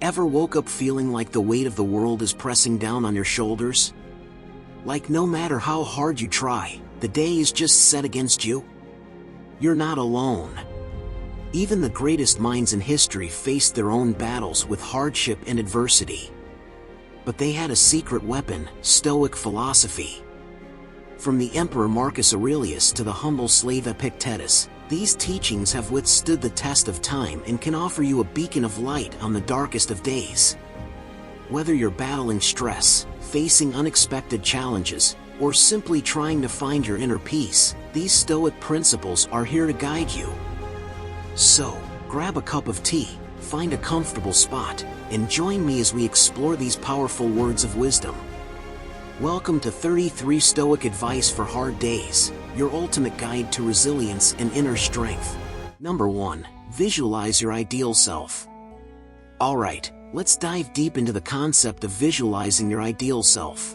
Ever woke up feeling like the weight of the world is pressing down on your shoulders? Like no matter how hard you try, the day is just set against you? You're not alone. Even the greatest minds in history faced their own battles with hardship and adversity. But they had a secret weapon: Stoic philosophy. From the Emperor Marcus Aurelius to the humble slave Epictetus, these teachings have withstood the test of time and can offer you a beacon of light on the darkest of days. Whether you're battling stress, facing unexpected challenges, or simply trying to find your inner peace, these Stoic principles are here to guide you. So, grab a cup of tea, find a comfortable spot, and join me as we explore these powerful words of wisdom. Welcome to 33 Stoic Advice for Hard Days, your ultimate guide to resilience and inner strength. Number 1. Visualize your ideal self. Alright, let's dive deep into the concept of visualizing your ideal self.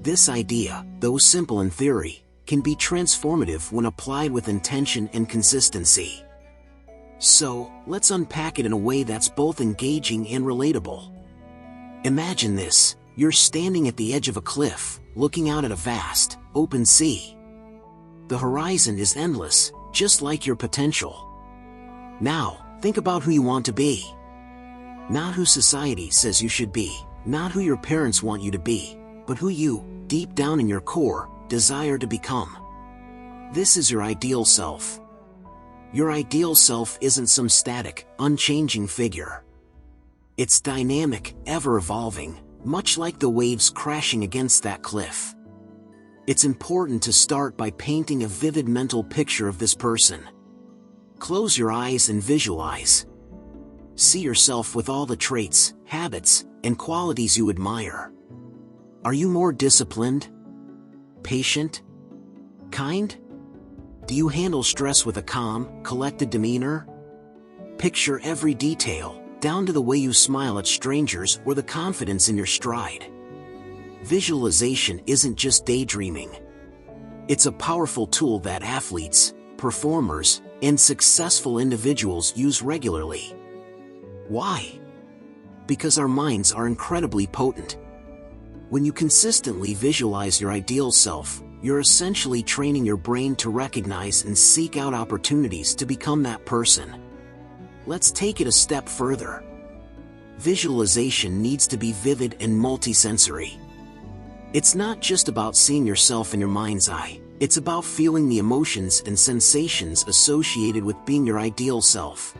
This idea, though simple in theory, can be transformative when applied with intention and consistency. So, let's unpack it in a way that's both engaging and relatable. Imagine this: you're standing at the edge of a cliff, looking out at a vast, open sea. The horizon is endless, just like your potential. Now, think about who you want to be. Not who society says you should be, not who your parents want you to be, but who you, deep down in your core, desire to become. This is your ideal self. Your ideal self isn't some static, unchanging figure. It's dynamic, ever-evolving, much like the waves crashing against that cliff. It's important to start by painting a vivid mental picture of this person. Close your eyes and visualize. See yourself with all the traits, habits, and qualities you admire. Are you more disciplined? Patient? Kind? Do you handle stress with a calm, collected demeanor? Picture every detail, down to the way you smile at strangers or the confidence in your stride. Visualization isn't just daydreaming. It's a powerful tool that athletes, performers, and successful individuals use regularly. Why? Because our minds are incredibly potent. When you consistently visualize your ideal self, you're essentially training your brain to recognize and seek out opportunities to become that person. Let's take it a step further. Visualization needs to be vivid and multisensory. It's not just about seeing yourself in your mind's eye, it's about feeling the emotions and sensations associated with being your ideal self.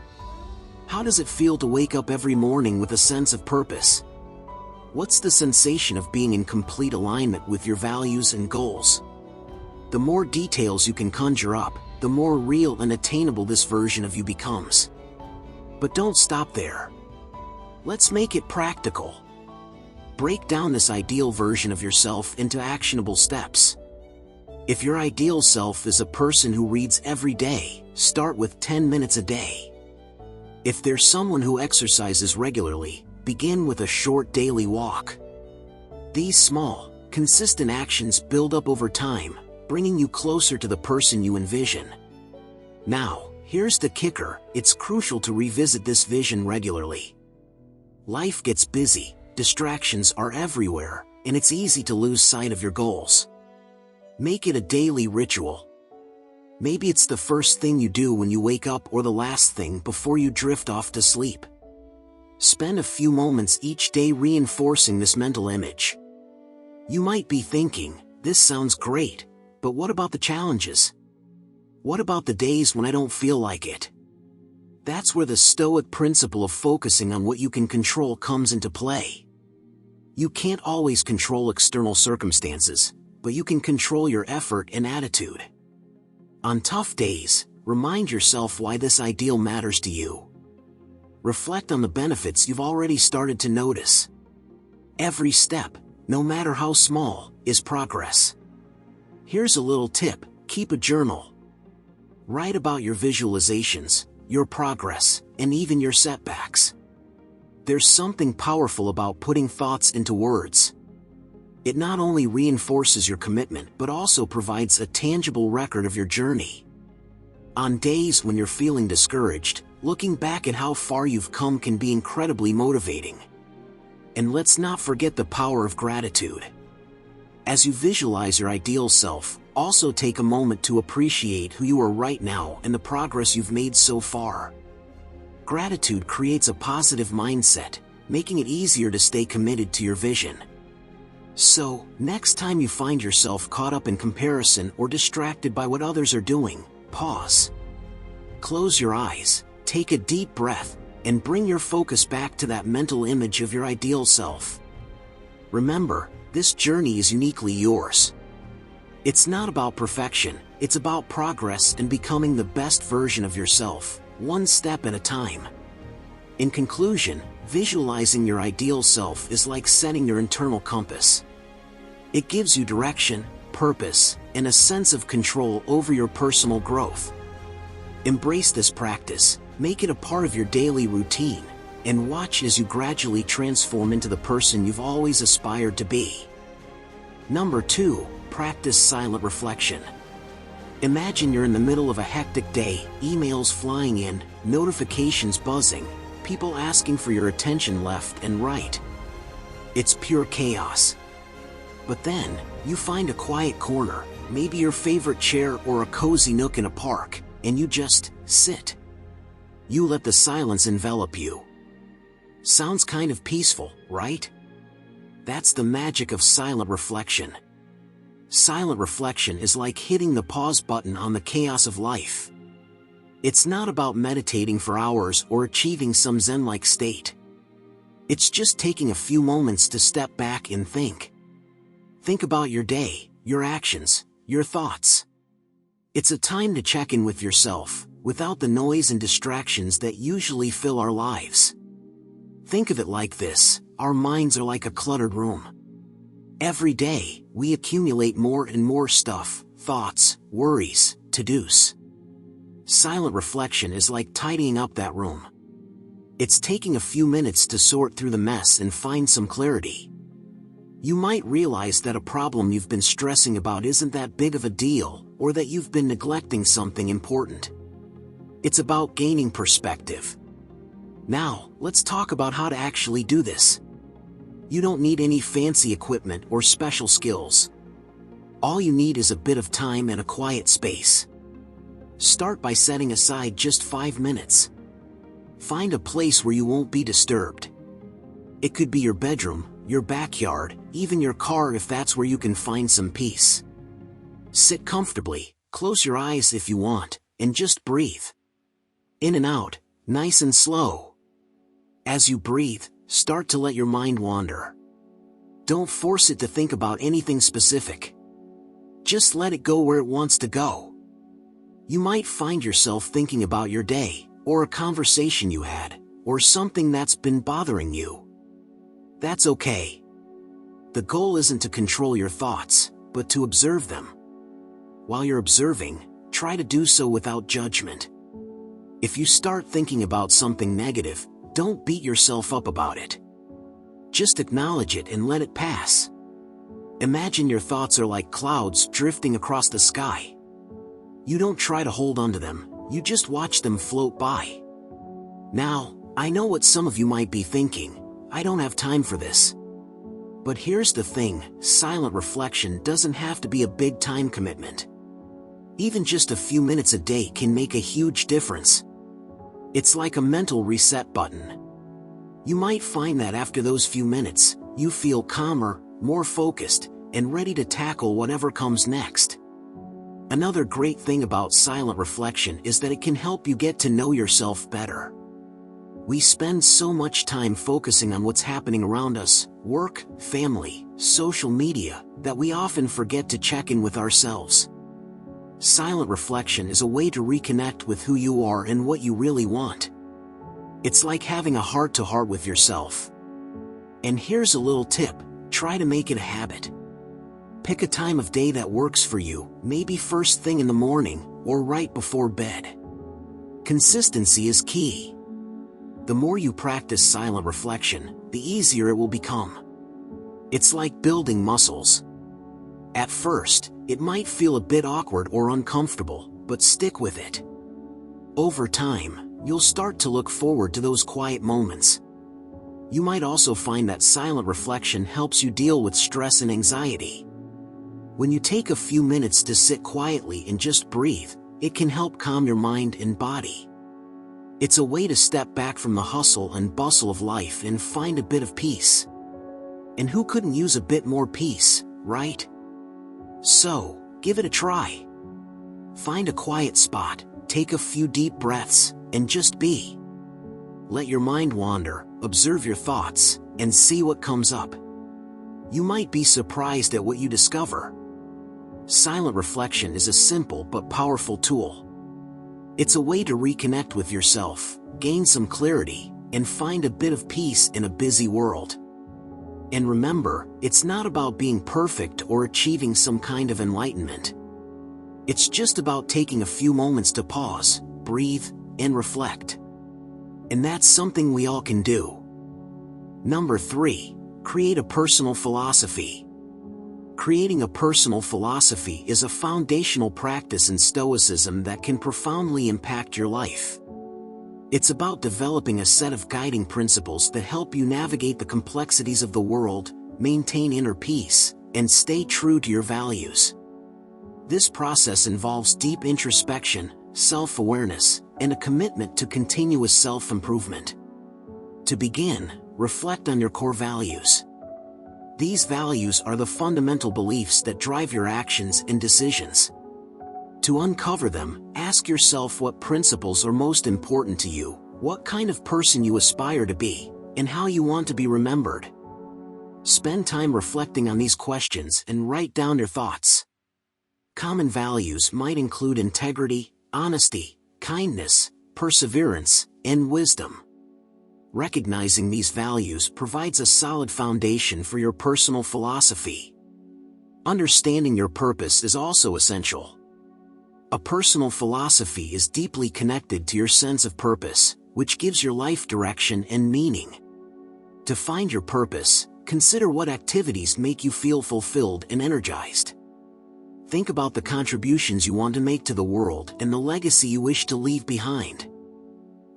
How does it feel to wake up every morning with a sense of purpose? What's the sensation of being in complete alignment with your values and goals? The more details you can conjure up, the more real and attainable this version of you becomes. But don't stop there. Let's make it practical. Break down this ideal version of yourself into actionable steps. If your ideal self is a person who reads every day, start with 10 minutes a day. If there's someone who exercises regularly, begin with a short daily walk. These small, consistent actions build up over time, bringing you closer to the person you envision. Now, here's the kicker: it's crucial to revisit this vision regularly. Life gets busy, distractions are everywhere, and it's easy to lose sight of your goals. Make it a daily ritual. Maybe it's the first thing you do when you wake up or the last thing before you drift off to sleep. Spend a few moments each day reinforcing this mental image. You might be thinking, this sounds great, but what about the challenges? What about the days when I don't feel like it? That's where the Stoic principle of focusing on what you can control comes into play. You can't always control external circumstances, but you can control your effort and attitude. On tough days, remind yourself why this ideal matters to you. Reflect on the benefits you've already started to notice. Every step, no matter how small, is progress. Here's a little tip: keep a journal. Write about your visualizations, your progress, and even your setbacks. There's something powerful about putting thoughts into words. It not only reinforces your commitment but also provides a tangible record of your journey. On days when you're feeling discouraged, Looking back at how far you've come can be incredibly motivating. And let's not forget the power of gratitude. As you visualize your ideal self, also take a moment to appreciate who you are right now and the progress you've made so far. Gratitude creates a positive mindset, making it easier to stay committed to your vision. So, next time you find yourself caught up in comparison or distracted by what others are doing, pause. Close your eyes, take a deep breath, and bring your focus back to that mental image of your ideal self. Remember, this journey is uniquely yours. It's not about perfection, it's about progress and becoming the best version of yourself, one step at a time. In conclusion, visualizing your ideal self is like setting your internal compass. It gives you direction, purpose, and a sense of control over your personal growth. Embrace this practice, make it a part of your daily routine, and watch as you gradually transform into the person you've always aspired to be. Number 2, practice silent reflection. Imagine you're in the middle of a hectic day, emails flying in, notifications buzzing, people asking for your attention left and right. It's pure chaos. But then, you find a quiet corner, maybe your favorite chair or a cozy nook in a park, and you just sit. You let the silence envelop you. Sounds kind of peaceful, right? That's the magic of silent reflection. Silent reflection is like hitting the pause button on the chaos of life. It's not about meditating for hours or achieving some Zen-like state. It's just taking a few moments to step back and think. Think about your day, your actions, your thoughts. It's a time to check in with yourself, without the noise and distractions that usually fill our lives. Think of it like this: our minds are like a cluttered room. Every day, we accumulate more and more stuff, thoughts, worries, to-dos. Silent reflection is like tidying up that room. It's taking a few minutes to sort through the mess and find some clarity. You might realize that a problem you've been stressing about isn't that big of a deal, or that you've been neglecting something important. It's about gaining perspective. Now, let's talk about how to actually do this. You don't need any fancy equipment or special skills. All you need is a bit of time and a quiet space. Start by setting aside just 5 minutes. Find a place where you won't be disturbed. It could be your bedroom, your backyard, even your car if that's where you can find some peace. Sit comfortably, close your eyes if you want, and just breathe. In and out, nice and slow. As you breathe, start to let your mind wander. Don't force it to think about anything specific. Just let it go where it wants to go. You might find yourself thinking about your day, or a conversation you had, or something that's been bothering you. That's okay. The goal isn't to control your thoughts, but to observe them. While you're observing, try to do so without judgment. If you start thinking about something negative, don't beat yourself up about it. Just acknowledge it and let it pass. Imagine your thoughts are like clouds drifting across the sky. You don't try to hold onto them, you just watch them float by. Now, I know what some of you might be thinking: I don't have time for this. But here's the thing: silent reflection doesn't have to be a big time commitment. Even just a few minutes a day can make a huge difference. It's like a mental reset button. You might find that after those few minutes, you feel calmer, more focused, and ready to tackle whatever comes next. Another great thing about silent reflection is that it can help you get to know yourself better. We spend so much time focusing on what's happening around us, work, family, social media, that we often forget to check in with ourselves. Silent reflection is a way to reconnect with who you are and what you really want. It's like having a heart-to-heart with yourself. And here's a little tip: try to make it a habit. Pick a time of day that works for you, maybe first thing in the morning, or right before bed. Consistency is key. The more you practice silent reflection, the easier it will become. It's like building muscles. At first, it might feel a bit awkward or uncomfortable, but stick with it. Over time, you'll start to look forward to those quiet moments. You might also find that silent reflection helps you deal with stress and anxiety. When you take a few minutes to sit quietly and just breathe, it can help calm your mind and body. It's a way to step back from the hustle and bustle of life and find a bit of peace. And who couldn't use a bit more peace, right? So, give it a try. Find a quiet spot, take a few deep breaths, and just be. Let your mind wander, observe your thoughts, and see what comes up. You might be surprised at what you discover. Silent reflection is a simple but powerful tool. It's a way to reconnect with yourself, gain some clarity, and find a bit of peace in a busy world. And remember, it's not about being perfect or achieving some kind of enlightenment. It's just about taking a few moments to pause, breathe, and reflect. And that's something we all can do. Number 3, create a personal philosophy. Creating a personal philosophy is a foundational practice in Stoicism that can profoundly impact your life. It's about developing a set of guiding principles that help you navigate the complexities of the world, maintain inner peace, and stay true to your values. This process involves deep introspection, self-awareness, and a commitment to continuous self-improvement. To begin, reflect on your core values. These values are the fundamental beliefs that drive your actions and decisions. To uncover them, ask yourself what principles are most important to you, what kind of person you aspire to be, and how you want to be remembered. Spend time reflecting on these questions and write down your thoughts. Common values might include integrity, honesty, kindness, perseverance, and wisdom. Recognizing these values provides a solid foundation for your personal philosophy. Understanding your purpose is also essential. A personal philosophy is deeply connected to your sense of purpose, which gives your life direction and meaning. To find your purpose, consider what activities make you feel fulfilled and energized. Think about the contributions you want to make to the world and the legacy you wish to leave behind.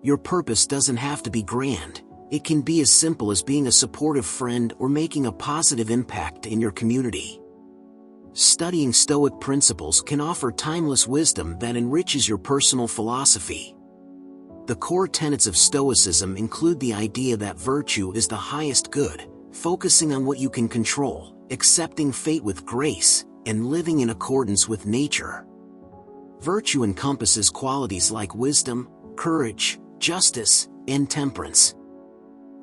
Your purpose doesn't have to be grand. It can be as simple as being a supportive friend or making a positive impact in your community. Studying Stoic principles can offer timeless wisdom that enriches your personal philosophy. The core tenets of Stoicism include the idea that virtue is the highest good, focusing on what you can control, accepting fate with grace, and living in accordance with nature. Virtue encompasses qualities like wisdom, courage, justice, and temperance.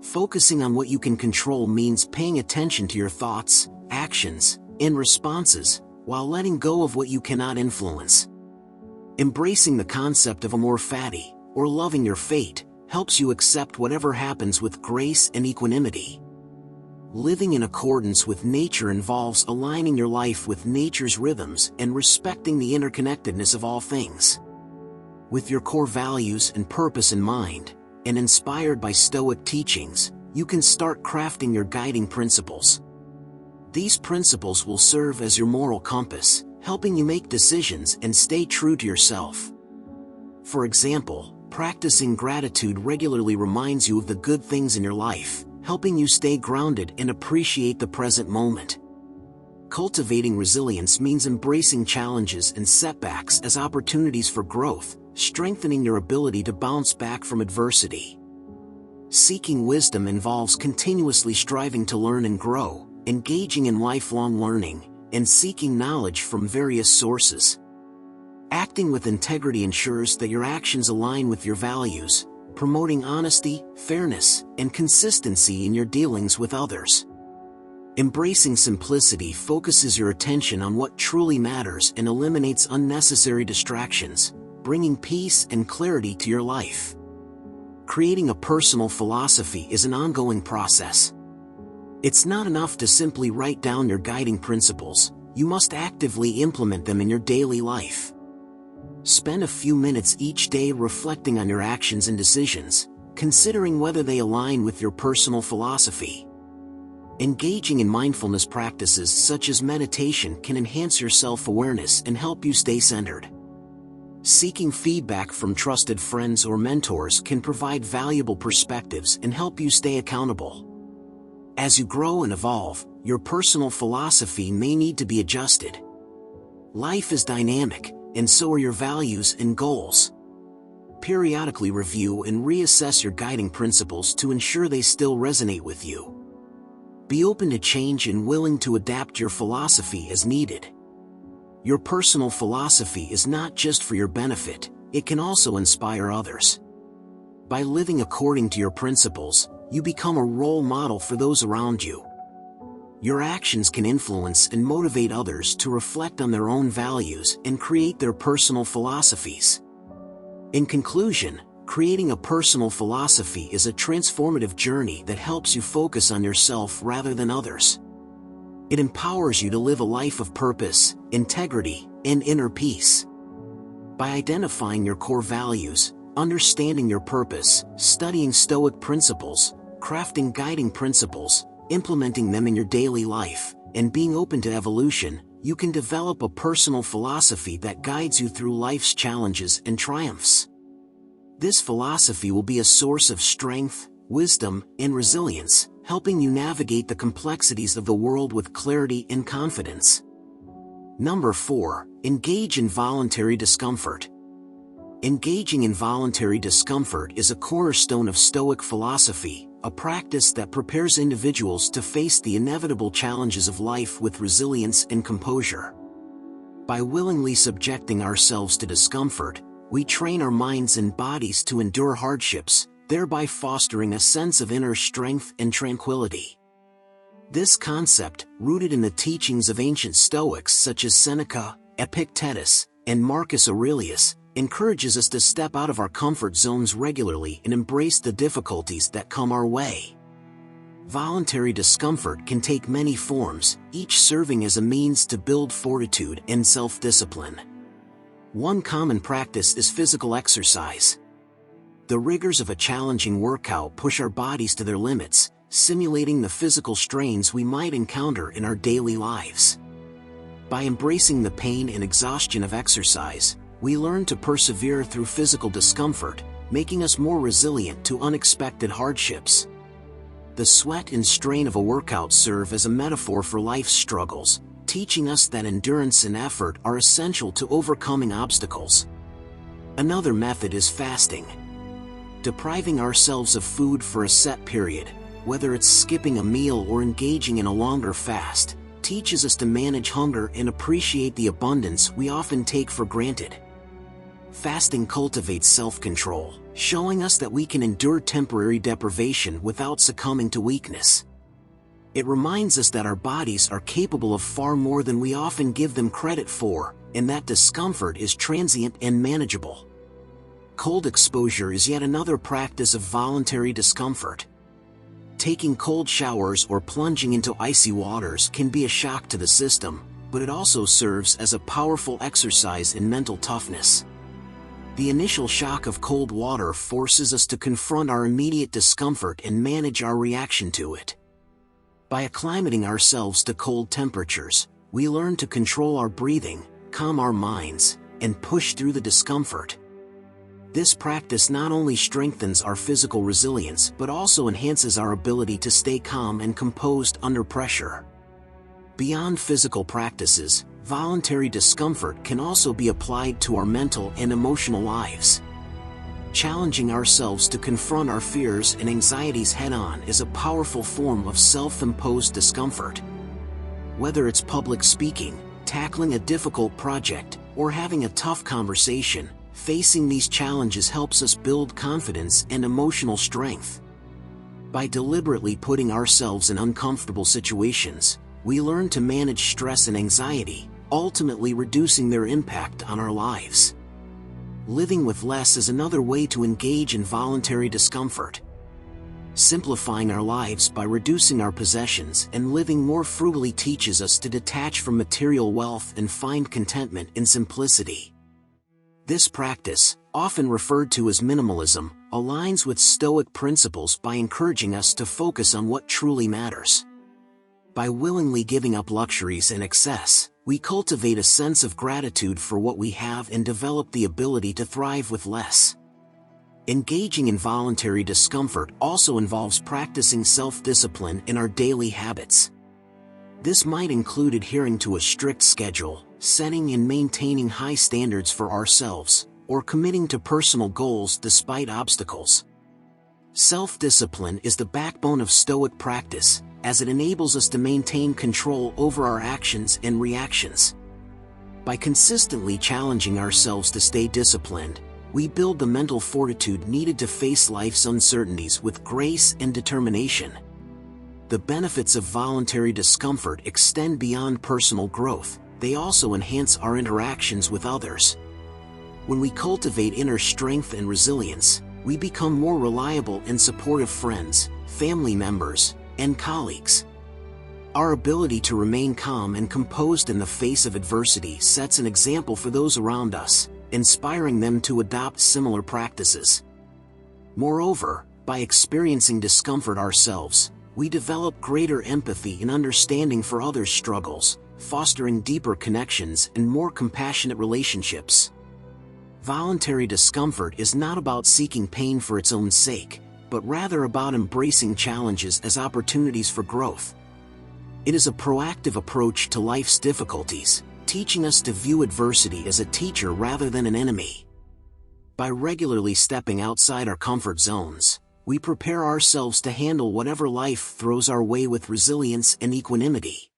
Focusing on what you can control means paying attention to your thoughts, actions, and responses, while letting go of what you cannot influence. Embracing the concept of amor fati, or loving your fate, helps you accept whatever happens with grace and equanimity. Living in accordance with nature involves aligning your life with nature's rhythms and respecting the interconnectedness of all things. With your core values and purpose in mind, and inspired by Stoic teachings, you can start crafting your guiding principles. These principles will serve as your moral compass, helping you make decisions and stay true to yourself. For example, practicing gratitude regularly reminds you of the good things in your life, helping you stay grounded and appreciate the present moment. Cultivating resilience means embracing challenges and setbacks as opportunities for growth, strengthening your ability to bounce back from adversity. Seeking wisdom involves continuously striving to learn and grow, engaging in lifelong learning, and seeking knowledge from various sources. Acting with integrity ensures that your actions align with your values, promoting honesty, fairness, and consistency in your dealings with others. Embracing simplicity focuses your attention on what truly matters and eliminates unnecessary distractions, bringing peace and clarity to your life. Creating a personal philosophy is an ongoing process. It's not enough to simply write down your guiding principles, you must actively implement them in your daily life. Spend a few minutes each day reflecting on your actions and decisions, considering whether they align with your personal philosophy. Engaging in mindfulness practices such as meditation can enhance your self-awareness and help you stay centered. Seeking feedback from trusted friends or mentors can provide valuable perspectives and help you stay accountable. As you grow and evolve, your personal philosophy may need to be adjusted. Life is dynamic, and so are your values and goals. Periodically review and reassess your guiding principles to ensure they still resonate with you. Be open to change and willing to adapt your philosophy as needed. Your personal philosophy is not just for your benefit, it can also inspire others. By living according to your principles, you become a role model for those around you. Your actions can influence and motivate others to reflect on their own values and create their personal philosophies. In conclusion, creating a personal philosophy is a transformative journey that helps you focus on yourself rather than others. It empowers you to live a life of purpose, integrity, and inner peace. By identifying your core values, understanding your purpose, studying Stoic principles, crafting guiding principles, implementing them in your daily life, and being open to evolution, you can develop a personal philosophy that guides you through life's challenges and triumphs. This philosophy will be a source of strength, wisdom, and resilience, helping you navigate the complexities of the world with clarity and confidence. Number 4. Engage in voluntary discomfort. Engaging in voluntary discomfort is a cornerstone of Stoic philosophy, a practice that prepares individuals to face the inevitable challenges of life with resilience and composure. By willingly subjecting ourselves to discomfort, we train our minds and bodies to endure hardships, thereby fostering a sense of inner strength and tranquility. This concept, rooted in the teachings of ancient Stoics such as Seneca, Epictetus, and Marcus Aurelius, encourages us to step out of our comfort zones regularly and embrace the difficulties that come our way. Voluntary discomfort can take many forms, each serving as a means to build fortitude and self-discipline. One common practice is physical exercise. The rigors of a challenging workout push our bodies to their limits, simulating the physical strains we might encounter in our daily lives. By embracing the pain and exhaustion of exercise, we learn to persevere through physical discomfort, making us more resilient to unexpected hardships. The sweat and strain of a workout serve as a metaphor for life's struggles, teaching us that endurance and effort are essential to overcoming obstacles. Another method is fasting. Depriving ourselves of food for a set period, whether it's skipping a meal or engaging in a longer fast, teaches us to manage hunger and appreciate the abundance we often take for granted. Fasting cultivates self-control, showing us that we can endure temporary deprivation without succumbing to weakness. It reminds us that our bodies are capable of far more than we often give them credit for, and that discomfort is transient and manageable. Cold exposure is yet another practice of voluntary discomfort. Taking cold showers or plunging into icy waters can be a shock to the system, but it also serves as a powerful exercise in mental toughness. The initial shock of cold water forces us to confront our immediate discomfort and manage our reaction to it. By acclimating ourselves to cold temperatures, we learn to control our breathing, calm our minds, and push through the discomfort. This practice not only strengthens our physical resilience but also enhances our ability to stay calm and composed under pressure. Beyond physical practices, voluntary discomfort can also be applied to our mental and emotional lives. Challenging ourselves to confront our fears and anxieties head-on is a powerful form of self-imposed discomfort. Whether it's public speaking, tackling a difficult project, or having a tough conversation, facing these challenges helps us build confidence and emotional strength. By deliberately putting ourselves in uncomfortable situations, we learn to manage stress and anxiety, ultimately reducing their impact on our lives. Living with less is another way to engage in voluntary discomfort. Simplifying our lives by reducing our possessions and living more frugally teaches us to detach from material wealth and find contentment in simplicity. This practice, often referred to as minimalism, aligns with Stoic principles by encouraging us to focus on what truly matters. By willingly giving up luxuries and excess, We cultivate a sense of gratitude for what we have and develop the ability to thrive with less. Engaging in voluntary discomfort also involves practicing self-discipline in our daily habits. This might include adhering to a strict schedule, setting and maintaining high standards for ourselves, or committing to personal goals despite obstacles. Self-discipline is the backbone of Stoic practice, as it enables us to maintain control over our actions and reactions. By consistently challenging ourselves to stay disciplined, we build the mental fortitude needed to face life's uncertainties with grace and determination. The benefits of voluntary discomfort extend beyond personal growth. They also enhance our interactions with others. When we cultivate inner strength and resilience, we become more reliable and supportive friends, family members, and colleagues. Our ability to remain calm and composed in the face of adversity sets an example for those around us, inspiring them to adopt similar practices. Moreover, by experiencing discomfort ourselves, we develop greater empathy and understanding for others' struggles, fostering deeper connections and more compassionate relationships. Voluntary discomfort is not about seeking pain for its own sake, but rather about embracing challenges as opportunities for growth. It is a proactive approach to life's difficulties, teaching us to view adversity as a teacher rather than an enemy. By regularly stepping outside our comfort zones, we prepare ourselves to handle whatever life throws our way with resilience and equanimity.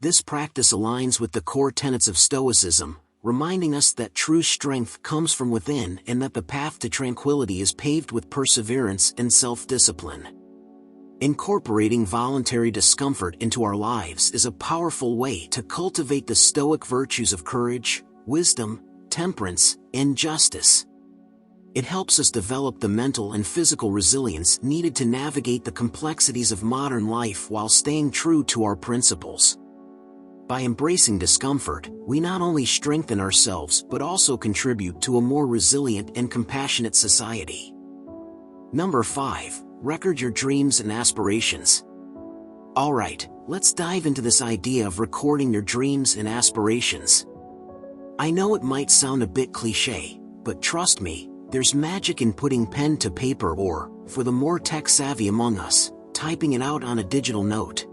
This practice aligns with the core tenets of Stoicism, reminding us that true strength comes from within and that the path to tranquility is paved with perseverance and self-discipline. Incorporating voluntary discomfort into our lives is a powerful way to cultivate the Stoic virtues of courage, wisdom, temperance, and justice. It helps us develop the mental and physical resilience needed to navigate the complexities of modern life while staying true to our principles. By embracing discomfort, we not only strengthen ourselves but also contribute to a more resilient and compassionate society. Number 5. Record your dreams and aspirations. Alright, let's dive into this idea of recording your dreams and aspirations. I know it might sound a bit cliché, but trust me, there's magic in putting pen to paper or, for the more tech-savvy among us, typing it out on a digital note.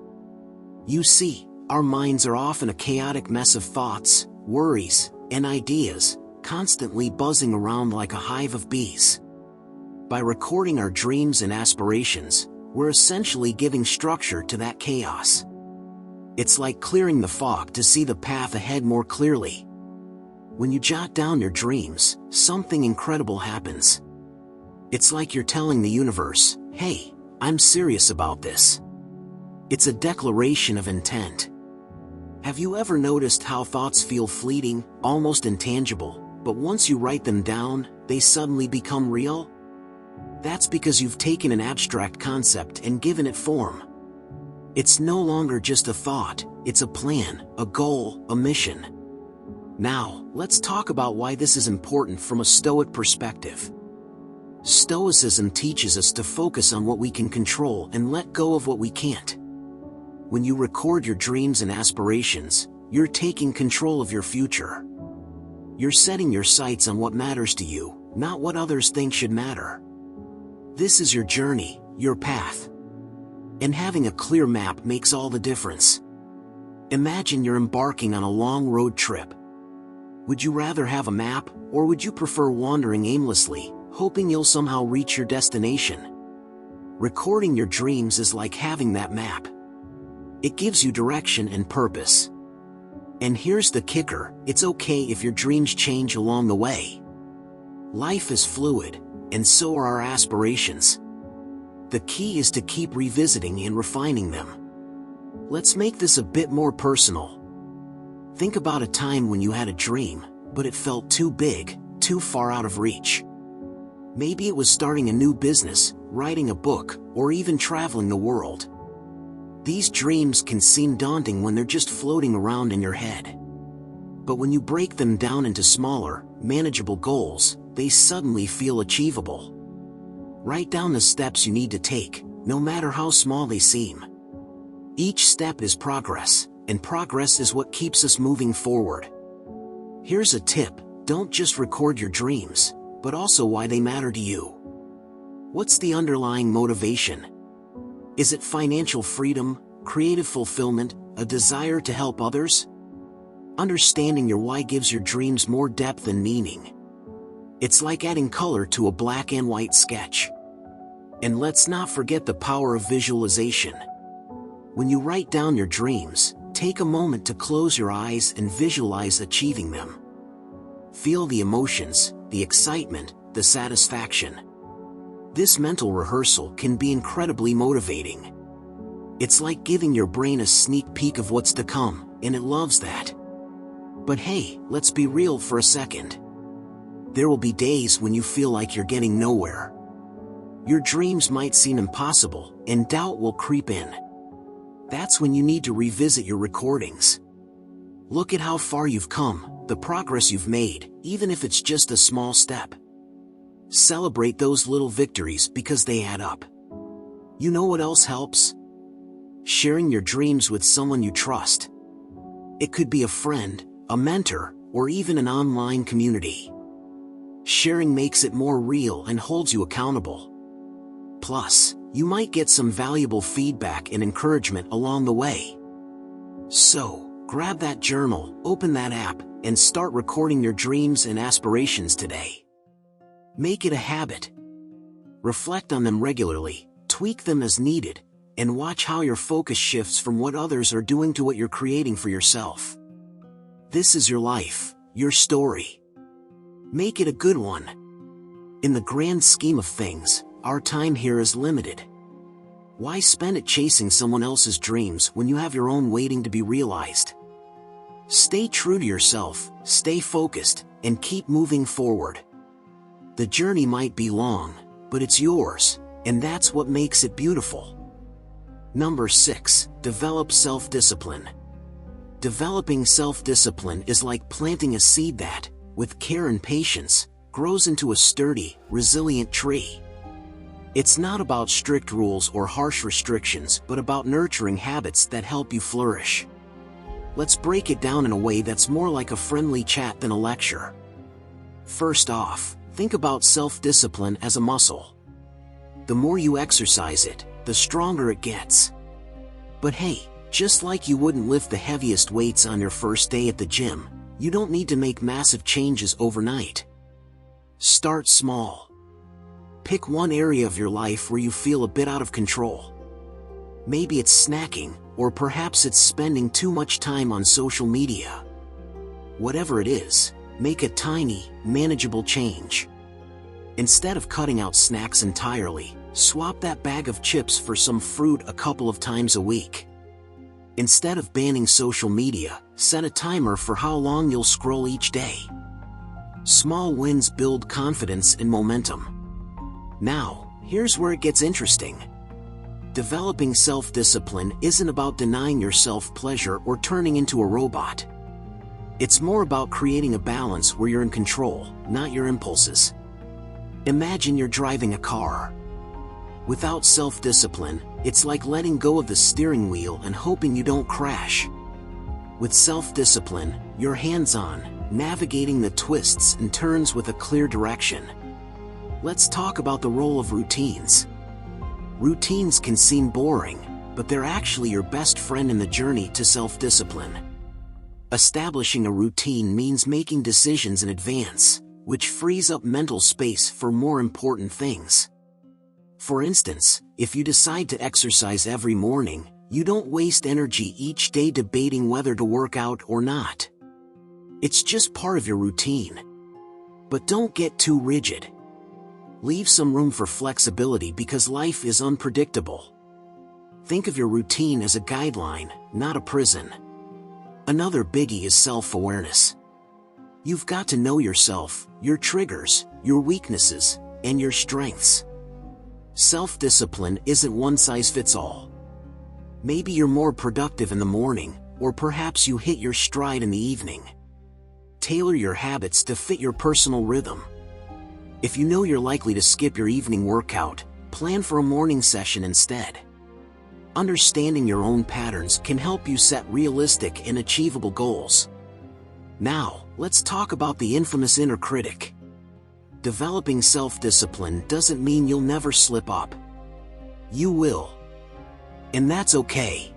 You see, our minds are often a chaotic mess of thoughts, worries, and ideas, constantly buzzing around like a hive of bees. By recording our dreams and aspirations, we're essentially giving structure to that chaos. It's like clearing the fog to see the path ahead more clearly. When you jot down your dreams, something incredible happens. It's like you're telling the universe, "Hey, I'm serious about this." It's a declaration of intent. Have you ever noticed how thoughts feel fleeting, almost intangible, but once you write them down, they suddenly become real? That's because you've taken an abstract concept and given it form. It's no longer just a thought, it's a plan, a goal, a mission. Now, let's talk about why this is important from a Stoic perspective. Stoicism teaches us to focus on what we can control and let go of what we can't. When you record your dreams and aspirations, you're taking control of your future. You're setting your sights on what matters to you, not what others think should matter. This is your journey, your path. And having a clear map makes all the difference. Imagine you're embarking on a long road trip. Would you rather have a map, or would you prefer wandering aimlessly, hoping you'll somehow reach your destination? Recording your dreams is like having that map. It gives you direction and purpose. And here's the kicker, it's okay if your dreams change along the way. Life is fluid, and so are our aspirations. The key is to keep revisiting and refining them. Let's make this a bit more personal. Think about a time when you had a dream, but it felt too big, too far out of reach. Maybe it was starting a new business, writing a book, or even traveling the world. These dreams can seem daunting when they're just floating around in your head. But when you break them down into smaller, manageable goals, they suddenly feel achievable. Write down the steps you need to take, no matter how small they seem. Each step is progress, and progress is what keeps us moving forward. Here's a tip: don't just record your dreams, but also why they matter to you. What's the underlying motivation? Is it financial freedom, creative fulfillment, a desire to help others? Understanding your why gives your dreams more depth and meaning. It's like adding color to a black and white sketch. And let's not forget the power of visualization. When you write down your dreams, take a moment to close your eyes and visualize achieving them. Feel the emotions, the excitement, the satisfaction. This mental rehearsal can be incredibly motivating. It's like giving your brain a sneak peek of what's to come, and it loves that. But hey, let's be real for a second. There will be days when you feel like you're getting nowhere. Your dreams might seem impossible, and doubt will creep in. That's when you need to revisit your recordings. Look at how far you've come, the progress you've made, even if it's just a small step. Celebrate those little victories because they add up. You know what else helps? Sharing your dreams with someone you trust. It could be a friend, a mentor, or even an online community. Sharing makes it more real and holds you accountable. Plus, you might get some valuable feedback and encouragement along the way. So, grab that journal, open that app, and start recording your dreams and aspirations today. Make it a habit. Reflect on them regularly, tweak them as needed, and watch how your focus shifts from what others are doing to what you're creating for yourself. This is your life, your story. Make it a good one. In the grand scheme of things, our time here is limited. Why spend it chasing someone else's dreams when you have your own waiting to be realized? Stay true to yourself, stay focused, and keep moving forward. The journey might be long, but it's yours, and that's what makes it beautiful. Number 6, develop self-discipline. Developing self-discipline is like planting a seed that, with care and patience, grows into a sturdy, resilient tree. It's not about strict rules or harsh restrictions, but about nurturing habits that help you flourish. Let's break it down in a way that's more like a friendly chat than a lecture. First off, think about self-discipline as a muscle. The more you exercise it, the stronger it gets. But hey, just like you wouldn't lift the heaviest weights on your first day at the gym, you don't need to make massive changes overnight. Start small. Pick one area of your life where you feel a bit out of control. Maybe it's snacking, or perhaps it's spending too much time on social media. Whatever it is, make a tiny, manageable change. Instead of cutting out snacks entirely, swap that bag of chips for some fruit a couple of times a week. Instead of banning social media, set a timer for how long you'll scroll each day. Small wins build confidence and momentum. Now, here's where it gets interesting. Developing self-discipline isn't about denying yourself pleasure or turning into a robot. It's more about creating a balance where you're in control, not your impulses. Imagine you're driving a car. Without self-discipline, it's like letting go of the steering wheel and hoping you don't crash. With self-discipline, you're hands-on, navigating the twists and turns with a clear direction. Let's talk about the role of routines. Routines can seem boring, but they're actually your best friend in the journey to self-discipline. Establishing a routine means making decisions in advance, which frees up mental space for more important things. For instance, if you decide to exercise every morning, you don't waste energy each day debating whether to work out or not. It's just part of your routine. But don't get too rigid. Leave some room for flexibility because life is unpredictable. Think of your routine as a guideline, not a prison. Another biggie is self-awareness. You've got to know yourself, your triggers, your weaknesses, and your strengths. Self-discipline isn't one-size-fits-all. Maybe you're more productive in the morning, or perhaps you hit your stride in the evening. Tailor your habits to fit your personal rhythm. If you know you're likely to skip your evening workout, plan for a morning session instead. Understanding your own patterns can help you set realistic and achievable goals. Now, let's talk about the infamous inner critic. Developing self-discipline doesn't mean you'll never slip up. You will. And that's okay.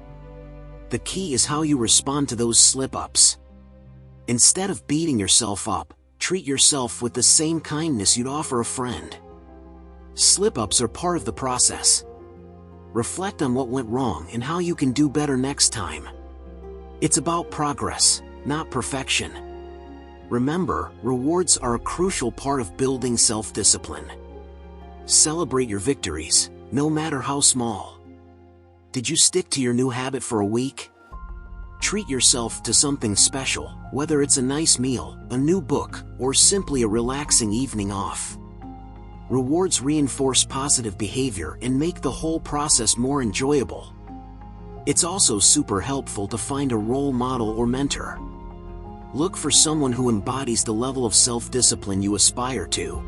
The key is how you respond to those slip-ups. Instead of beating yourself up, treat yourself with the same kindness you'd offer a friend. Slip-ups are part of the process. Reflect on what went wrong and how you can do better next time. It's about progress, not perfection. Remember, rewards are a crucial part of building self-discipline. Celebrate your victories, no matter how small. Did you stick to your new habit for a week? Treat yourself to something special, whether it's a nice meal, a new book, or simply a relaxing evening off. Rewards reinforce positive behavior and make the whole process more enjoyable. It's also super helpful to find a role model or mentor. Look for someone who embodies the level of self-discipline you aspire to.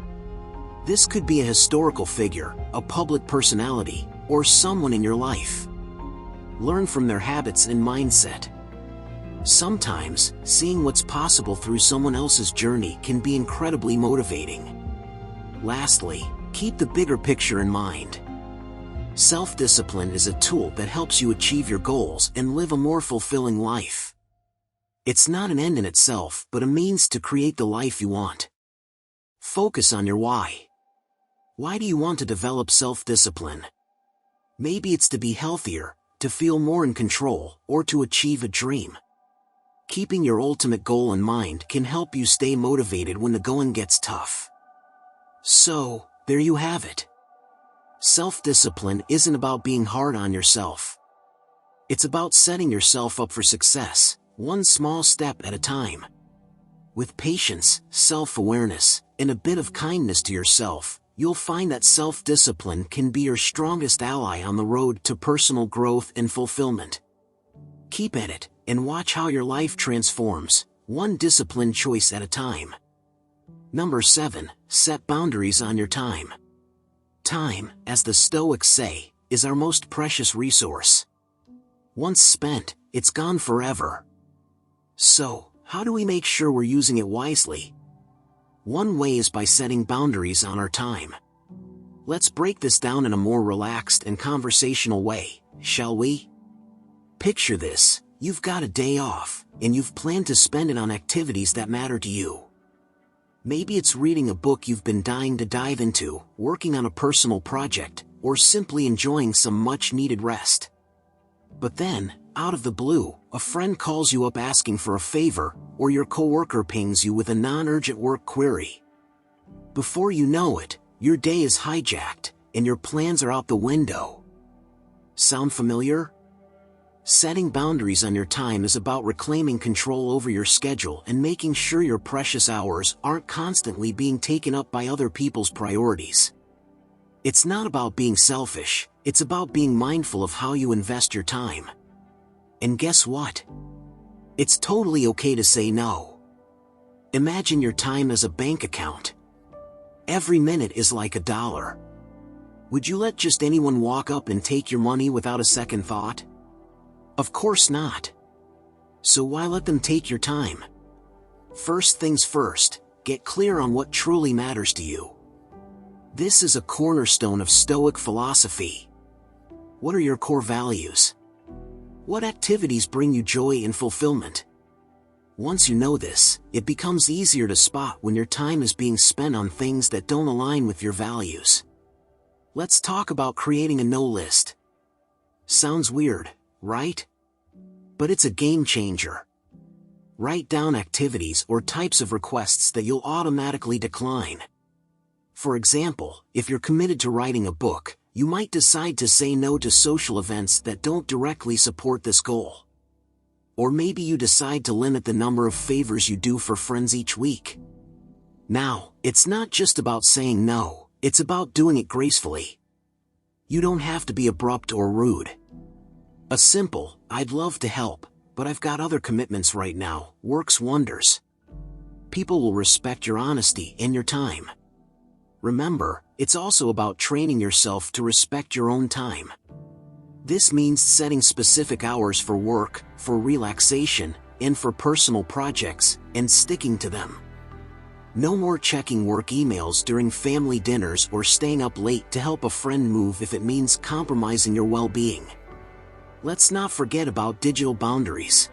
This could be a historical figure, a public personality, or someone in your life. Learn from their habits and mindset. Sometimes, seeing what's possible through someone else's journey can be incredibly motivating. Lastly, keep the bigger picture in mind. Self-discipline is a tool that helps you achieve your goals and live a more fulfilling life. It's not an end in itself, but a means to create the life you want. Focus on your why. Why do you want to develop self-discipline? Maybe it's to be healthier, to feel more in control, or to achieve a dream. Keeping your ultimate goal in mind can help you stay motivated when the going gets tough. So, there you have it. Self-discipline isn't about being hard on yourself. It's about setting yourself up for success, one small step at a time. With patience, self-awareness, and a bit of kindness to yourself, you'll find that self-discipline can be your strongest ally on the road to personal growth and fulfillment. Keep at it, and watch how your life transforms, one disciplined choice at a time. Number 7, set boundaries on your time. Time, as the Stoics say, is our most precious resource. Once spent, it's gone forever. So, how do we make sure we're using it wisely? One way is by setting boundaries on our time. Let's break this down in a more relaxed and conversational way, shall we? Picture this: you've got a day off, and you've planned to spend it on activities that matter to you. Maybe it's reading a book you've been dying to dive into, working on a personal project, or simply enjoying some much-needed rest. But then, out of the blue, a friend calls you up asking for a favor, or your coworker pings you with a non-urgent work query. Before you know it, your day is hijacked, and your plans are out the window. Sound familiar? Setting boundaries on your time is about reclaiming control over your schedule and making sure your precious hours aren't constantly being taken up by other people's priorities. It's not about being selfish, it's about being mindful of how you invest your time. And guess what? It's totally okay to say no. Imagine your time as a bank account. Every minute is like $1. Would you let just anyone walk up and take your money without a second thought? Of course not. So why let them take your time? First things first, get clear on what truly matters to you. This is a cornerstone of Stoic philosophy. What are your core values? What activities bring you joy and fulfillment? Once you know this, it becomes easier to spot when your time is being spent on things that don't align with your values. Let's talk about creating a no list. Sounds weird, right? But it's a game changer. Write down activities or types of requests that you'll automatically decline. For example, if you're committed to writing a book, you might decide to say no to social events that don't directly support this goal. Or maybe you decide to limit the number of favors you do for friends each week. Now, it's not just about saying no, it's about doing it gracefully. You don't have to be abrupt or rude. A simple, "I'd love to help, but I've got other commitments right now," works wonders. People will respect your honesty and your time. Remember, it's also about training yourself to respect your own time. This means setting specific hours for work, for relaxation, and for personal projects, and sticking to them. No more checking work emails during family dinners or staying up late to help a friend move if it means compromising your well-being. Let's not forget about digital boundaries.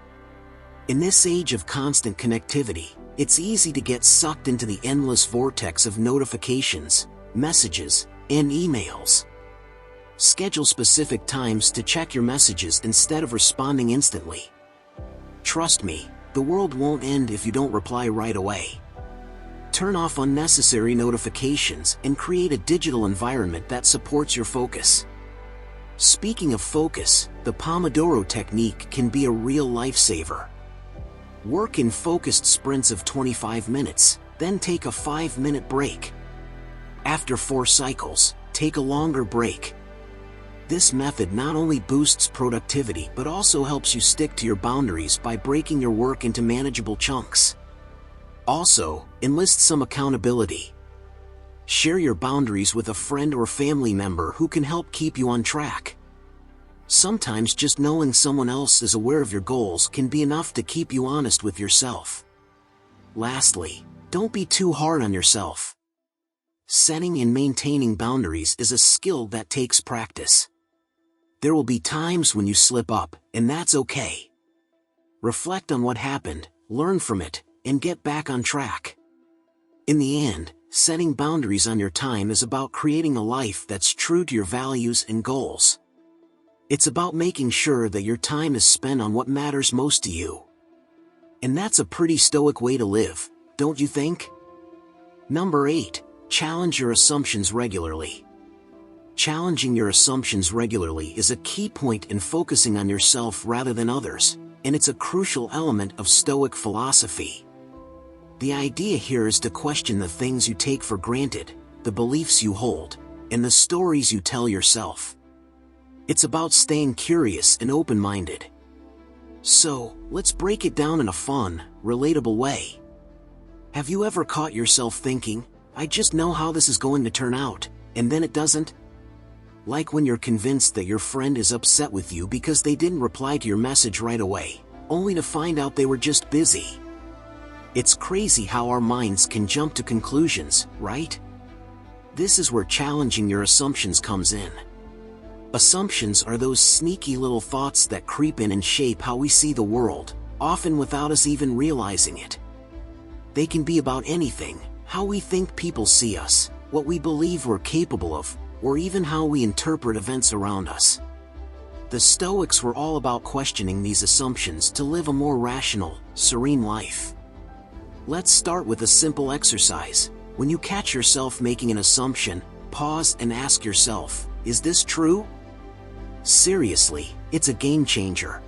In this age of constant connectivity, it's easy to get sucked into the endless vortex of notifications, messages, and emails. Schedule specific times to check your messages instead of responding instantly. Trust me, the world won't end if you don't reply right away. Turn off unnecessary notifications and create a digital environment that supports your focus. Speaking of focus, the Pomodoro technique can be a real lifesaver. Work in focused sprints of 25 minutes, then take a 5-minute break. After 4 cycles, take a longer break. This method not only boosts productivity but also helps you stick to your boundaries by breaking your work into manageable chunks. Also, enlist some accountability. Share your boundaries with a friend or family member who can help keep you on track. Sometimes just knowing someone else is aware of your goals can be enough to keep you honest with yourself. Lastly, don't be too hard on yourself. Setting and maintaining boundaries is a skill that takes practice. There will be times when you slip up, and that's okay. Reflect on what happened, learn from it, and get back on track. In the end, setting boundaries on your time is about creating a life that's true to your values and goals. It's about making sure that your time is spent on what matters most to you. And that's a pretty stoic way to live, don't you think? Number 8. Challenge your assumptions regularly. Challenging your assumptions regularly is a key point in focusing on yourself rather than others, and it's a crucial element of Stoic philosophy. The idea here is to question the things you take for granted, the beliefs you hold, and the stories you tell yourself. It's about staying curious and open-minded. So, let's break it down in a fun, relatable way. Have you ever caught yourself thinking, I just know how this is going to turn out, and then it doesn't? Like when you're convinced that your friend is upset with you because they didn't reply to your message right away, only to find out they were just busy. It's crazy how our minds can jump to conclusions, right? This is where challenging your assumptions comes in. Assumptions are those sneaky little thoughts that creep in and shape how we see the world, often without us even realizing it. They can be about anything, how we think people see us, what we believe we're capable of, or even how we interpret events around us. The Stoics were all about questioning these assumptions to live a more rational, serene life. Let's start with a simple exercise. When you catch yourself making an assumption, pause and ask yourself, is this true? Seriously, it's a game changer.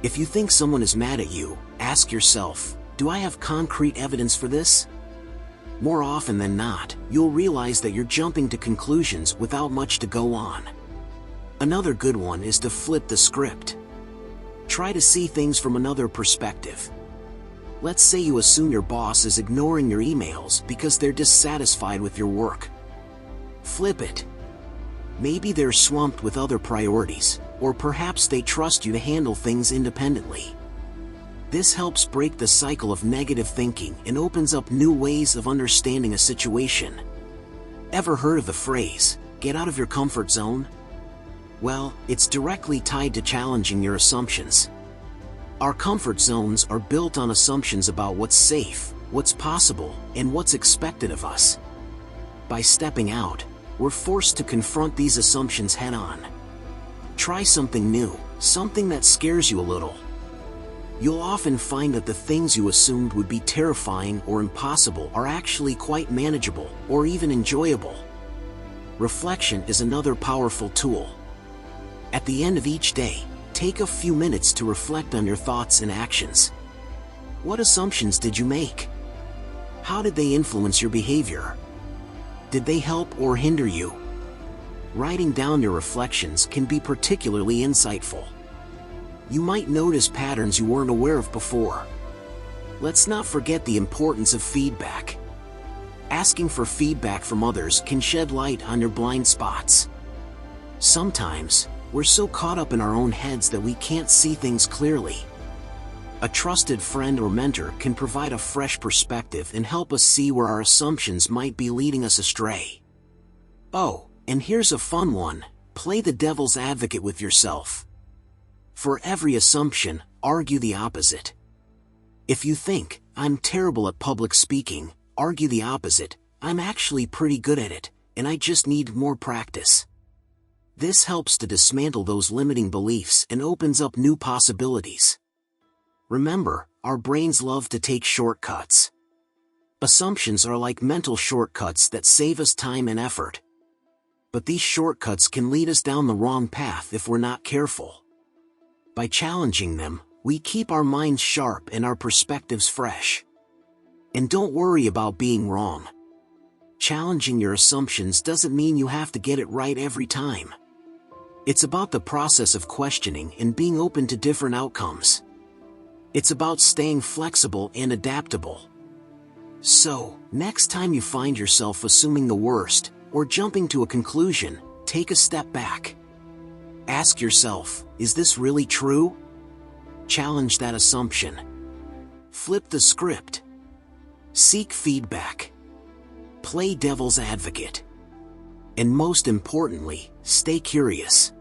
If you think someone is mad at you, ask yourself, do I have concrete evidence for this? More often than not, you'll realize that you're jumping to conclusions without much to go on. Another good one is to flip the script. Try to see things from another perspective. Let's say you assume your boss is ignoring your emails because they're dissatisfied with your work. Flip it. Maybe they're swamped with other priorities, or perhaps they trust you to handle things independently. This helps break the cycle of negative thinking and opens up new ways of understanding a situation. Ever heard of the phrase, get out of your comfort zone? Well, it's directly tied to challenging your assumptions. Our comfort zones are built on assumptions about what's safe, what's possible, and what's expected of us. By stepping out, we're forced to confront these assumptions head-on. Try something new, something that scares you a little. You'll often find that the things you assumed would be terrifying or impossible are actually quite manageable, or even enjoyable. Reflection is another powerful tool. At the end of each day, take a few minutes to reflect on your thoughts and actions. What assumptions did you make? How did they influence your behavior? Did they help or hinder you? Writing down your reflections can be particularly insightful. You might notice patterns you weren't aware of before. Let's not forget the importance of feedback. Asking for feedback from others can shed light on your blind spots. Sometimes, we're so caught up in our own heads that we can't see things clearly. A trusted friend or mentor can provide a fresh perspective and help us see where our assumptions might be leading us astray. Oh, and here's a fun one: play the devil's advocate with yourself. For every assumption, argue the opposite. If you think, "I'm terrible at public speaking," argue the opposite: "I'm actually pretty good at it, and I just need more practice." This helps to dismantle those limiting beliefs and opens up new possibilities. Remember, our brains love to take shortcuts. Assumptions are like mental shortcuts that save us time and effort. But these shortcuts can lead us down the wrong path if we're not careful. By challenging them, we keep our minds sharp and our perspectives fresh. And don't worry about being wrong. Challenging your assumptions doesn't mean you have to get it right every time. It's about the process of questioning and being open to different outcomes. It's about staying flexible and adaptable. So, next time you find yourself assuming the worst, or jumping to a conclusion, take a step back. Ask yourself, is this really true? Challenge that assumption. Flip the script. Seek feedback. Play devil's advocate. And most importantly, stay curious.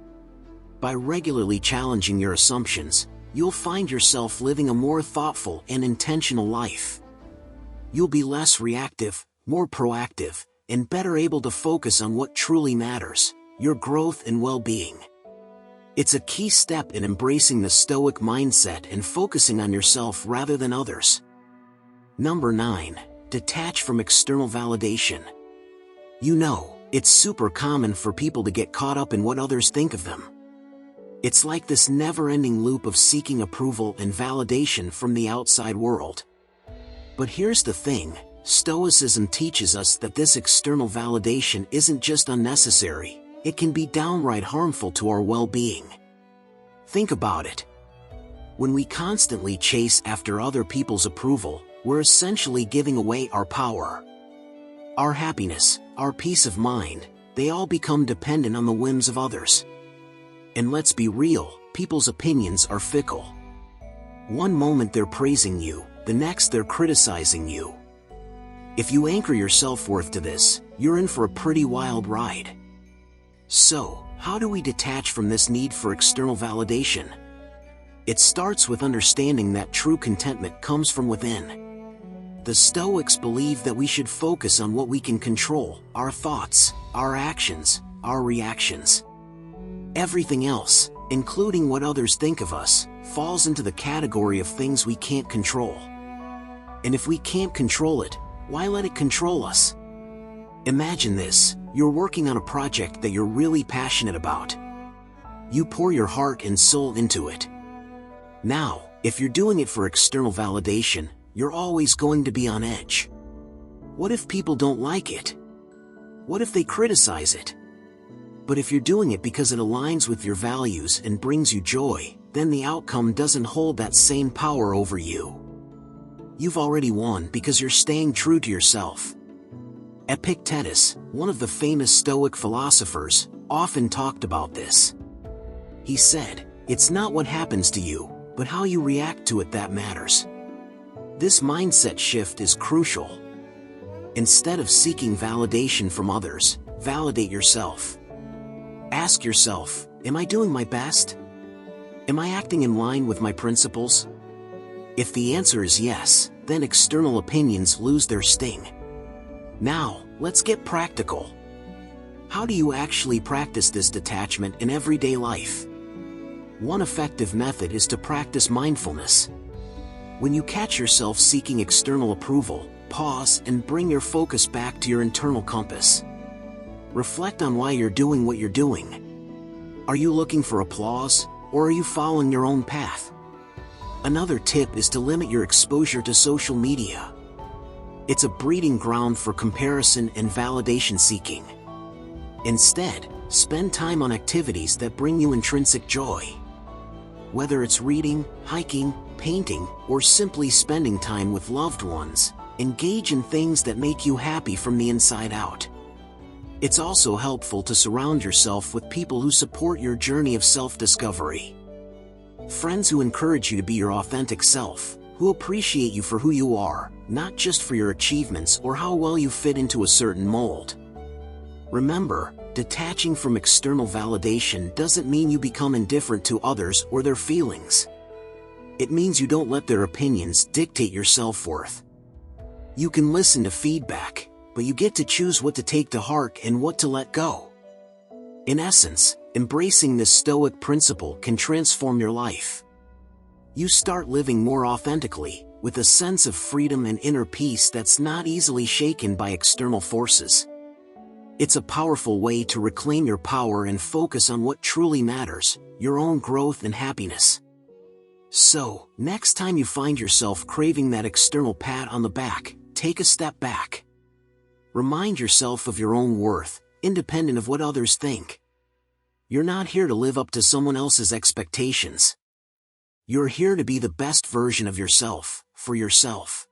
By regularly challenging your assumptions, you'll find yourself living a more thoughtful and intentional life. You'll be less reactive, more proactive, and better able to focus on what truly matters: your growth and well-being. It's a key step in embracing the Stoic mindset and focusing on yourself rather than others. Number 9. Detach from external validation. You know, it's super common for people to get caught up in what others think of them. It's like this never-ending loop of seeking approval and validation from the outside world. But here's the thing: Stoicism teaches us that this external validation isn't just unnecessary, it can be downright harmful to our well-being. Think about it. When we constantly chase after other people's approval, we're essentially giving away our power. Our happiness, our peace of mind, they all become dependent on the whims of others. And let's be real, people's opinions are fickle. One moment they're praising you, the next they're criticizing you. If you anchor your self-worth to this, you're in for a pretty wild ride. So, how do we detach from this need for external validation? It starts with understanding that true contentment comes from within. The Stoics believe that we should focus on what we can control: our thoughts, our actions, our reactions. Everything else, including what others think of us, falls into the category of things we can't control. And if we can't control it, why let it control us? Imagine this: you're working on a project that you're really passionate about. You pour your heart and soul into it. Now, if you're doing it for external validation, you're always going to be on edge. What if people don't like it? What if they criticize it? But if you're doing it because it aligns with your values and brings you joy, then the outcome doesn't hold that same power over you. You've already won because you're staying true to yourself. Epictetus, one of the famous Stoic philosophers, often talked about this. He said, "It's not what happens to you, but how you react to it that matters." This mindset shift is crucial. Instead of seeking validation from others, validate yourself. Ask yourself, am I doing my best? Am I acting in line with my principles? If the answer is yes, then external opinions lose their sting. Now, let's get practical. How do you actually practice this detachment in everyday life? One effective method is to practice mindfulness. When you catch yourself seeking external approval, pause and bring your focus back to your internal compass. Reflect on why you're doing what you're doing. Are you looking for applause, or are you following your own path? Another tip is to limit your exposure to social media. It's a breeding ground for comparison and validation seeking. Instead, spend time on activities that bring you intrinsic joy. Whether it's reading, hiking, painting, or simply spending time with loved ones, engage in things that make you happy from the inside out. It's also helpful to surround yourself with people who support your journey of self-discovery. Friends who encourage you to be your authentic self, who appreciate you for who you are, not just for your achievements or how well you fit into a certain mold. Remember, detaching from external validation doesn't mean you become indifferent to others or their feelings. It means you don't let their opinions dictate your self-worth. You can listen to feedback, but you get to choose what to take to heart and what to let go. In essence, embracing this Stoic principle can transform your life. You start living more authentically, with a sense of freedom and inner peace that's not easily shaken by external forces. It's a powerful way to reclaim your power and focus on what truly matters, your own growth and happiness. So, next time you find yourself craving that external pat on the back, take a step back. Remind yourself of your own worth, independent of what others think. You're not here to live up to someone else's expectations. You're here to be the best version of yourself, for yourself.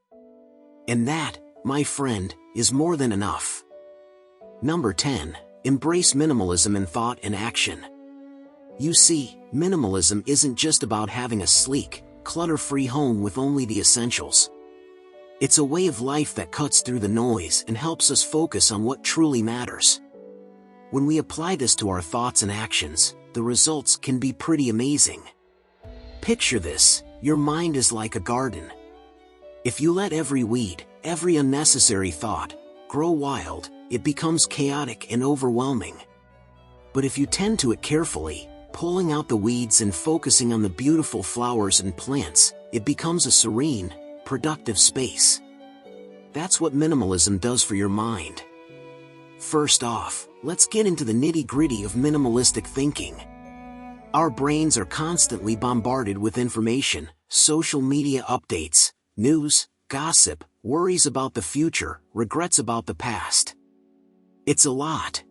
And that, my friend, is more than enough. Number 10. Embrace minimalism in thought and action. You see, minimalism isn't just about having a sleek, clutter-free home with only the essentials. It's a way of life that cuts through the noise and helps us focus on what truly matters. When we apply this to our thoughts and actions, the results can be pretty amazing. Picture this: your mind is like a garden. If you let every weed, every unnecessary thought, grow wild, it becomes chaotic and overwhelming. But if you tend to it carefully, pulling out the weeds and focusing on the beautiful flowers and plants, it becomes a serene, productive space. That's what minimalism does for your mind. First off, let's get into the nitty-gritty of minimalistic thinking. Our brains are constantly bombarded with information, social media updates, news, gossip, worries about the future, regrets about the past. It's a lot.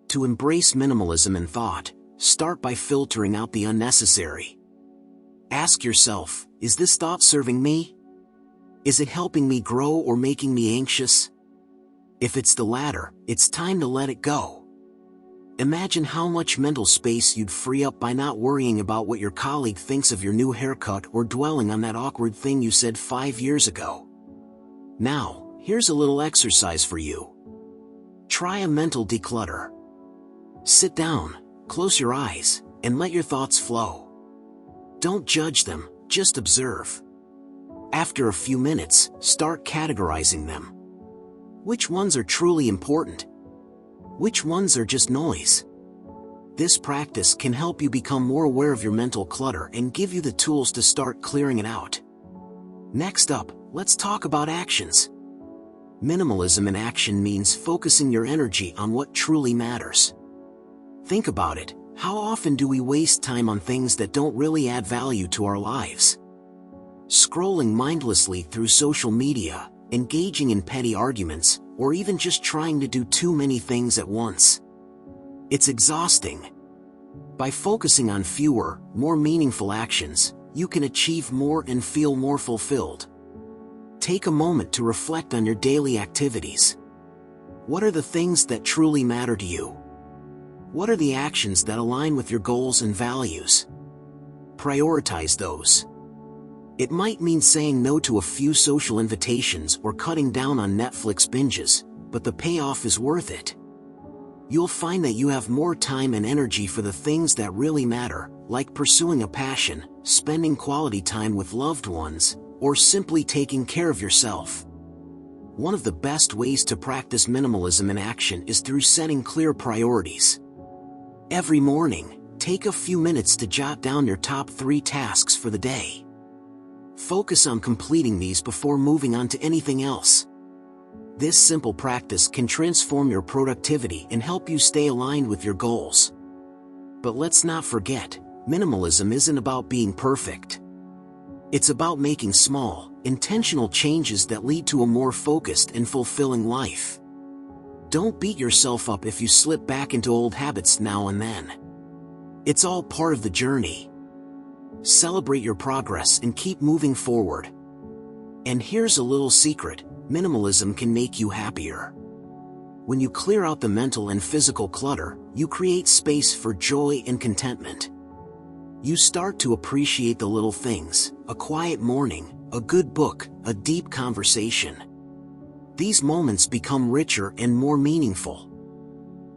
To embrace minimalism in thought, start by filtering out the unnecessary. Ask yourself, is this thought serving me? Is it helping me grow or making me anxious? If it's the latter, it's time to let it go. Imagine how much mental space you'd free up by not worrying about what your colleague thinks of your new haircut or dwelling on that awkward thing you said 5 years ago. Now, here's a little exercise for you. Try a mental declutter. Sit down, close your eyes, and let your thoughts flow. Don't judge them, just observe. After a few minutes, start categorizing them. Which ones are truly important? Which ones are just noise? This practice can help you become more aware of your mental clutter and give you the tools to start clearing it out. Next up, let's talk about actions. Minimalism in action means focusing your energy on what truly matters. Think about it, how often do we waste time on things that don't really add value to our lives? Scrolling mindlessly through social media, engaging in petty arguments, or even just trying to do too many things at once. It's exhausting. By focusing on fewer, more meaningful actions, you can achieve more and feel more fulfilled. Take a moment to reflect on your daily activities. What are the things that truly matter to you? What are the actions that align with your goals and values? Prioritize those. It might mean saying no to a few social invitations or cutting down on Netflix binges, but the payoff is worth it. You'll find that you have more time and energy for the things that really matter, like pursuing a passion, spending quality time with loved ones, or simply taking care of yourself. One of the best ways to practice minimalism in action is through setting clear priorities. Every morning, take a few minutes to jot down your top 3 tasks for the day. Focus on completing these before moving on to anything else. This simple practice can transform your productivity and help you stay aligned with your goals. But let's not forget, minimalism isn't about being perfect. It's about making small, intentional changes that lead to a more focused and fulfilling life. Don't beat yourself up if you slip back into old habits now and then. It's all part of the journey. Celebrate your progress and keep moving forward. And here's a little secret: minimalism can make you happier. When you clear out the mental and physical clutter, you create space for joy and contentment. You start to appreciate the little things, a quiet morning, a good book, a deep conversation. These moments become richer and more meaningful.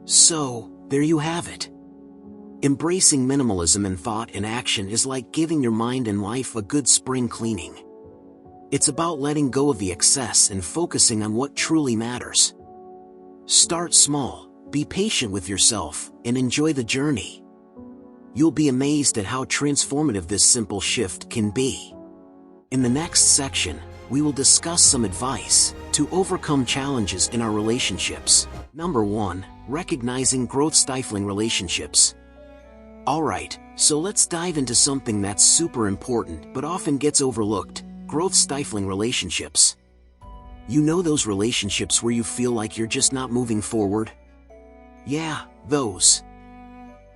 So, there you have it. Embracing minimalism in thought and action is like giving your mind and life a good spring cleaning. It's about letting go of the excess and focusing on what truly matters. Start small, be patient with yourself, and enjoy the journey. You'll be amazed at how transformative this simple shift can be. In the next section, we will discuss some advice to overcome challenges in our relationships. Number 1, recognizing growth-stifling relationships. Alright, so let's dive into something that's super important but often gets overlooked: growth-stifling relationships. You know those relationships where you feel like you're just not moving forward? Yeah, those.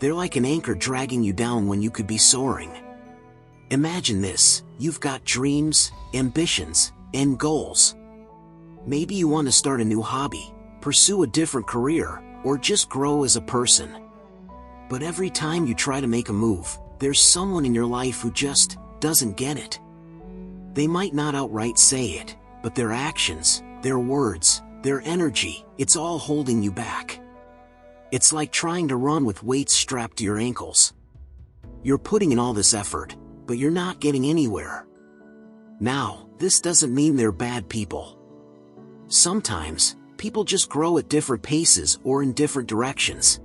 They're like an anchor dragging you down when you could be soaring. Imagine this: you've got dreams, ambitions, and goals. Maybe you want to start a new hobby, pursue a different career, or just grow as a person. But every time you try to make a move, there's someone in your life who just doesn't get it. They might not outright say it, but their actions, their words, their energy, it's all holding you back. It's like trying to run with weights strapped to your ankles. You're putting in all this effort, but you're not getting anywhere. Now, this doesn't mean they're bad people. Sometimes, people just grow at different paces or in different directions.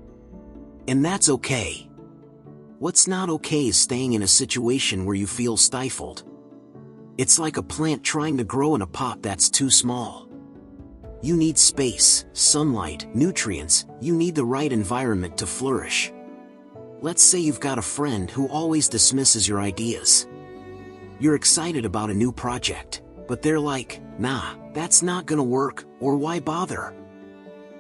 And that's okay. What's not okay is staying in a situation where you feel stifled. It's like a plant trying to grow in a pot that's too small. You need space, sunlight, nutrients. You need the right environment to flourish. Let's say you've got a friend who always dismisses your ideas. You're excited about a new project, but they're like, "Nah, that's not gonna work," or "Why bother?"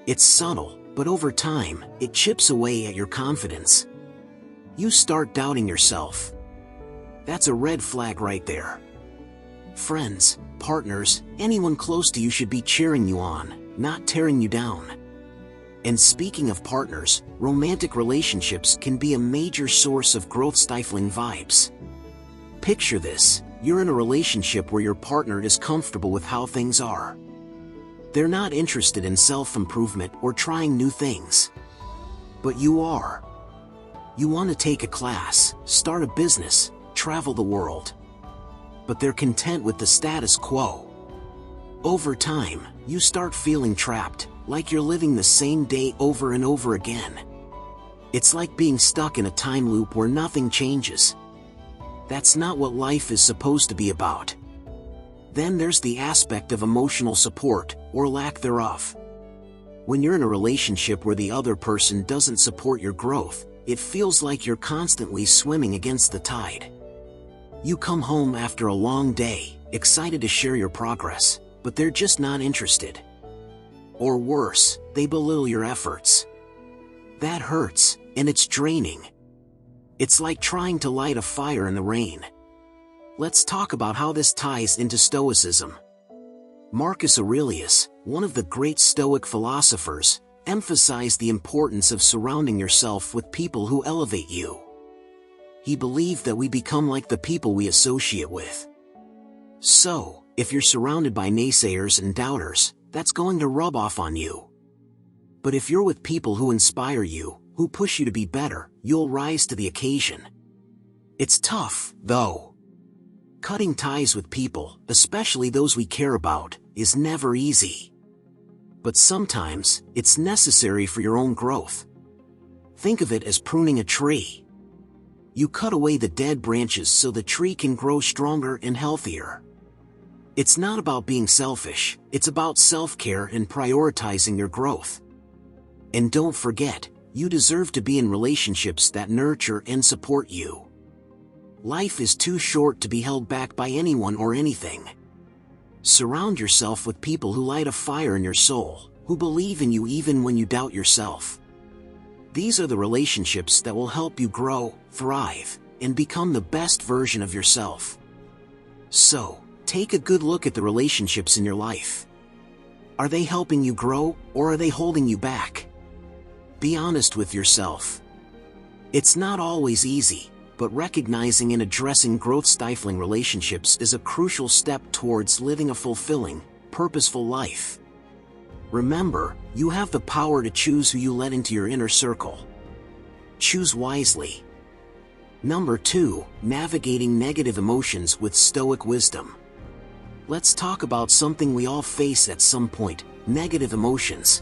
It's subtle, but over time, it chips away at your confidence. You start doubting yourself. That's a red flag right there. Friends, partners, anyone close to you should be cheering you on, not tearing you down. And speaking of partners, romantic relationships can be a major source of growth-stifling vibes. Picture this: you're in a relationship where your partner is comfortable with how things are. They're not interested in self-improvement or trying new things. But you are. You want to take a class, start a business, travel the world. But they're content with the status quo. Over time, you start feeling trapped, like you're living the same day over and over again. It's like being stuck in a time loop where nothing changes. That's not what life is supposed to be about. Then there's the aspect of emotional support, or lack thereof. When you're in a relationship where the other person doesn't support your growth, it feels like you're constantly swimming against the tide. You come home after a long day, excited to share your progress, but they're just not interested. Or worse, they belittle your efforts. That hurts, and it's draining. It's like trying to light a fire in the rain. Let's talk about how this ties into Stoicism. Marcus Aurelius, one of the great Stoic philosophers, emphasized the importance of surrounding yourself with people who elevate you. He believed that we become like the people we associate with. So, if you're surrounded by naysayers and doubters, that's going to rub off on you. But if you're with people who inspire you, who push you to be better, you'll rise to the occasion. It's tough, though. Cutting ties with people, especially those we care about, is never easy. But sometimes, it's necessary for your own growth. Think of it as pruning a tree. You cut away the dead branches so the tree can grow stronger and healthier. It's not about being selfish, it's about self-care and prioritizing your growth. And don't forget, you deserve to be in relationships that nurture and support you. Life is too short to be held back by anyone or anything. Surround yourself with people who light a fire in your soul, who believe in you even when you doubt yourself. These are the relationships that will help you grow, thrive, and become the best version of yourself. So, take a good look at the relationships in your life. Are they helping you grow, or are they holding you back? Be honest with yourself. It's not always easy, but recognizing and addressing growth-stifling relationships is a crucial step towards living a fulfilling, purposeful life. Remember, you have the power to choose who you let into your inner circle. Choose wisely. Number 2, navigating negative emotions with Stoic wisdom. Let's talk about something we all face at some point: negative emotions.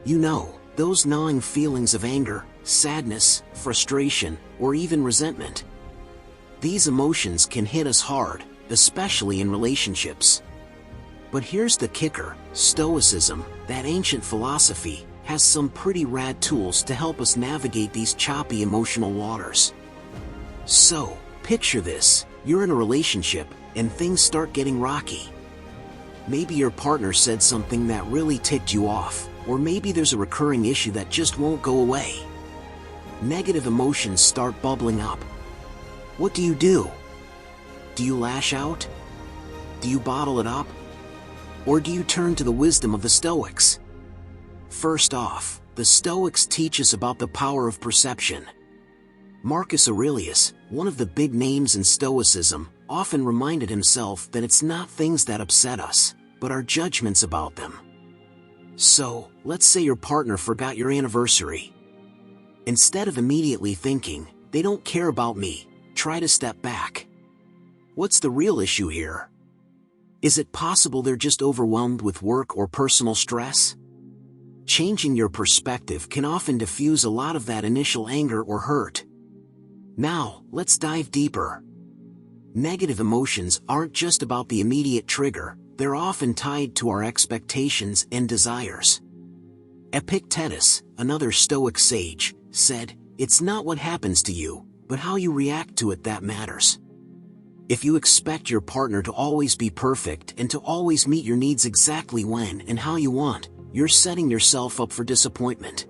You know, those gnawing feelings of anger, sadness, frustration, or even resentment. These emotions can hit us hard, especially in relationships. But here's the kicker: Stoicism, that ancient philosophy, has some pretty rad tools to help us navigate these choppy emotional waters. So, picture this: you're in a relationship, and things start getting rocky. Maybe your partner said something that really ticked you off, or maybe there's a recurring issue that just won't go away. Negative emotions start bubbling up. What do? Do you lash out? Do you bottle it up? Or do you turn to the wisdom of the Stoics? First off, the Stoics teach us about the power of perception. Marcus Aurelius, one of the big names in Stoicism, often reminded himself that it's not things that upset us, but our judgments about them. So, let's say your partner forgot your anniversary. Instead of immediately thinking, "They don't care about me," try to step back. What's the real issue here? Is it possible they're just overwhelmed with work or personal stress? Changing your perspective can often diffuse a lot of that initial anger or hurt. Now, let's dive deeper. Negative emotions aren't just about the immediate trigger, they're often tied to our expectations and desires. Epictetus, another Stoic sage, said, "It's not what happens to you, but how you react to it that matters." If you expect your partner to always be perfect and to always meet your needs exactly when and how you want, you're setting yourself up for disappointment.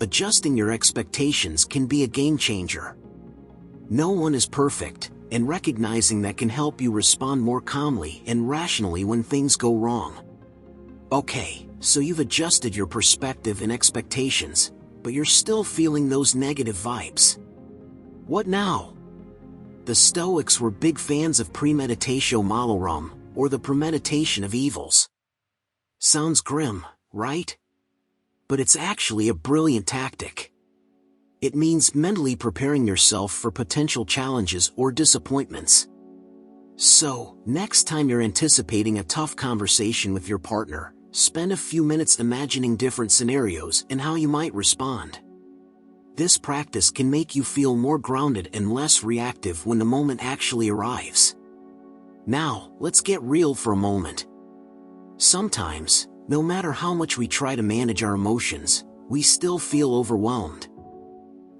Adjusting your expectations can be a game changer. No one is perfect, and recognizing that can help you respond more calmly and rationally when things go wrong. Okay, so you've adjusted your perspective and expectations, but you're still feeling those negative vibes. What now? The Stoics were big fans of premeditatio malorum, or the premeditation of evils. Sounds grim, right? But it's actually a brilliant tactic. It means mentally preparing yourself for potential challenges or disappointments. So, next time you're anticipating a tough conversation with your partner, spend a few minutes imagining different scenarios and how you might respond. This practice can make you feel more grounded and less reactive when the moment actually arrives. Now, let's get real for a moment. Sometimes, no matter how much we try to manage our emotions, we still feel overwhelmed.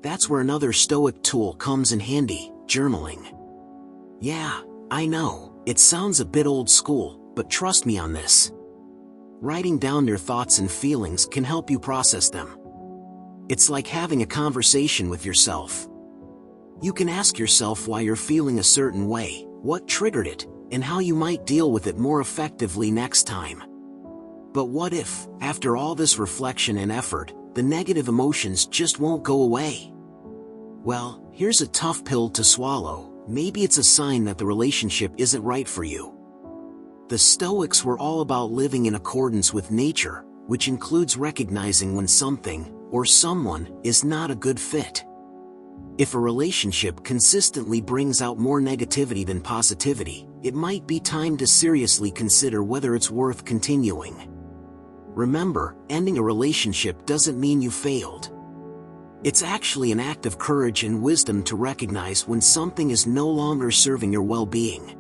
That's where another Stoic tool comes in handy: journaling. Yeah, I know, it sounds a bit old school, but trust me on this. Writing down your thoughts and feelings can help you process them. It's like having a conversation with yourself. You can ask yourself why you're feeling a certain way, what triggered it, and how you might deal with it more effectively next time. But what if, after all this reflection and effort, the negative emotions just won't go away? Well, here's a tough pill to swallow. Maybe it's a sign that the relationship isn't right for you. The Stoics were all about living in accordance with nature, which includes recognizing when something, or someone, is not a good fit. If a relationship consistently brings out more negativity than positivity, it might be time to seriously consider whether it's worth continuing. Remember, ending a relationship doesn't mean you failed. It's actually an act of courage and wisdom to recognize when something is no longer serving your well-being.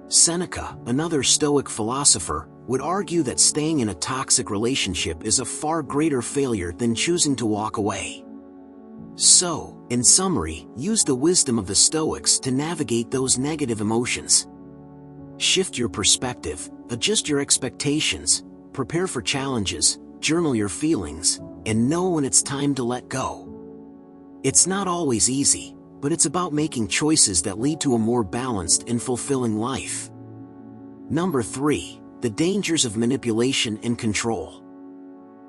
Seneca, another Stoic philosopher, would argue that staying in a toxic relationship is a far greater failure than choosing to walk away. So, in summary, use the wisdom of the Stoics to navigate those negative emotions. Shift your perspective, adjust your expectations, prepare for challenges, journal your feelings, and know when it's time to let go. It's not always easy, but it's about making choices that lead to a more balanced and fulfilling life. Number 3. The dangers of manipulation and control.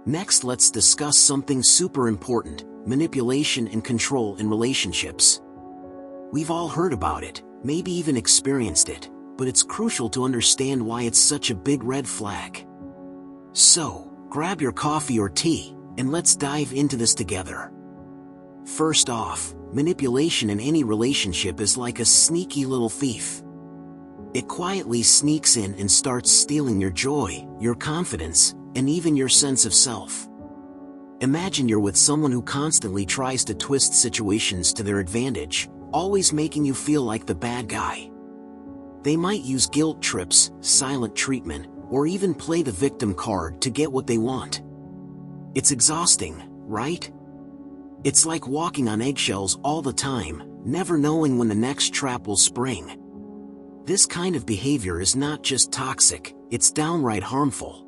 Next, let's discuss something super important: manipulation and control in relationships. We've all heard about it, maybe even experienced it, but it's crucial to understand why it's such a big red flag. So, grab your coffee or tea, and let's dive into this together. First off, manipulation in any relationship is like a sneaky little thief. It quietly sneaks in and starts stealing your joy, your confidence, and even your sense of self. Imagine you're with someone who constantly tries to twist situations to their advantage, always making you feel like the bad guy. They might use guilt trips, silent treatment, or even play the victim card to get what they want. It's exhausting, right? It's like walking on eggshells all the time, never knowing when the next trap will spring. This kind of behavior is not just toxic, it's downright harmful.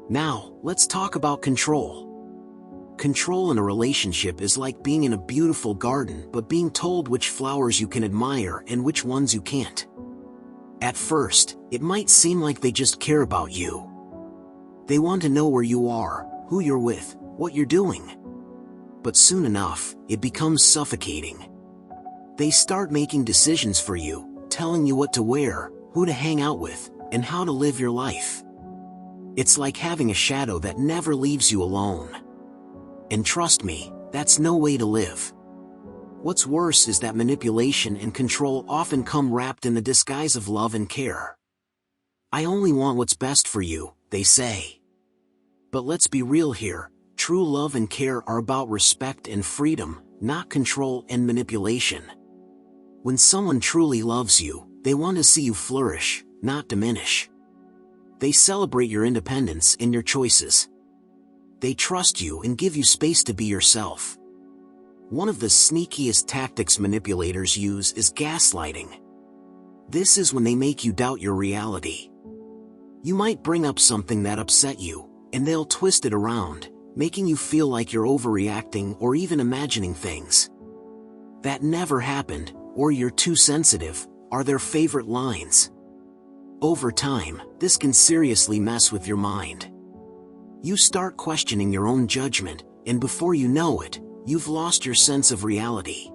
Now, let's talk about control. Control in a relationship is like being in a beautiful garden but being told which flowers you can admire and which ones you can't. At first, it might seem like they just care about you. They want to know where you are, who you're with, what you're doing. But soon enough, it becomes suffocating. They start making decisions for you, telling you what to wear, who to hang out with, and how to live your life. It's like having a shadow that never leaves you alone. And trust me, that's no way to live. What's worse is that manipulation and control often come wrapped in the disguise of love and care. "I only want what's best for you," they say. But let's be real here, true love and care are about respect and freedom, not control and manipulation. When someone truly loves you, they want to see you flourish, not diminish. They celebrate your independence and your choices. They trust you and give you space to be yourself. One of the sneakiest tactics manipulators use is gaslighting. This is when they make you doubt your reality. You might bring up something that upset you, and they'll twist it around, making you feel like you're overreacting or even imagining things that never happened, or "you're too sensitive," are their favorite lines. Over time, this can seriously mess with your mind. You start questioning your own judgment, and before you know it, you've lost your sense of reality.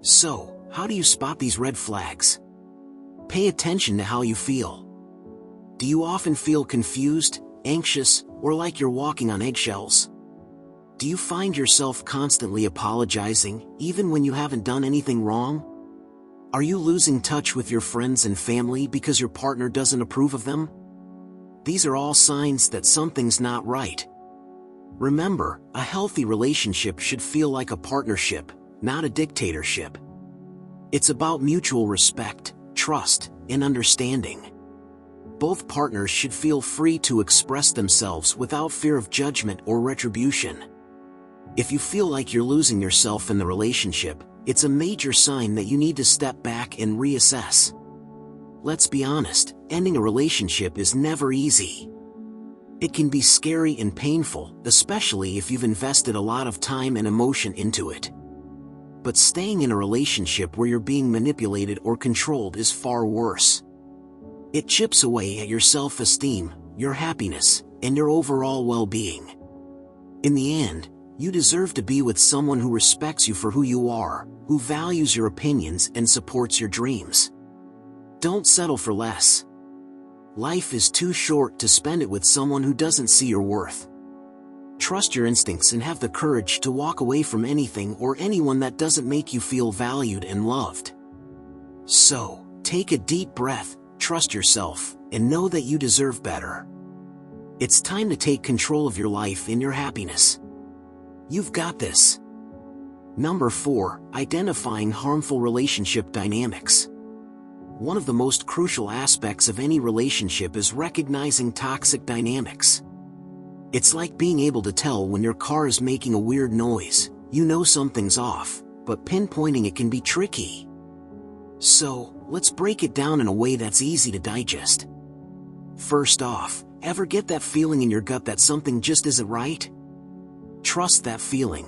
So, how do you spot these red flags? Pay attention to how you feel. Do you often feel confused, anxious, or like you're walking on eggshells? Do you find yourself constantly apologizing, even when you haven't done anything wrong? Are you losing touch with your friends and family because your partner doesn't approve of them? These are all signs that something's not right. Remember, a healthy relationship should feel like a partnership, not a dictatorship. It's about mutual respect, trust, and understanding. Both partners should feel free to express themselves without fear of judgment or retribution. If you feel like you're losing yourself in the relationship, it's a major sign that you need to step back and reassess. Let's be honest, ending a relationship is never easy. It can be scary and painful, especially if you've invested a lot of time and emotion into it. But staying in a relationship where you're being manipulated or controlled is far worse. It chips away at your self-esteem, your happiness, and your overall well-being. In the end, you deserve to be with someone who respects you for who you are, who values your opinions and supports your dreams. Don't settle for less. Life is too short to spend it with someone who doesn't see your worth. Trust your instincts and have the courage to walk away from anything or anyone that doesn't make you feel valued and loved. So, take a deep breath, trust yourself, and know that you deserve better. It's time to take control of your life and your happiness. You've got this. Number 4, identifying harmful relationship dynamics. One of the most crucial aspects of any relationship is recognizing toxic dynamics. It's like being able to tell when your car is making a weird noise. You know something's off, but pinpointing it can be tricky. So, let's break it down in a way that's easy to digest. First off, ever get that feeling in your gut that something just isn't right? Trust that feeling.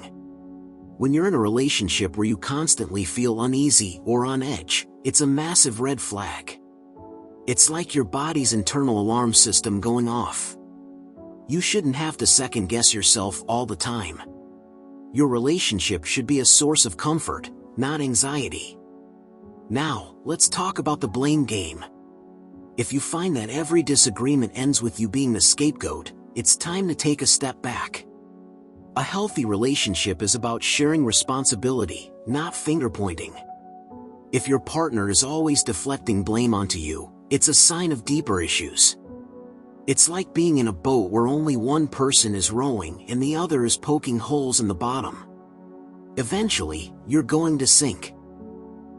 When you're in a relationship where you constantly feel uneasy or on edge, it's a massive red flag. It's like your body's internal alarm system going off. You shouldn't have to second-guess yourself all the time. Your relationship should be a source of comfort, not anxiety. Now, let's talk about the blame game. If you find that every disagreement ends with you being the scapegoat, it's time to take a step back. A healthy relationship is about sharing responsibility, not finger-pointing. If your partner is always deflecting blame onto you, it's a sign of deeper issues. It's like being in a boat where only one person is rowing and the other is poking holes in the bottom. Eventually, you're going to sink.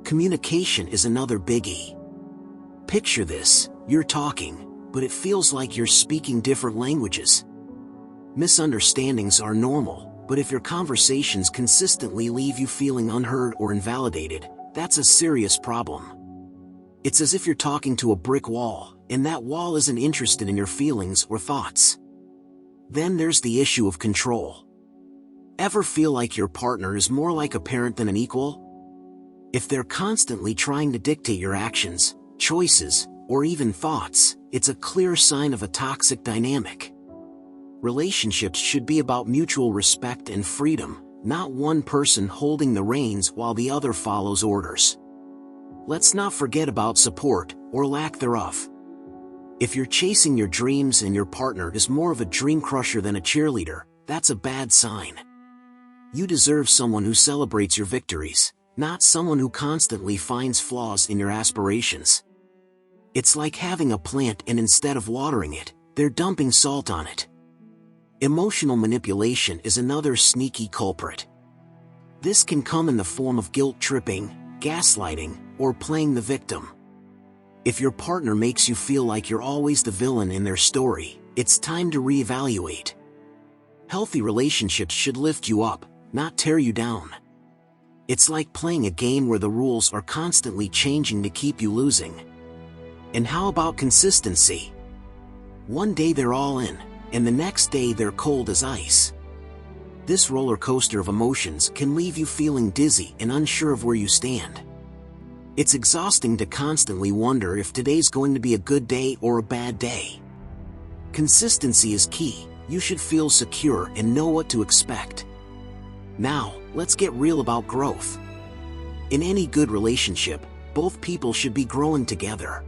Communication is another biggie. Picture this, you're talking, but it feels like you're speaking different languages. Misunderstandings are normal, but if your conversations consistently leave you feeling unheard or invalidated, that's a serious problem. It's as if you're talking to a brick wall, and that wall isn't interested in your feelings or thoughts. Then there's the issue of control. Ever feel like your partner is more like a parent than an equal? If they're constantly trying to dictate your actions, choices, or even thoughts, it's a clear sign of a toxic dynamic. Relationships should be about mutual respect and freedom, not one person holding the reins while the other follows orders. Let's not forget about support, or lack thereof. If you're chasing your dreams and your partner is more of a dream crusher than a cheerleader, that's a bad sign. You deserve someone who celebrates your victories, not someone who constantly finds flaws in your aspirations. It's like having a plant and instead of watering it, they're dumping salt on it. Emotional manipulation is another sneaky culprit. This can come in the form of guilt-tripping, gaslighting, or playing the victim. If your partner makes you feel like you're always the villain in their story, it's time to reevaluate. Healthy relationships should lift you up, not tear you down. It's like playing a game where the rules are constantly changing to keep you losing. And how about consistency? One day they're all in, and the next day they're cold as ice. This roller coaster of emotions can leave you feeling dizzy and unsure of where you stand. It's exhausting to constantly wonder if today's going to be a good day or a bad day. Consistency is key. You should feel secure and know what to expect. Now, let's get real about growth. In any good relationship, both people should be growing together.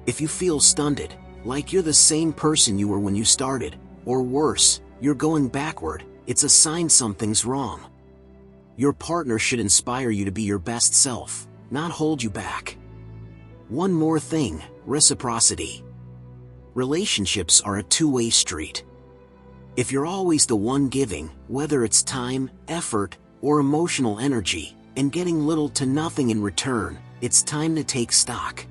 If you feel stunted, like you're the same person you were when you started, or worse, you're going backward, it's a sign something's wrong. Your partner should inspire you to be your best self, not hold you back. One more thing, reciprocity. Relationships are a two-way street. If you're always the one giving, whether it's time, effort, or emotional energy, and getting little to nothing in return, it's time to take stock.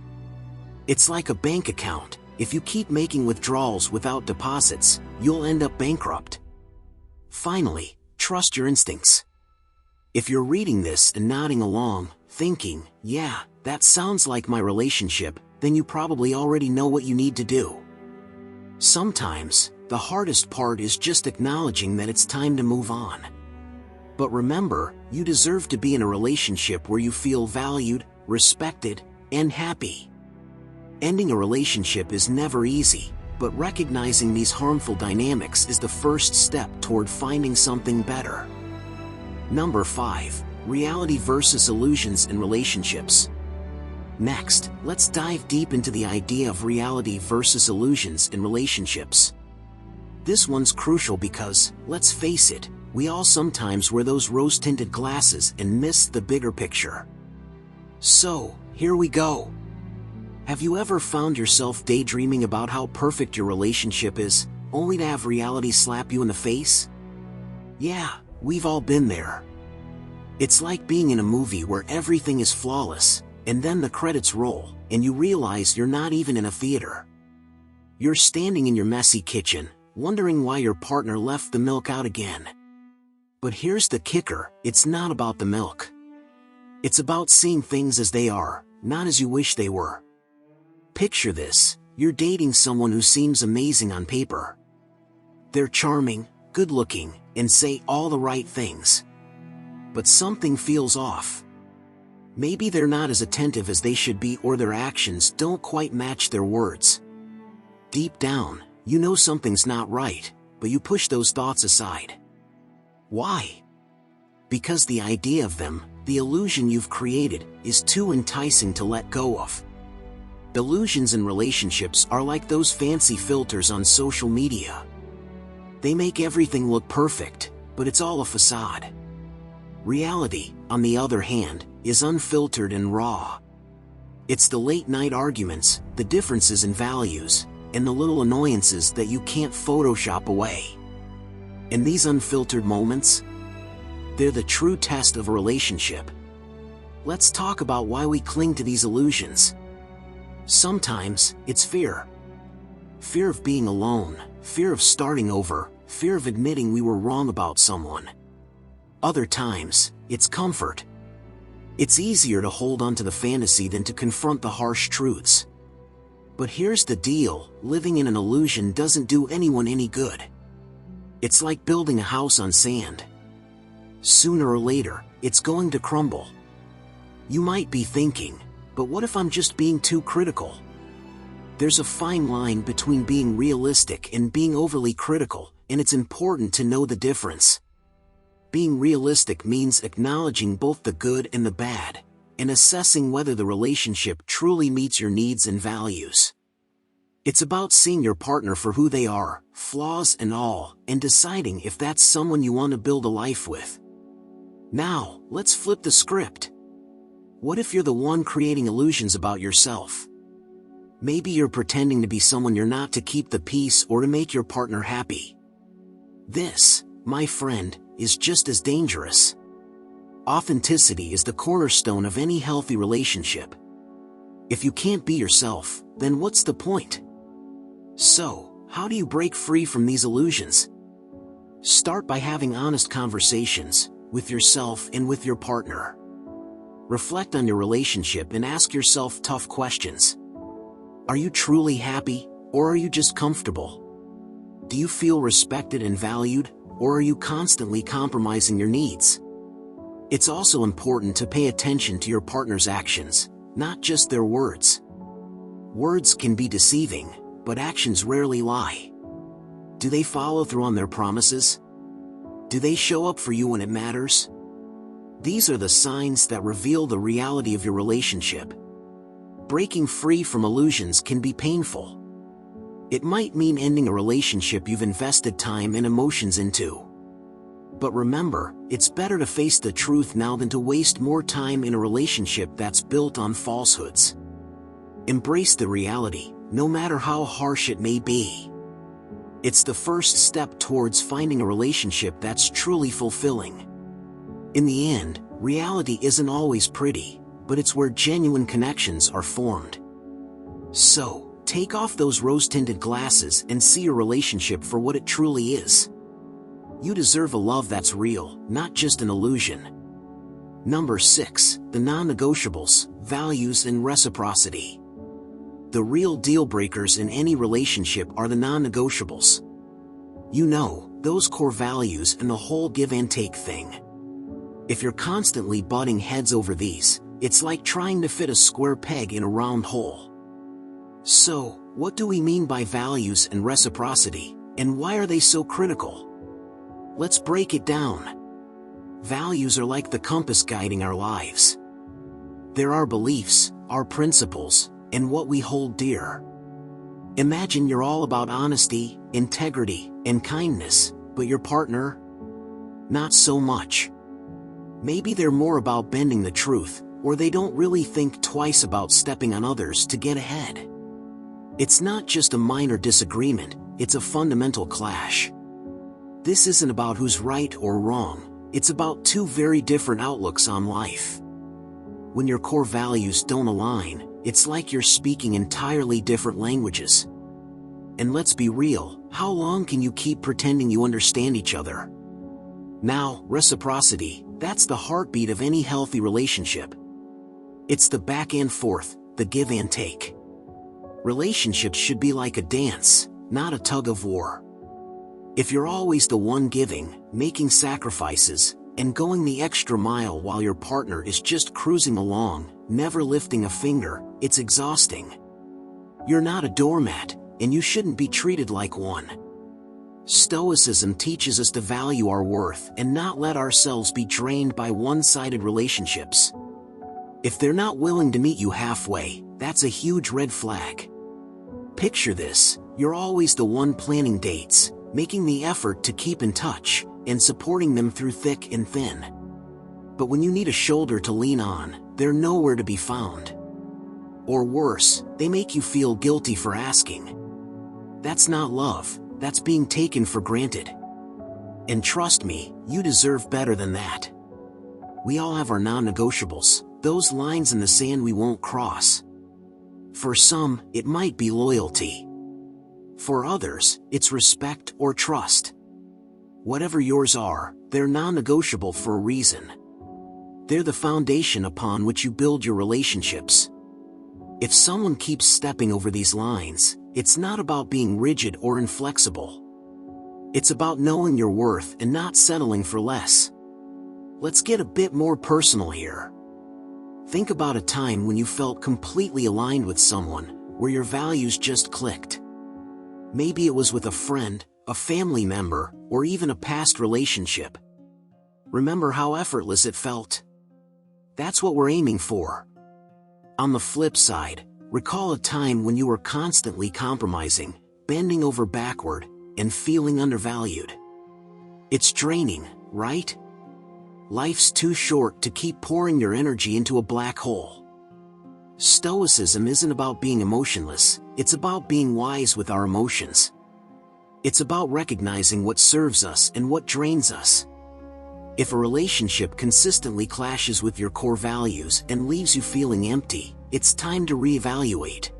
It's like a bank account. If you keep making withdrawals without deposits, you'll end up bankrupt. Finally, trust your instincts. If you're reading this and nodding along, thinking, yeah, that sounds like my relationship, then you probably already know what you need to do. Sometimes, the hardest part is just acknowledging that it's time to move on. But remember, you deserve to be in a relationship where you feel valued, respected, and happy. Ending a relationship is never easy, but recognizing these harmful dynamics is the first step toward finding something better. Number 5. Reality versus illusions in relationships. Next, let's dive deep into the idea of reality versus illusions in relationships. This one's crucial because, let's face it, we all sometimes wear those rose-tinted glasses and miss the bigger picture. So, here we go. Have you ever found yourself daydreaming about how perfect your relationship is, only to have reality slap you in the face? Yeah, we've all been there. It's like being in a movie where everything is flawless, and then the credits roll, and you realize you're not even in a theater. You're standing in your messy kitchen, wondering why your partner left the milk out again. But here's the kicker, it's not about the milk. It's about seeing things as they are, not as you wish they were. Picture this, you're dating someone who seems amazing on paper. They're charming, good-looking, and say all the right things. But something feels off. Maybe they're not as attentive as they should be, or their actions don't quite match their words. Deep down, you know something's not right, but you push those thoughts aside. Why? Because the idea of them, the illusion you've created, is too enticing to let go of. Illusions in relationships are like those fancy filters on social media. They make everything look perfect, but it's all a facade. Reality, on the other hand, is unfiltered and raw. It's the late-night arguments, the differences in values, and the little annoyances that you can't Photoshop away. And these unfiltered moments? They're the true test of a relationship. Let's talk about why we cling to these illusions. Sometimes, it's fear. Fear of being alone, fear of starting over, fear of admitting we were wrong about someone. Other times, it's comfort. It's easier to hold on to the fantasy than to confront the harsh truths. But here's the deal, living in an illusion doesn't do anyone any good. It's like building a house on sand. Sooner or later, it's going to crumble. You might be thinking, but what if I'm just being too critical? There's a fine line between being realistic and being overly critical, and it's important to know the difference. Being realistic means acknowledging both the good and the bad, and assessing whether the relationship truly meets your needs and values. It's about seeing your partner for who they are, flaws and all, and deciding if that's someone you want to build a life with. Now, let's flip the script. What if you're the one creating illusions about yourself? Maybe you're pretending to be someone you're not to keep the peace or to make your partner happy. This, my friend, is just as dangerous. Authenticity is the cornerstone of any healthy relationship. If you can't be yourself, then what's the point? So, how do you break free from these illusions? Start by having honest conversations, with yourself and with your partner. Reflect on your relationship and ask yourself tough questions. Are you truly happy, or are you just comfortable? Do you feel respected and valued, or are you constantly compromising your needs? It's also important to pay attention to your partner's actions, not just their words. Words can be deceiving, but actions rarely lie. Do they follow through on their promises? Do they show up for you when it matters? These are the signs that reveal the reality of your relationship. Breaking free from illusions can be painful. It might mean ending a relationship you've invested time and emotions into. But remember, it's better to face the truth now than to waste more time in a relationship that's built on falsehoods. Embrace the reality, no matter how harsh it may be. It's the first step towards finding a relationship that's truly fulfilling. In the end, reality isn't always pretty, but it's where genuine connections are formed. So, take off those rose-tinted glasses and see your relationship for what it truly is. You deserve a love that's real, not just an illusion. Number 6, the non-negotiables, values and reciprocity. The real deal breakers in any relationship are the non-negotiables. You know, those core values and the whole give and take thing. If you're constantly butting heads over these, it's like trying to fit a square peg in a round hole. So, what do we mean by values and reciprocity, and why are they so critical? Let's break it down. Values are like the compass guiding our lives. They're our beliefs, our principles, and what we hold dear. Imagine you're all about honesty, integrity, and kindness, but your partner? Not so much. Maybe they're more about bending the truth, or they don't really think twice about stepping on others to get ahead. It's not just a minor disagreement, it's a fundamental clash. This isn't about who's right or wrong, it's about two very different outlooks on life. When your core values don't align, it's like you're speaking entirely different languages. And let's be real, how long can you keep pretending you understand each other? Now, reciprocity, that's the heartbeat of any healthy relationship. It's the back and forth, the give and take. Relationships should be like a dance, not a tug of war. If you're always the one giving, making sacrifices, and going the extra mile while your partner is just cruising along, never lifting a finger, it's exhausting. You're not a doormat, and you shouldn't be treated like one. Stoicism teaches us to value our worth and not let ourselves be drained by one-sided relationships. If they're not willing to meet you halfway, that's a huge red flag. Picture this: you're always the one planning dates, making the effort to keep in touch, and supporting them through thick and thin. But when you need a shoulder to lean on, they're nowhere to be found. Or worse, they make you feel guilty for asking. That's not love, that's being taken for granted. And trust me, you deserve better than that. We all have our non-negotiables, those lines in the sand we won't cross. For some, it might be loyalty. For others, it's respect or trust. Whatever yours are, they're non-negotiable for a reason. They're the foundation upon which you build your relationships. If someone keeps stepping over these lines, it's not about being rigid or inflexible. It's about knowing your worth and not settling for less. Let's get a bit more personal here. Think about a time when you felt completely aligned with someone, where your values just clicked. Maybe it was with a friend, a family member, or even a past relationship. Remember how effortless it felt? That's what we're aiming for. On the flip side, recall a time when you were constantly compromising, bending over backward, and feeling undervalued. It's draining, right? Life's too short to keep pouring your energy into a black hole. Stoicism isn't about being emotionless, it's about being wise with our emotions. It's about recognizing what serves us and what drains us. If a relationship consistently clashes with your core values and leaves you feeling empty, it's time to reevaluate.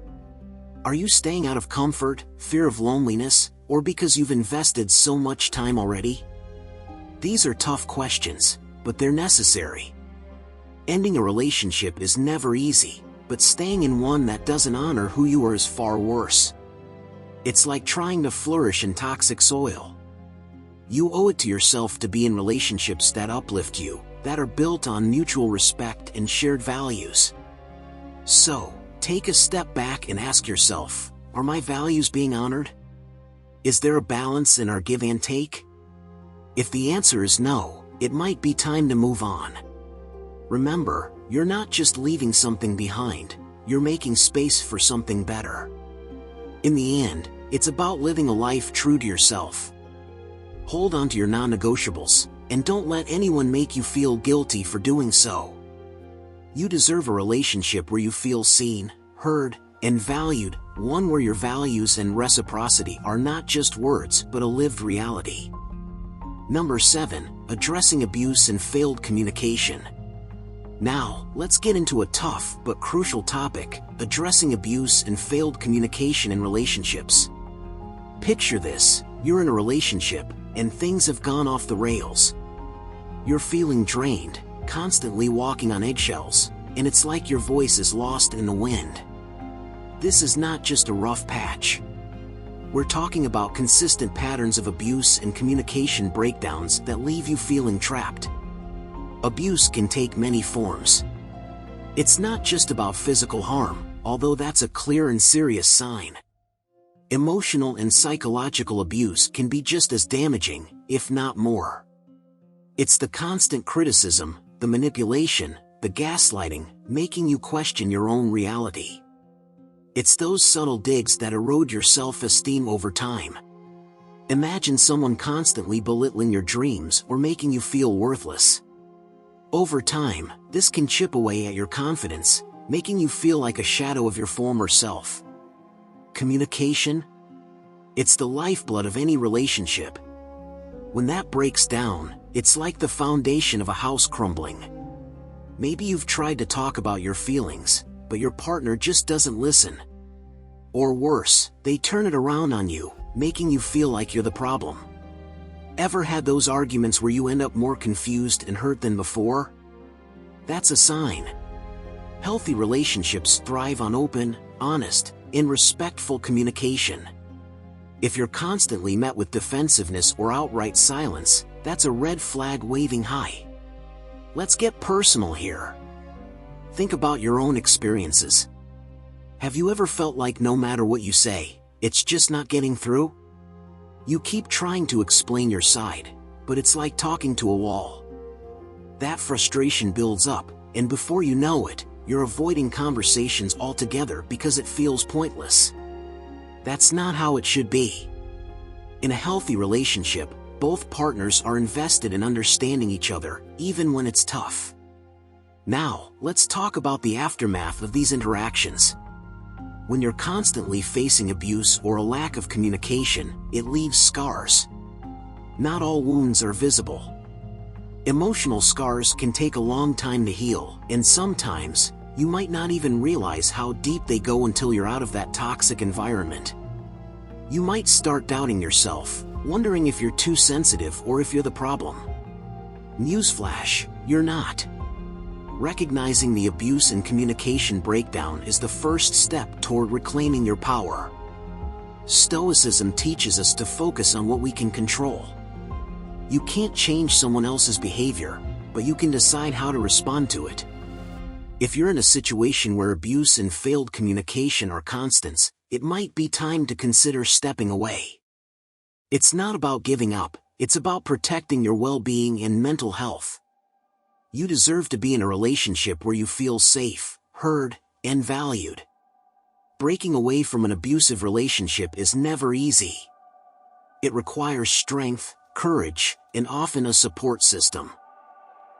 Are you staying out of comfort, fear of loneliness, or because you've invested so much time already? These are tough questions, but they're necessary. Ending a relationship is never easy, but staying in one that doesn't honor who you are is far worse. It's like trying to flourish in toxic soil. You owe it to yourself to be in relationships that uplift you, that are built on mutual respect and shared values. So, take a step back and ask yourself, are my values being honored? Is there a balance in our give and take? If the answer is no, it might be time to move on. Remember, you're not just leaving something behind, you're making space for something better. In the end, it's about living a life true to yourself. Hold on to your non-negotiables, and don't let anyone make you feel guilty for doing so. You deserve a relationship where you feel seen, heard, and valued, one where your values and reciprocity are not just words but a lived reality. Number 7, addressing abuse and failed communication. Now, let's get into a tough but crucial topic, addressing abuse and failed communication in relationships. Picture this: you're in a relationship, and things have gone off the rails. You're feeling drained, constantly walking on eggshells, and it's like your voice is lost in the wind. This is not just a rough patch. We're talking about consistent patterns of abuse and communication breakdowns that leave you feeling trapped. Abuse can take many forms. It's not just about physical harm, although that's a clear and serious sign. Emotional and psychological abuse can be just as damaging, if not more. It's the constant criticism, the manipulation, the gaslighting, making you question your own reality. It's those subtle digs that erode your self-esteem over time. Imagine someone constantly belittling your dreams or making you feel worthless. Over time, this can chip away at your confidence, making you feel like a shadow of your former self. Communication? It's the lifeblood of any relationship. When that breaks down, it's like the foundation of a house crumbling. Maybe you've tried to talk about your feelings, but your partner just doesn't listen. Or worse, they turn it around on you, making you feel like you're the problem. Ever had those arguments where you end up more confused and hurt than before? That's a sign. Healthy relationships thrive on open, honest, and respectful communication. If you're constantly met with defensiveness or outright silence, that's a red flag waving high. Let's get personal here. Think about your own experiences. Have you ever felt like no matter what you say, it's just not getting through? You keep trying to explain your side, but it's like talking to a wall. That frustration builds up, and before you know it, you're avoiding conversations altogether because it feels pointless. That's not how it should be. In a healthy relationship, both partners are invested in understanding each other, even when it's tough. Now, let's talk about the aftermath of these interactions. When you're constantly facing abuse or a lack of communication, it leaves scars. Not all wounds are visible. Emotional scars can take a long time to heal, and sometimes, you might not even realize how deep they go until you're out of that toxic environment. You might start doubting yourself, wondering if you're too sensitive or if you're the problem. Newsflash, you're not. Recognizing the abuse and communication breakdown is the first step toward reclaiming your power. Stoicism teaches us to focus on what we can control. You can't change someone else's behavior, but you can decide how to respond to it. If you're in a situation where abuse and failed communication are constants, it might be time to consider stepping away. It's not about giving up, it's about protecting your well-being and mental health. You deserve to be in a relationship where you feel safe, heard, and valued. Breaking away from an abusive relationship is never easy. It requires strength, courage, and often a support system.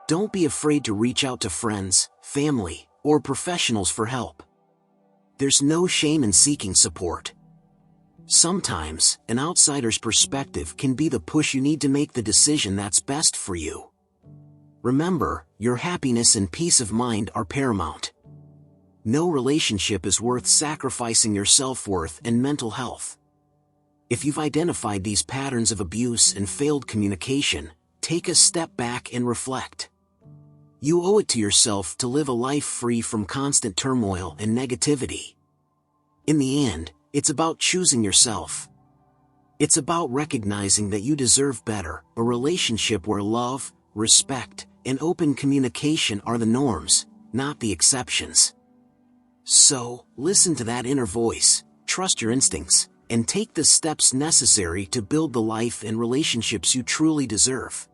Don't be afraid to reach out to friends, family, or professionals for help. There's no shame in seeking support. Sometimes, an outsider's perspective can be the push you need to make the decision that's best for you. Remember, your happiness and peace of mind are paramount. No relationship is worth sacrificing your self-worth and mental health. If you've identified these patterns of abuse and failed communication, take a step back and reflect. You owe it to yourself to live a life free from constant turmoil and negativity. In the end, it's about choosing yourself. It's about recognizing that you deserve better, a relationship where love, respect, and open communication are the norms, not the exceptions. So, listen to that inner voice, trust your instincts, and take the steps necessary to build the life and relationships you truly deserve.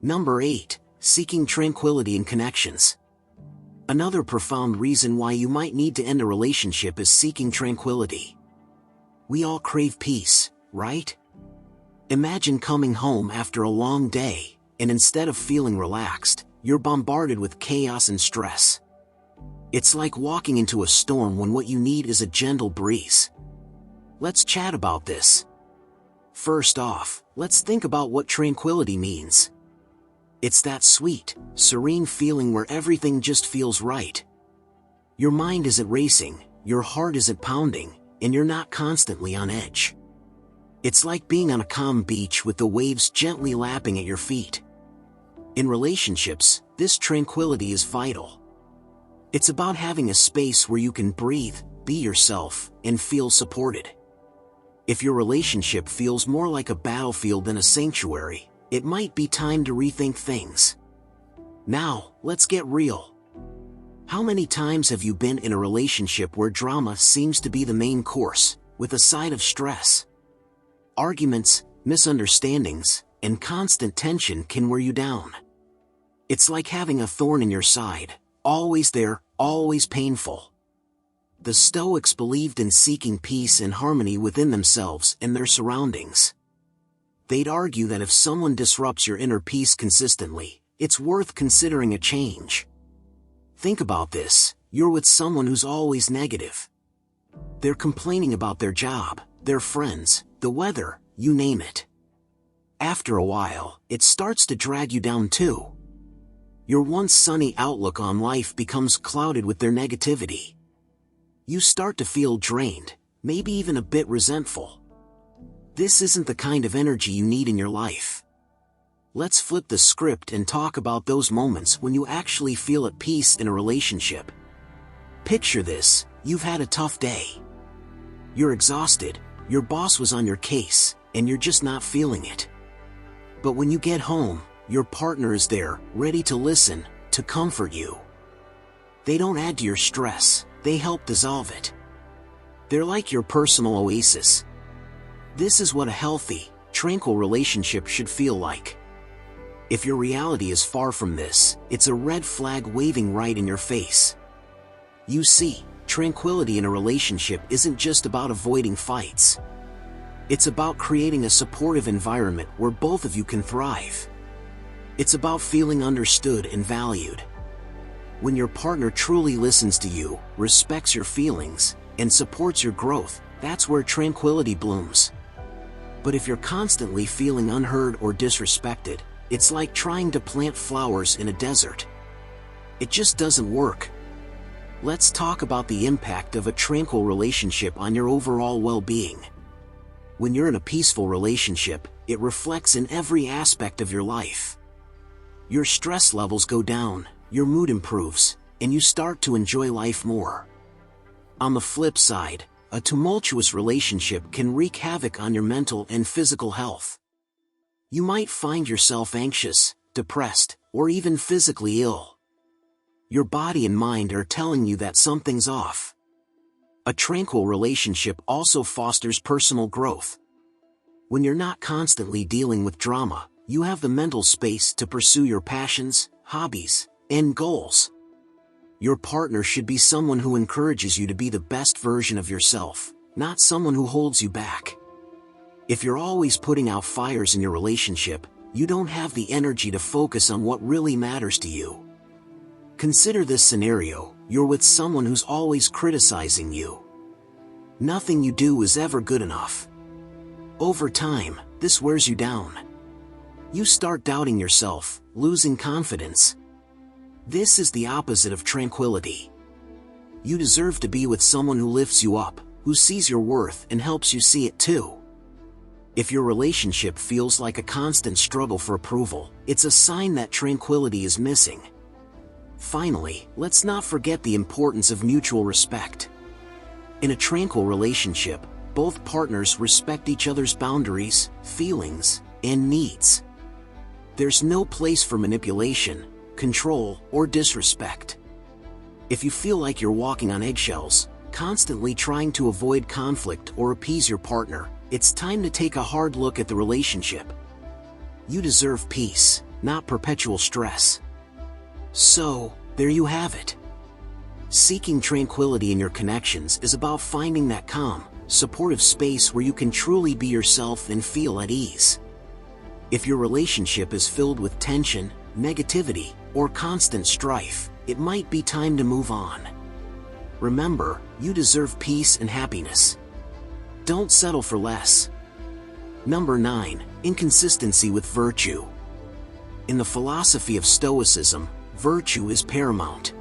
Number 8. Seeking tranquility in connections. Another profound reason why you might need to end a relationship is seeking tranquility. We all crave peace, right? Imagine coming home after a long day, and instead of feeling relaxed, you're bombarded with chaos and stress. It's like walking into a storm when what you need is a gentle breeze. Let's chat about this. First off, let's think about what tranquility means. It's that sweet, serene feeling where everything just feels right. Your mind isn't racing, your heart isn't pounding, and you're not constantly on edge. It's like being on a calm beach with the waves gently lapping at your feet. In relationships, this tranquility is vital. It's about having a space where you can breathe, be yourself, and feel supported. If your relationship feels more like a battlefield than a sanctuary, it might be time to rethink things. Now, let's get real. How many times have you been in a relationship where drama seems to be the main course, with a side of stress? Arguments, misunderstandings, and constant tension can wear you down. It's like having a thorn in your side, always there, always painful. The Stoics believed in seeking peace and harmony within themselves and their surroundings. They'd argue that if someone disrupts your inner peace consistently, it's worth considering a change. Think about this, you're with someone who's always negative. They're complaining about their job, their friends, the weather, you name it. After a while, it starts to drag you down too. Your once sunny outlook on life becomes clouded with their negativity. You start to feel drained, maybe even a bit resentful. This isn't the kind of energy you need in your life. Let's flip the script and talk about those moments when you actually feel at peace in a relationship. Picture this, you've had a tough day. You're exhausted, your boss was on your case, and you're just not feeling it. But when you get home, Your partner is there, ready to listen, to comfort you. They don't add to your stress, they help dissolve it. They're like your personal oasis. This is what a healthy, tranquil relationship should feel like. If your reality is far from this, it's a red flag waving right in your face. You see, tranquility in a relationship isn't just about avoiding fights. It's about creating a supportive environment where both of you can thrive. It's about feeling understood and valued. When your partner truly listens to you, respects your feelings, and supports your growth, that's where tranquility blooms. But if you're constantly feeling unheard or disrespected, it's like trying to plant flowers in a desert. It just doesn't work. Let's talk about the impact of a tranquil relationship on your overall well-being. When you're in a peaceful relationship, it reflects in every aspect of your life. Your stress levels go down, your mood improves, and you start to enjoy life more. On the flip side, a tumultuous relationship can wreak havoc on your mental and physical health. You might find yourself anxious, depressed, or even physically ill. Your body and mind are telling you that something's off. A tranquil relationship also fosters personal growth. When you're not constantly dealing with drama, you have the mental space to pursue your passions, hobbies, and goals. Your partner should be someone who encourages you to be the best version of yourself, not someone who holds you back. If you're always putting out fires in your relationship, you don't have the energy to focus on what really matters to you. Consider this scenario: you're with someone who's always criticizing you. Nothing you do is ever good enough. Over time, this wears you down. You start doubting yourself, losing confidence. This is the opposite of tranquility. You deserve to be with someone who lifts you up, who sees your worth and helps you see it too. If your relationship feels like a constant struggle for approval, it's a sign that tranquility is missing. Finally, let's not forget the importance of mutual respect. In a tranquil relationship, both partners respect each other's boundaries, feelings, and needs. There's no place for manipulation, control, or disrespect. If you feel like you're walking on eggshells, constantly trying to avoid conflict or appease your partner, it's time to take a hard look at the relationship. You deserve peace, not perpetual stress. So, there you have it. Seeking tranquility in your connections is about finding that calm, supportive space where you can truly be yourself and feel at ease. If your relationship is filled with tension, negativity, or constant strife, it might be time to move on. Remember, you deserve peace and happiness. Don't settle for less. Number 9. Inconsistency with virtue. In the philosophy of Stoicism, virtue is paramount.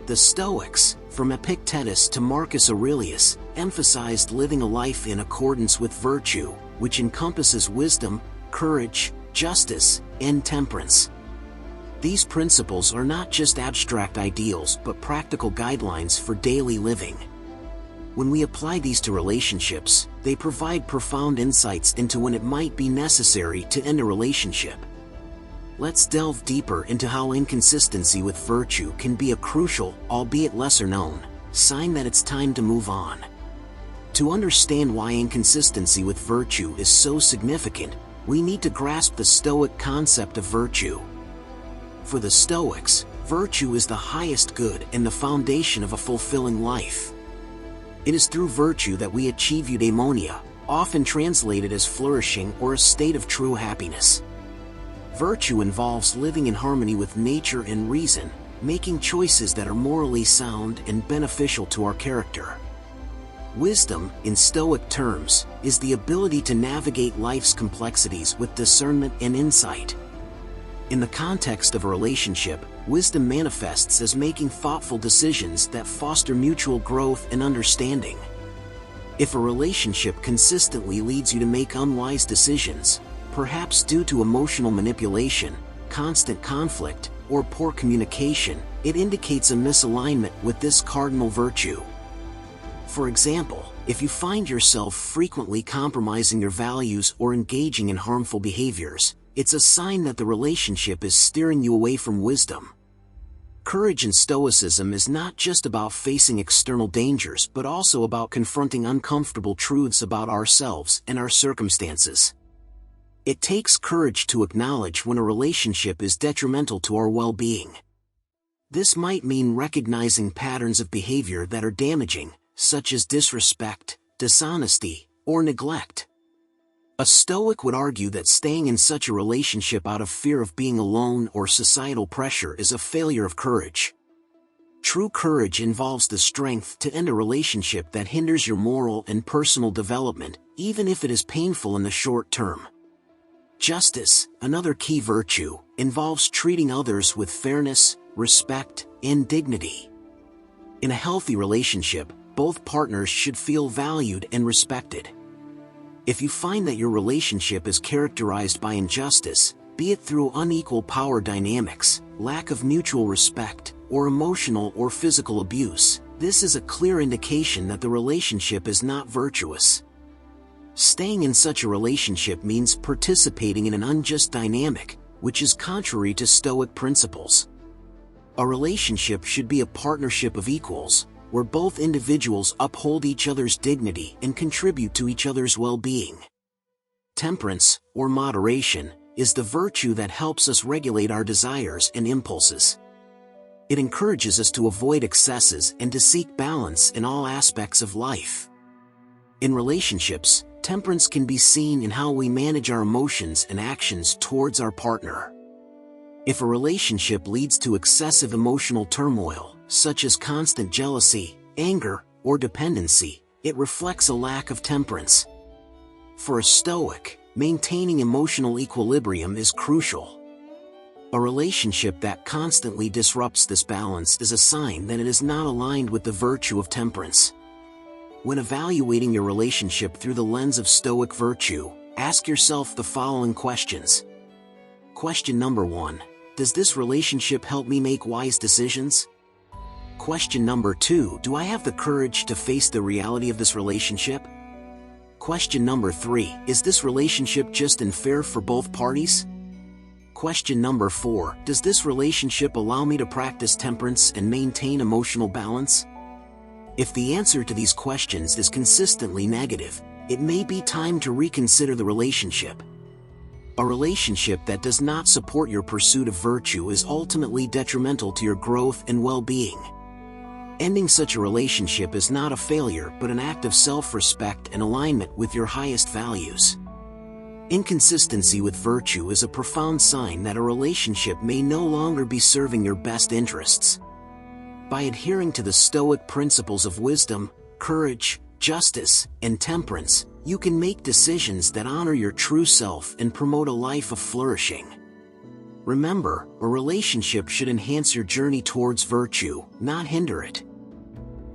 The Stoics, from Epictetus to Marcus Aurelius, emphasized living a life in accordance with virtue, which encompasses wisdom, courage, justice, and temperance. These principles are not just abstract ideals but practical guidelines for daily living. When we apply these to relationships, they provide profound insights into when it might be necessary to end a relationship. Let's delve deeper into how inconsistency with virtue can be a crucial, albeit lesser known, sign that it's time to move on. To understand why inconsistency with virtue is so significant, we need to grasp the Stoic concept of virtue. For the Stoics, virtue is the highest good and the foundation of a fulfilling life. It is through virtue that we achieve eudaimonia, often translated as flourishing or a state of true happiness. Virtue involves living in harmony with nature and reason, making choices that are morally sound and beneficial to our character. Wisdom, in Stoic terms, is the ability to navigate life's complexities with discernment and insight. In the context of a relationship, wisdom manifests as making thoughtful decisions that foster mutual growth and understanding. If a relationship consistently leads you to make unwise decisions, perhaps due to emotional manipulation, constant conflict, or poor communication, it indicates a misalignment with this cardinal virtue. For example, if you find yourself frequently compromising your values or engaging in harmful behaviors, It's a sign that the relationship is steering you away from wisdom. Courage in Stoicism is not just about facing external dangers but also about confronting uncomfortable truths about ourselves and our circumstances. It takes courage to acknowledge when a relationship is detrimental to our well-being. This might mean recognizing patterns of behavior that are damaging, such as disrespect, dishonesty, or neglect. A Stoic would argue that staying in such a relationship out of fear of being alone or societal pressure is a failure of courage. True courage involves the strength to end a relationship that hinders your moral and personal development, even if it is painful in the short term. Justice, another key virtue, involves treating others with fairness, respect, and dignity. In a healthy relationship, both partners should feel valued and respected. If you find that your relationship is characterized by injustice, be it through unequal power dynamics, lack of mutual respect, or emotional or physical abuse, this is a clear indication that the relationship is not virtuous. Staying in such a relationship means participating in an unjust dynamic, which is contrary to Stoic principles. A relationship should be a partnership of equals, where both individuals uphold each other's dignity and contribute to each other's well-being. Temperance, or moderation, is the virtue that helps us regulate our desires and impulses. It encourages us to avoid excesses and to seek balance in all aspects of life. In relationships, temperance can be seen in how we manage our emotions and actions towards our partner. If a relationship leads to excessive emotional turmoil, such as constant jealousy, anger, or dependency, it reflects a lack of temperance. For a Stoic, maintaining emotional equilibrium is crucial. A relationship that constantly disrupts this balance is a sign that it is not aligned with the virtue of temperance. When evaluating your relationship through the lens of Stoic virtue, ask yourself the following questions. Question number 1. Does this relationship help me make wise decisions? Question number 2. Do I have the courage to face the reality of this relationship? Question number 3. Is this relationship just and fair for both parties? Question number 4. Does this relationship allow me to practice temperance and maintain emotional balance? If the answer to these questions is consistently negative, it may be time to reconsider the relationship. A relationship that does not support your pursuit of virtue is ultimately detrimental to your growth and well-being. Ending such a relationship is not a failure but an act of self-respect and alignment with your highest values. Inconsistency with virtue is a profound sign that a relationship may no longer be serving your best interests. By adhering to the Stoic principles of wisdom, courage, justice, and temperance, you can make decisions that honor your true self and promote a life of flourishing. Remember, a relationship should enhance your journey towards virtue, not hinder it.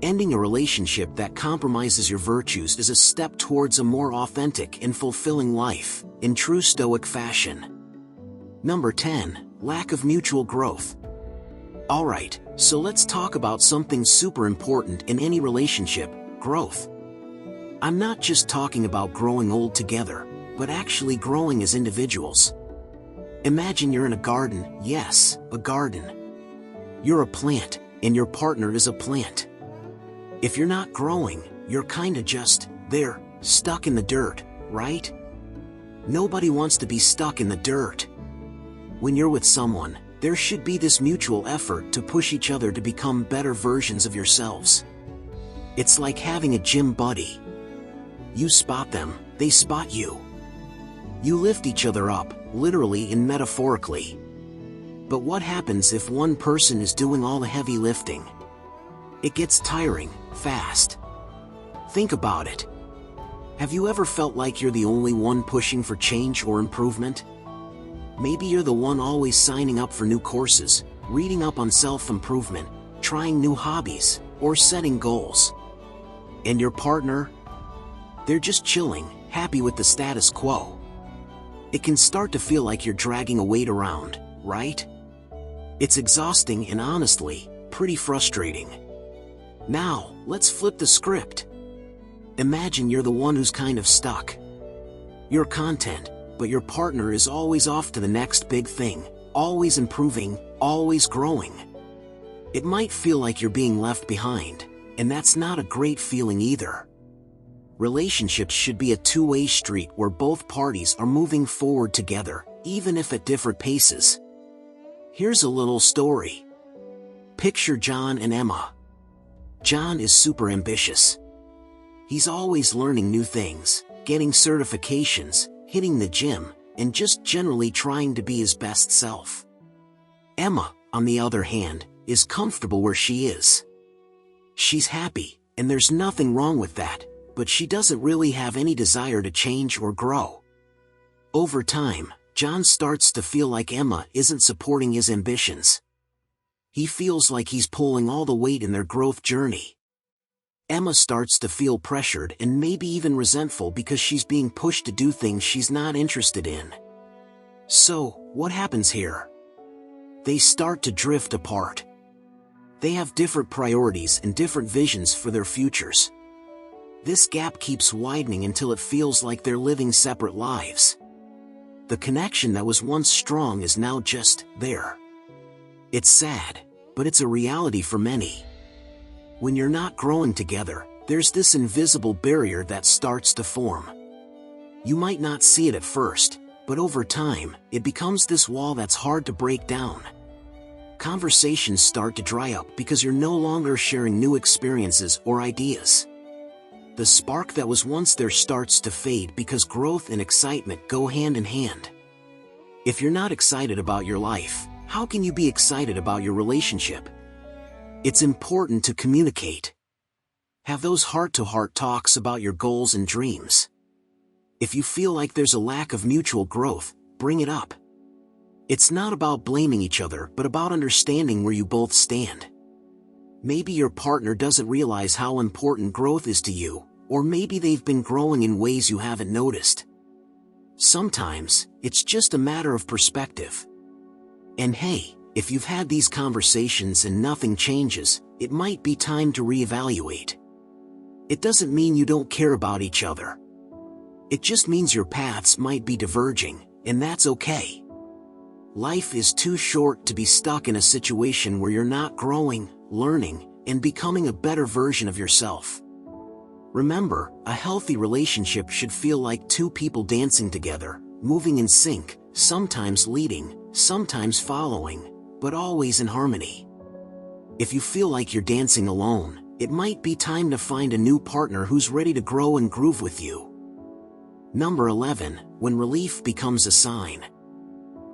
Ending a relationship that compromises your virtues is a step towards a more authentic and fulfilling life, in true Stoic fashion. Number 10. Lack of mutual growth. Alright, so let's talk about something super important in any relationship: growth. I'm not just talking about growing old together, but actually growing as individuals. Imagine you're in a garden, yes, a garden. You're a plant, and your partner is a plant. If you're not growing, you're kinda just there, stuck in the dirt, right? Nobody wants to be stuck in the dirt. When you're with someone, there should be this mutual effort to push each other to become better versions of yourselves. It's like having a gym buddy. You spot them, they spot you. You lift each other up, literally and metaphorically. But what happens if one person is doing all the heavy lifting? It gets tiring, fast. Think about it. Have you ever felt like you're the only one pushing for change or improvement? Maybe you're the one always signing up for new courses, reading up on self-improvement, trying new hobbies, or setting goals. And your partner? They're just chilling, happy with the status quo. It can start to feel like you're dragging a weight around, right? It's exhausting and honestly, pretty frustrating. Now, let's flip the script. Imagine you're the one who's kind of stuck. Your content, but your partner is always off to the next big thing, always improving, always growing. It might feel like you're being left behind, and that's not a great feeling either. Relationships should be a two-way street where both parties are moving forward together, even if at different paces. Here's a little story. Picture John and Emma. John is super ambitious. He's always learning new things, getting certifications, hitting the gym, and just generally trying to be his best self. Emma, on the other hand, is comfortable where she is. She's happy, and there's nothing wrong with that, but she doesn't really have any desire to change or grow. Over time, John starts to feel like Emma isn't supporting his ambitions. He feels like he's pulling all the weight in their growth journey. Emma starts to feel pressured and maybe even resentful because she's being pushed to do things she's not interested in. So, what happens here? They start to drift apart. They have different priorities and different visions for their futures. This gap keeps widening until it feels like they're living separate lives. The connection that was once strong is now just there. It's sad, but it's a reality for many. When you're not growing together, there's this invisible barrier that starts to form. You might not see it at first, but over time, it becomes this wall that's hard to break down. Conversations start to dry up because you're no longer sharing new experiences or ideas. The spark that was once there starts to fade because growth and excitement go hand in hand. If you're not excited about your life, how can you be excited about your relationship? It's important to communicate. Have those heart-to-heart talks about your goals and dreams. If you feel like there's a lack of mutual growth, bring it up. It's not about blaming each other, but about understanding where you both stand. Maybe your partner doesn't realize how important growth is to you, or maybe they've been growing in ways you haven't noticed. Sometimes, it's just a matter of perspective. And hey, if you've had these conversations and nothing changes, it might be time to reevaluate. It doesn't mean you don't care about each other. It just means your paths might be diverging, and that's okay. Life is too short to be stuck in a situation where you're not growing, learning, and becoming a better version of yourself. Remember, a healthy relationship should feel like two people dancing together, moving in sync, sometimes leading, sometimes following, but always in harmony. If you feel like you're dancing alone, it might be time to find a new partner who's ready to grow and groove with you. Number 11, when relief becomes a sign.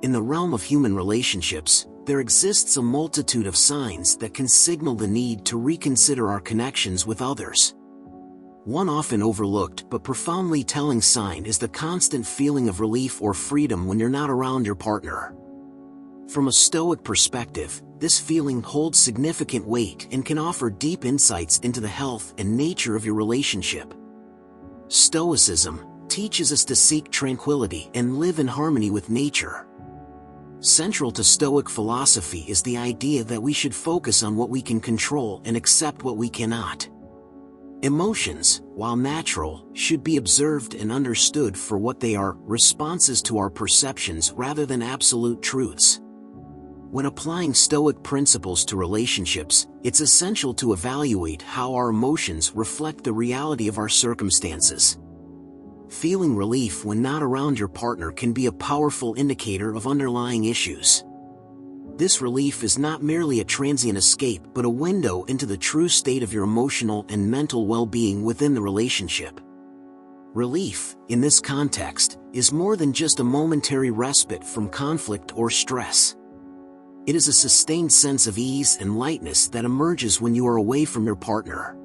In the realm of human relationships, there exists a multitude of signs that can signal the need to reconsider our connections with others. One often overlooked but profoundly telling sign is the constant feeling of relief or freedom when you're not around your partner. From a Stoic perspective, this feeling holds significant weight and can offer deep insights into the health and nature of your relationship. Stoicism teaches us to seek tranquility and live in harmony with nature. Central to Stoic philosophy is the idea that we should focus on what we can control and accept what we cannot. Emotions, while natural, should be observed and understood for what they are, responses to our perceptions rather than absolute truths. When applying Stoic principles to relationships, it's essential to evaluate how our emotions reflect the reality of our circumstances. Feeling relief when not around your partner can be a powerful indicator of underlying issues. This relief is not merely a transient escape but a window into the true state of your emotional and mental well-being within the relationship. Relief, in this context, is more than just a momentary respite from conflict or stress. It is a sustained sense of ease and lightness that emerges when you are away from your partner.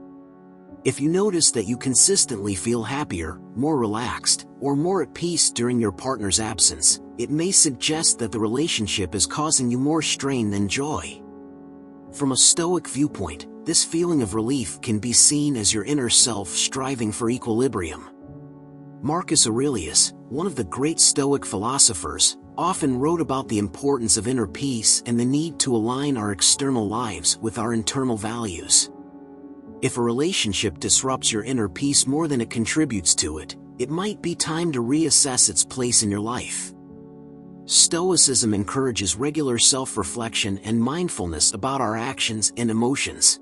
If you notice that you consistently feel happier, more relaxed, or more at peace during your partner's absence, it may suggest that the relationship is causing you more strain than joy. From a Stoic viewpoint, this feeling of relief can be seen as your inner self striving for equilibrium. Marcus Aurelius, one of the great Stoic philosophers, often wrote about the importance of inner peace and the need to align our external lives with our internal values. If a relationship disrupts your inner peace more than it contributes to it, it might be time to reassess its place in your life. Stoicism encourages regular self-reflection and mindfulness about our actions and emotions.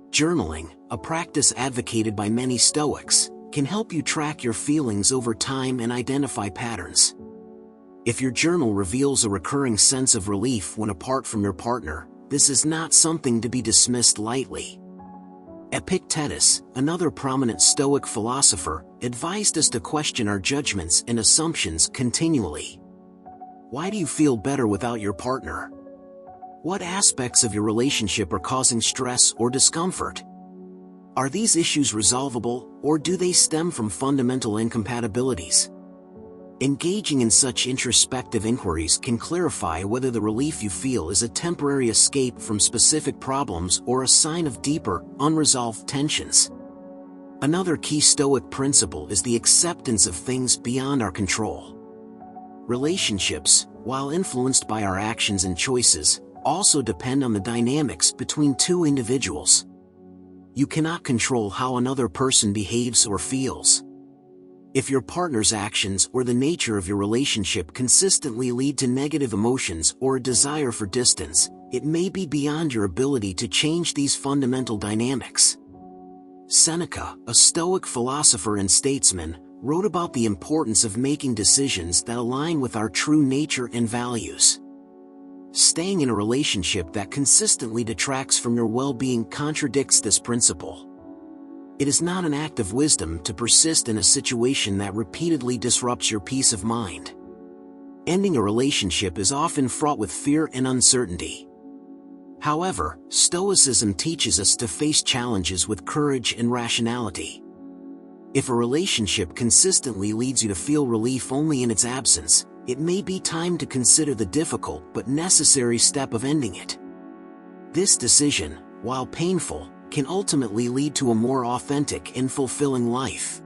Journaling, a practice advocated by many Stoics, can help you track your feelings over time and identify patterns. If your journal reveals a recurring sense of relief when apart from your partner, this is not something to be dismissed lightly. Epictetus, another prominent Stoic philosopher, advised us to question our judgments and assumptions continually. Why do you feel better without your partner? What aspects of your relationship are causing stress or discomfort? Are these issues resolvable, or do they stem from fundamental incompatibilities? Engaging in such introspective inquiries can clarify whether the relief you feel is a temporary escape from specific problems or a sign of deeper, unresolved tensions. Another key Stoic principle is the acceptance of things beyond our control. Relationships, while influenced by our actions and choices, also depend on the dynamics between two individuals. You cannot control how another person behaves or feels. If your partner's actions or the nature of your relationship consistently lead to negative emotions or a desire for distance, it may be beyond your ability to change these fundamental dynamics. Seneca, a Stoic philosopher and statesman, wrote about the importance of making decisions that align with our true nature and values. Staying in a relationship that consistently detracts from your well-being contradicts this principle. It is not an act of wisdom to persist in a situation that repeatedly disrupts your peace of mind. Ending a relationship is often fraught with fear and uncertainty. However, Stoicism teaches us to face challenges with courage and rationality. If a relationship consistently leads you to feel relief only in its absence, it may be time to consider the difficult but necessary step of ending it. This decision, while painful, can ultimately lead to a more authentic and fulfilling life.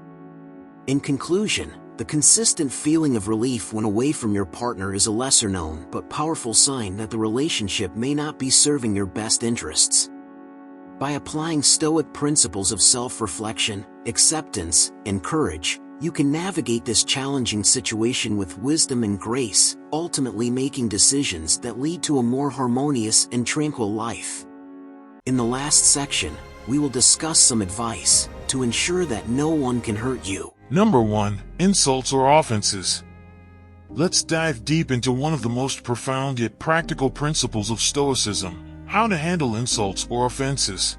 In conclusion, the consistent feeling of relief when away from your partner is a lesser-known but powerful sign that the relationship may not be serving your best interests. By applying Stoic principles of self-reflection, acceptance, and courage, you can navigate this challenging situation with wisdom and grace, ultimately making decisions that lead to a more harmonious and tranquil life. In the last section, we will discuss some advice to ensure that no one can hurt you. Number 1. Insults or offenses. Let's dive deep into one of the most profound yet practical principles of Stoicism: how to handle insults or offenses.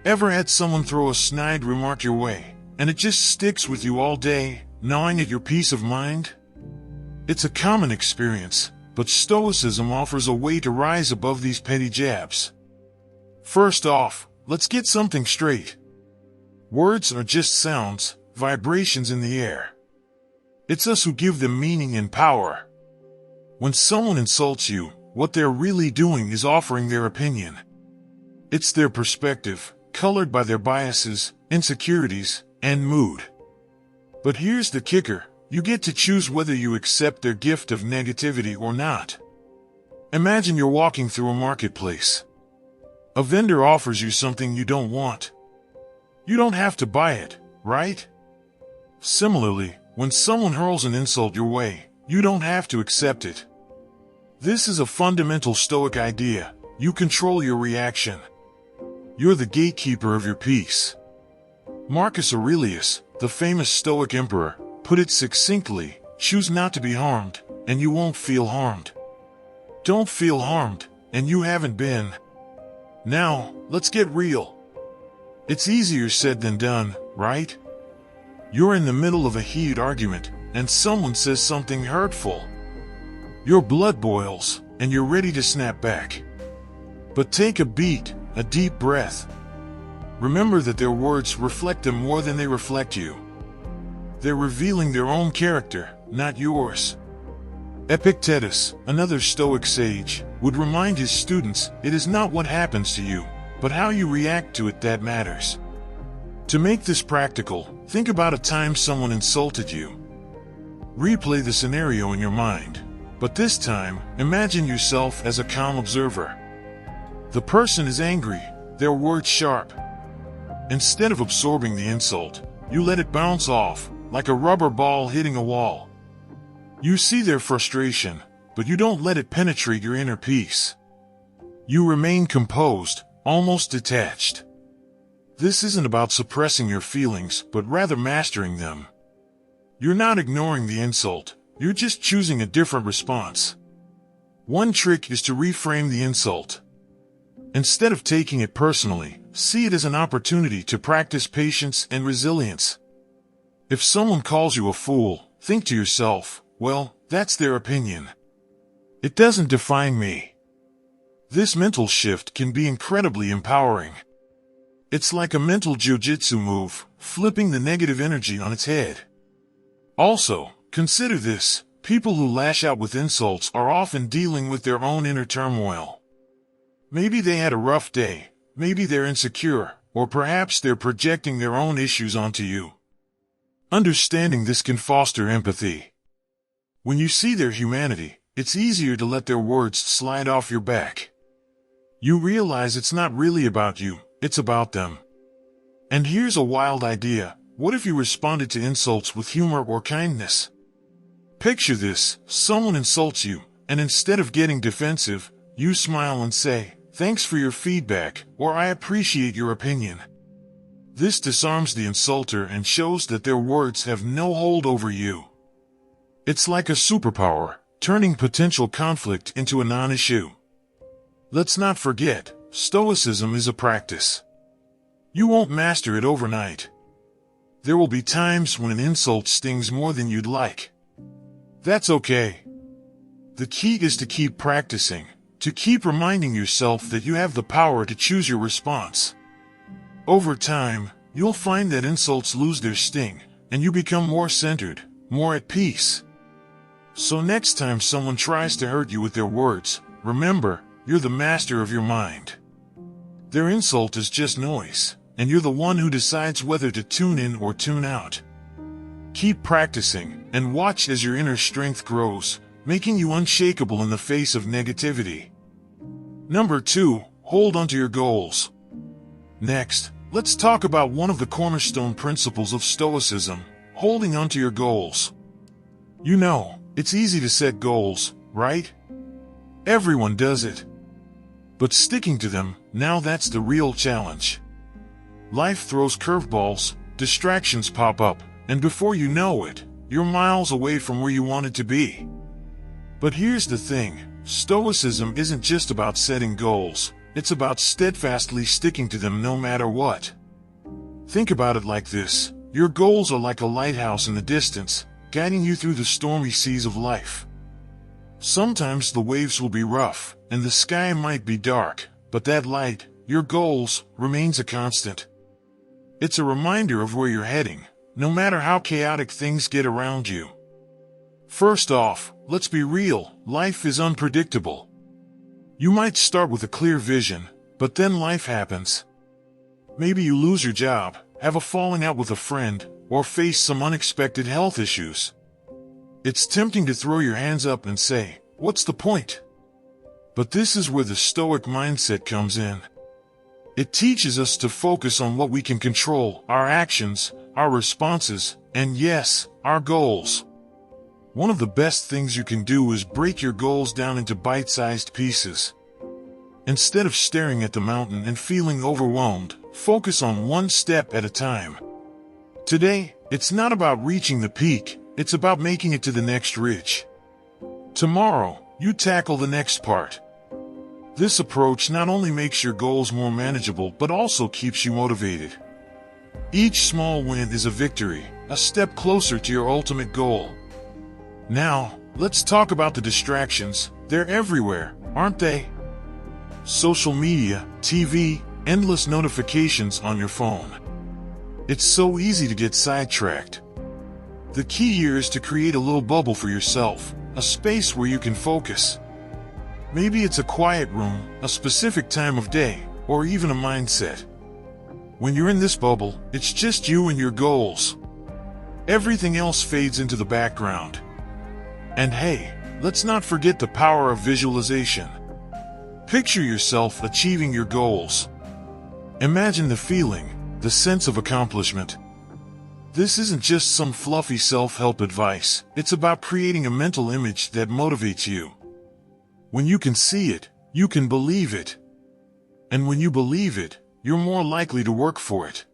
Ever had someone throw a snide remark your way, and it just sticks with you all day, gnawing at your peace of mind? It's a common experience, but Stoicism offers a way to rise above these petty jabs. First off, let's get something straight. Words are just sounds, vibrations in the air. It's us who give them meaning and power. When someone insults you, what they're really doing is offering their opinion. It's their perspective, colored by their biases, insecurities, and mood. But here's the kicker: you get to choose whether you accept their gift of negativity or not. Imagine you're walking through a marketplace. A vendor offers you something you don't want. You don't have to buy it, right? Similarly, when someone hurls an insult your way, you don't have to accept it. This is a fundamental Stoic idea: you control your reaction. You're the gatekeeper of your peace. Marcus Aurelius, the famous Stoic emperor, put it succinctly: choose not to be harmed, and you won't feel harmed. Don't feel harmed, and you haven't been. Now, let's get real. It's easier said than done, right? You're in the middle of a heated argument, and someone says something hurtful. Your blood boils, and you're ready to snap back. But take a beat, a deep breath. Remember that their words reflect them more than they reflect you. They're revealing their own character, not yours. Epictetus, another Stoic sage, would remind his students, it is not what happens to you, but how you react to it that matters. To make this practical, think about a time someone insulted you. Replay the scenario in your mind. But this time, imagine yourself as a calm observer. The person is angry, their words sharp. Instead of absorbing the insult, you let it bounce off, like a rubber ball hitting a wall. You see their frustration, but you don't let it penetrate your inner peace. You remain composed, almost detached. This isn't about suppressing your feelings, but rather mastering them. You're not ignoring the insult, you're just choosing a different response. One trick is to reframe the insult. Instead of taking it personally, see it as an opportunity to practice patience and resilience. If someone calls you a fool, think to yourself, well, that's their opinion. It doesn't define me. This mental shift can be incredibly empowering. It's like a mental jiu-jitsu move, flipping the negative energy on its head. Also, consider this, people who lash out with insults are often dealing with their own inner turmoil. Maybe they had a rough day, maybe they're insecure, or perhaps they're projecting their own issues onto you. Understanding this can foster empathy. When you see their humanity, it's easier to let their words slide off your back. You realize it's not really about you, it's about them. And here's a wild idea. What if you responded to insults with humor or kindness? Picture this, someone insults you, and instead of getting defensive, you smile and say, "Thanks for your feedback," or "I appreciate your opinion." This disarms the insulter and shows that their words have no hold over you. It's like a superpower, turning potential conflict into a non-issue. Let's not forget, Stoicism is a practice. You won't master it overnight. There will be times when an insult stings more than you'd like. That's okay. The key is to keep practicing, to keep reminding yourself that you have the power to choose your response. Over time, you'll find that insults lose their sting, and you become more centered, more at peace. So next time someone tries to hurt you with their words, remember, you're the master of your mind. Their insult is just noise, and you're the one who decides whether to tune in or tune out. Keep practicing, and watch as your inner strength grows, making you unshakable in the face of negativity. Number 2, hold on to your goals. Next, let's talk about one of the cornerstone principles of Stoicism, holding on to your goals. You know, it's easy to set goals, right? Everyone does it. But sticking to them, now that's the real challenge. Life throws curveballs, distractions pop up, and before you know it, you're miles away from where you wanted to be. But here's the thing, Stoicism isn't just about setting goals, it's about steadfastly sticking to them no matter what. Think about it like this, your goals are like a lighthouse in the distance, guiding you through the stormy seas of life. Sometimes the waves will be rough, and the sky might be dark, but that light, your goals, remains a constant. It's a reminder of where you're heading, no matter how chaotic things get around you. First off, let's be real, life is unpredictable. You might start with a clear vision, but then life happens. Maybe you lose your job, have a falling out with a friend, or face some unexpected health issues. It's tempting to throw your hands up and say, "What's the point?" But this is where the Stoic mindset comes in. It teaches us to focus on what we can control, our actions, our responses, and yes, our goals. One of the best things you can do is break your goals down into bite-sized pieces. Instead of staring at the mountain and feeling overwhelmed, focus on one step at a time. Today, it's not about reaching the peak, it's about making it to the next ridge. Tomorrow, you tackle the next part. This approach not only makes your goals more manageable but also keeps you motivated. Each small win is a victory, a step closer to your ultimate goal. Now, let's talk about the distractions. They're everywhere, aren't they? Social media, TV, endless notifications on your phone. It's so easy to get sidetracked. The key here is to create a little bubble for yourself, a space where you can focus. Maybe it's a quiet room, a specific time of day, or even a mindset. When you're in this bubble, it's just you and your goals. Everything else fades into the background. And hey, let's not forget the power of visualization. Picture yourself achieving your goals. Imagine the feeling, the sense of accomplishment. This isn't just some fluffy self-help advice. It's about creating a mental image that motivates you. When you can see it, you can believe it. And when you believe it, you're more likely to work for it.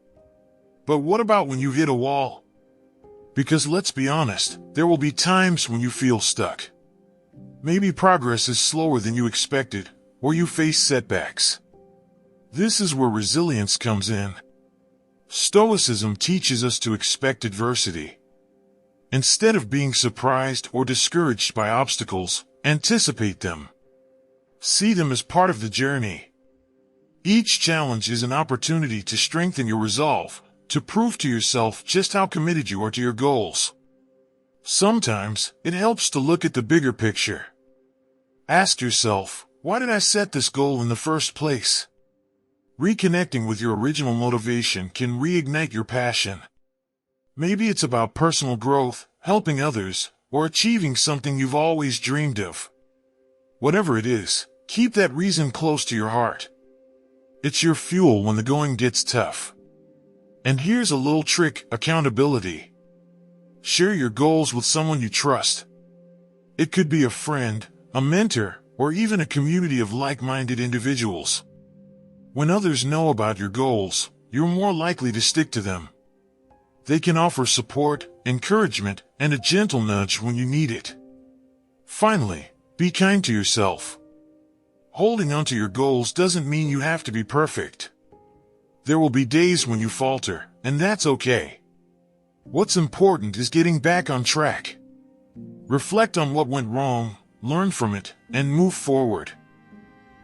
But what about when you hit a wall? Because let's be honest, there will be times when you feel stuck. Maybe progress is slower than you expected, or you face setbacks. This is where resilience comes in. Stoicism teaches us to expect adversity. Instead of being surprised or discouraged by obstacles, anticipate them. See them as part of the journey. Each challenge is an opportunity to strengthen your resolve, to prove to yourself just how committed you are to your goals. Sometimes, it helps to look at the bigger picture. Ask yourself, why did I set this goal in the first place? Reconnecting with your original motivation can reignite your passion. Maybe it's about personal growth, helping others, or achieving something you've always dreamed of. Whatever it is, keep that reason close to your heart. It's your fuel when the going gets tough. And here's a little trick: accountability. Share your goals with someone you trust. It could be a friend, a mentor, or even a community of like-minded individuals. When others know about your goals, you're more likely to stick to them. They can offer support, encouragement, and a gentle nudge when you need it. Finally, be kind to yourself. Holding on to your goals doesn't mean you have to be perfect. There will be days when you falter, and that's okay. What's important is getting back on track. Reflect on what went wrong, learn from it, and move forward.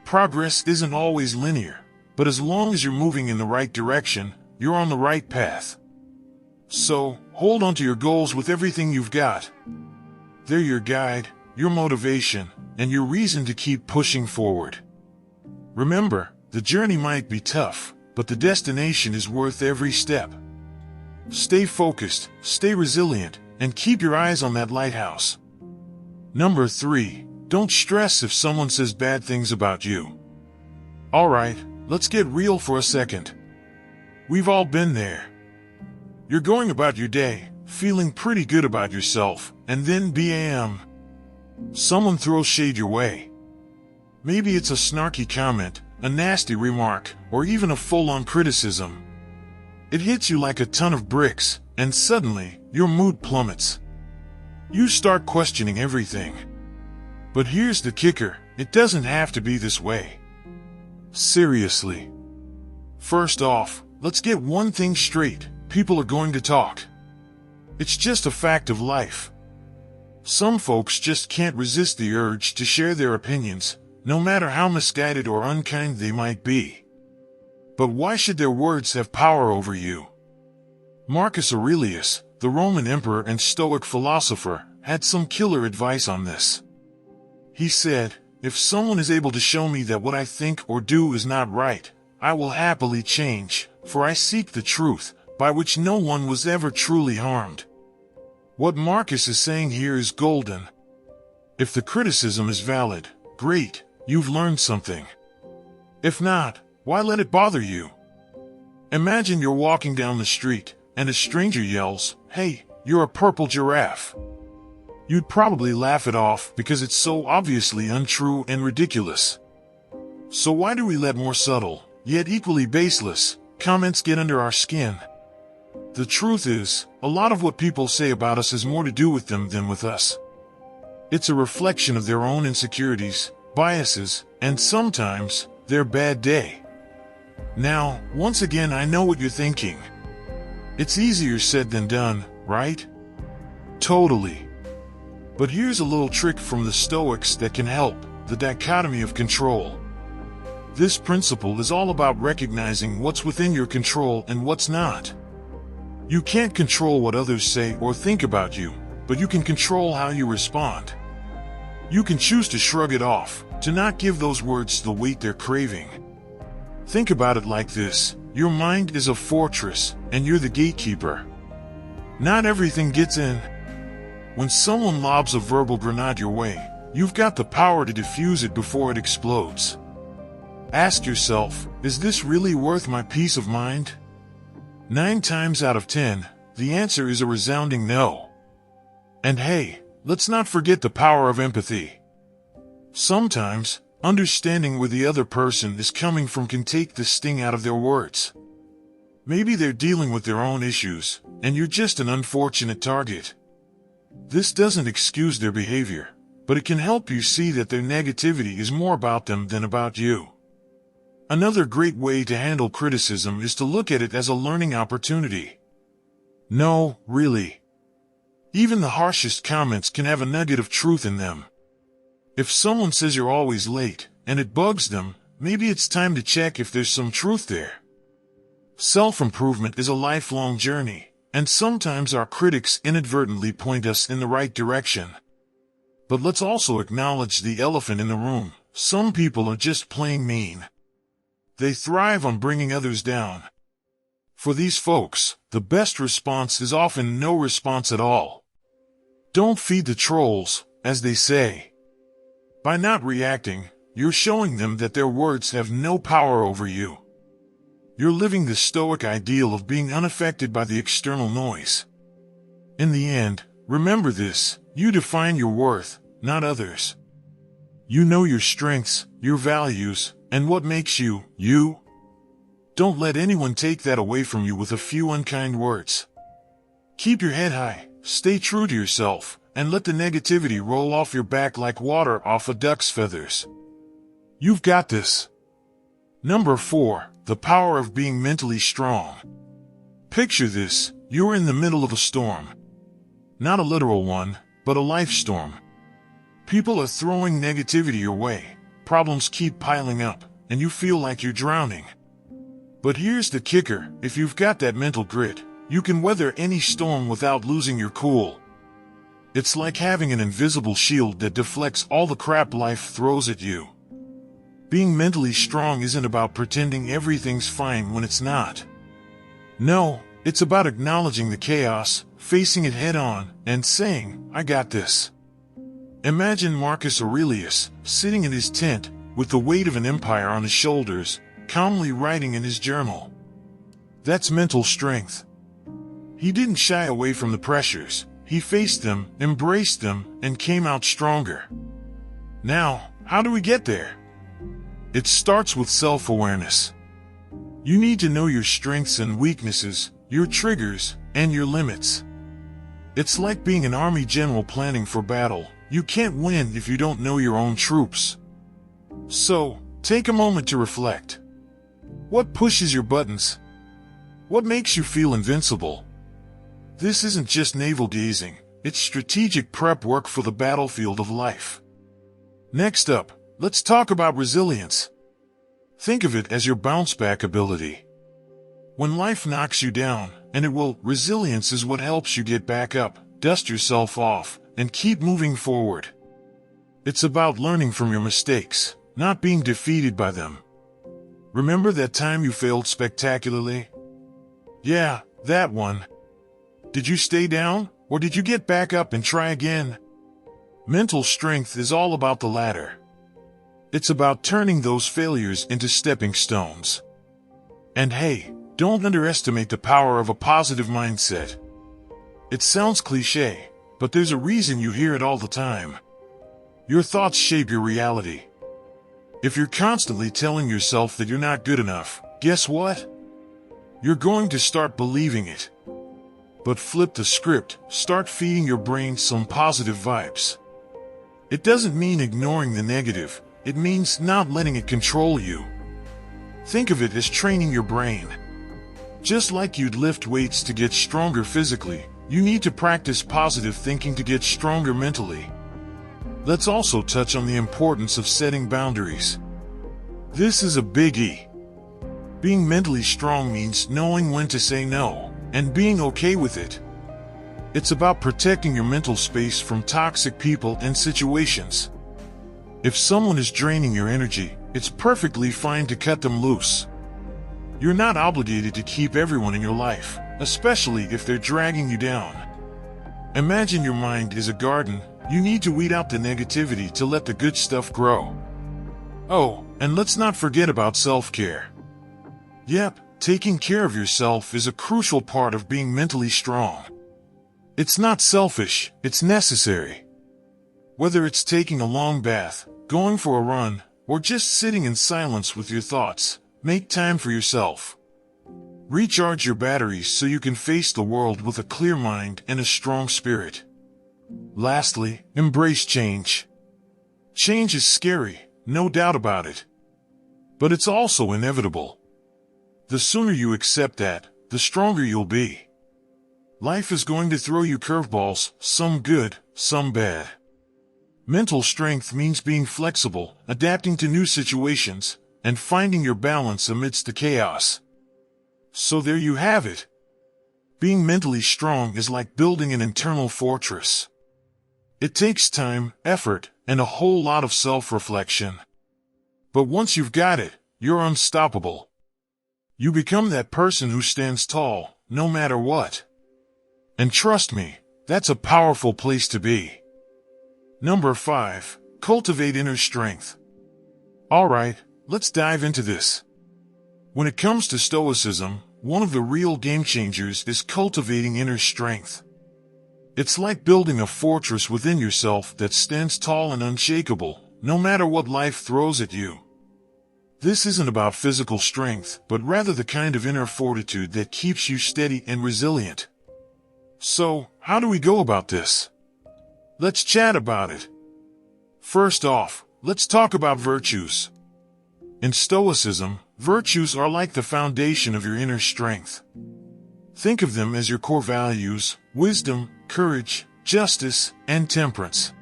Progress isn't always linear, but as long as you're moving in the right direction, you're on the right path. So, hold on to your goals with everything you've got. They're your guide, your motivation, and your reason to keep pushing forward. Remember, the journey might be tough, but the destination is worth every step. Stay focused, stay resilient, and keep your eyes on that lighthouse. Number 3, don't stress if someone says bad things about you. Alright, let's get real for a second. We've all been there. You're going about your day, feeling pretty good about yourself, and then bam! Someone throws shade your way. Maybe it's a snarky comment, a nasty remark, or even a full-on criticism. It hits you like a ton of bricks, and suddenly, your mood plummets. You start questioning everything. But here's the kicker: it doesn't have to be this way. Seriously. First off, let's get one thing straight: people are going to talk. It's just a fact of life. Some folks just can't resist the urge to share their opinions, no matter how misguided or unkind they might be. But why should their words have power over you? Marcus Aurelius, the Roman emperor and Stoic philosopher, had some killer advice on this. He said, "If someone is able to show me that what I think or do is not right, I will happily change, for I seek the truth, by which no one was ever truly harmed." What Marcus is saying here is golden. If the criticism is valid, great, you've learned something. If not, why let it bother you? Imagine you're walking down the street, and a stranger yells, "Hey, you're a purple giraffe." You'd probably laugh it off because it's so obviously untrue and ridiculous. So why do we let more subtle, yet equally baseless, comments get under our skin? The truth is, a lot of what people say about us has more to do with them than with us. It's a reflection of their own insecurities, biases, and sometimes, their bad day. Now, once again, I know what you're thinking. It's easier said than done, right? Totally. But here's a little trick from the Stoics that can help: the dichotomy of control. This principle is all about recognizing what's within your control and what's not. You can't control what others say or think about you, but you can control how you respond. You can choose to shrug it off, to not give those words the weight they're craving. Think about it like this: your mind is a fortress, and you're the gatekeeper. Not everything gets in. When someone lobs a verbal grenade your way, you've got the power to defuse it before it explodes. Ask yourself, is this really worth my peace of mind? 9 times out of 10, the answer is a resounding no. And hey, let's not forget the power of empathy. Sometimes, understanding where the other person is coming from can take the sting out of their words. Maybe they're dealing with their own issues, and you're just an unfortunate target. This doesn't excuse their behavior, but it can help you see that their negativity is more about them than about you. Another great way to handle criticism is to look at it as a learning opportunity. No, really. Even the harshest comments can have a nugget of truth in them. If someone says you're always late, and it bugs them, maybe it's time to check if there's some truth there. Self-improvement is a lifelong journey, and sometimes our critics inadvertently point us in the right direction. But let's also acknowledge the elephant in the room. Some people are just plain mean. They thrive on bringing others down. For these folks, the best response is often no response at all. Don't feed the trolls, as they say. By not reacting, you're showing them that their words have no power over you. You're living the Stoic ideal of being unaffected by the external noise. In the end, remember this: you define your worth, not others. You know your strengths, your values, and what makes you, you. Don't let anyone take that away from you with a few unkind words. Keep your head high, stay true to yourself, and let the negativity roll off your back like water off a duck's feathers. You've got this. Number 4, the power of being mentally strong. Picture this: you're in the middle of a storm. Not a literal one, but a life storm. People are throwing negativity your way, problems keep piling up, and you feel like you're drowning. But here's the kicker: if you've got that mental grit, you can weather any storm without losing your cool. It's like having an invisible shield that deflects all the crap life throws at you. Being mentally strong isn't about pretending everything's fine when it's not. No, it's about acknowledging the chaos, facing it head on, and saying, "I got this." Imagine Marcus Aurelius, sitting in his tent, with the weight of an empire on his shoulders, calmly writing in his journal. That's mental strength. He didn't shy away from the pressures. He faced them, embraced them, and came out stronger. Now, how do we get there? It starts with self-awareness. You need to know your strengths and weaknesses, your triggers, and your limits. It's like being an army general planning for battle. You can't win if you don't know your own troops. So, take a moment to reflect. What pushes your buttons? What makes you feel invincible? This isn't just navel-gazing, it's strategic prep work for the battlefield of life. Next up, let's talk about resilience. Think of it as your bounce-back ability. When life knocks you down, and it will, resilience is what helps you get back up, dust yourself off, and keep moving forward. It's about learning from your mistakes, not being defeated by them. Remember that time you failed spectacularly? Yeah, that one. Did you stay down, or did you get back up and try again? Mental strength is all about the latter. It's about turning those failures into stepping stones. And hey, don't underestimate the power of a positive mindset. It sounds cliché, but there's a reason you hear it all the time. Your thoughts shape your reality. If you're constantly telling yourself that you're not good enough, guess what? You're going to start believing it. But flip the script, start feeding your brain some positive vibes. It doesn't mean ignoring the negative, it means not letting it control you. Think of it as training your brain. Just like you'd lift weights to get stronger physically, you need to practice positive thinking to get stronger mentally. Let's also touch on the importance of setting boundaries. This is a biggie. Being mentally strong means knowing when to say no, and being okay with it. It's about protecting your mental space from toxic people and situations. If someone is draining your energy, it's perfectly fine to cut them loose. You're not obligated to keep everyone in your life, especially if they're dragging you down. Imagine your mind is a garden. You need to weed out the negativity to let the good stuff grow. Oh, and let's not forget about self-care. Yep, taking care of yourself is a crucial part of being mentally strong. It's not selfish, it's necessary. Whether it's taking a long bath, going for a run, or just sitting in silence with your thoughts, make time for yourself. Recharge your batteries so you can face the world with a clear mind and a strong spirit. Lastly, embrace change. Change is scary, no doubt about it. But it's also inevitable. The sooner you accept that, the stronger you'll be. Life is going to throw you curveballs, some good, some bad. Mental strength means being flexible, adapting to new situations, and finding your balance amidst the chaos. So there you have it. Being mentally strong is like building an internal fortress. It takes time, effort, and a whole lot of self-reflection. But once you've got it, you're unstoppable. You become that person who stands tall, no matter what. And trust me, that's a powerful place to be. Number 5. Cultivate inner strength. Alright, let's dive into this. When it comes to Stoicism, one of the real game changers is cultivating inner strength. It's like building a fortress within yourself that stands tall and unshakable, no matter what life throws at you. This isn't about physical strength, but rather the kind of inner fortitude that keeps you steady and resilient. So, how do we go about this? Let's chat about it. First off, let's talk about virtues. In Stoicism, virtues are like the foundation of your inner strength. Think of them as your core values: wisdom, courage, justice, and temperance.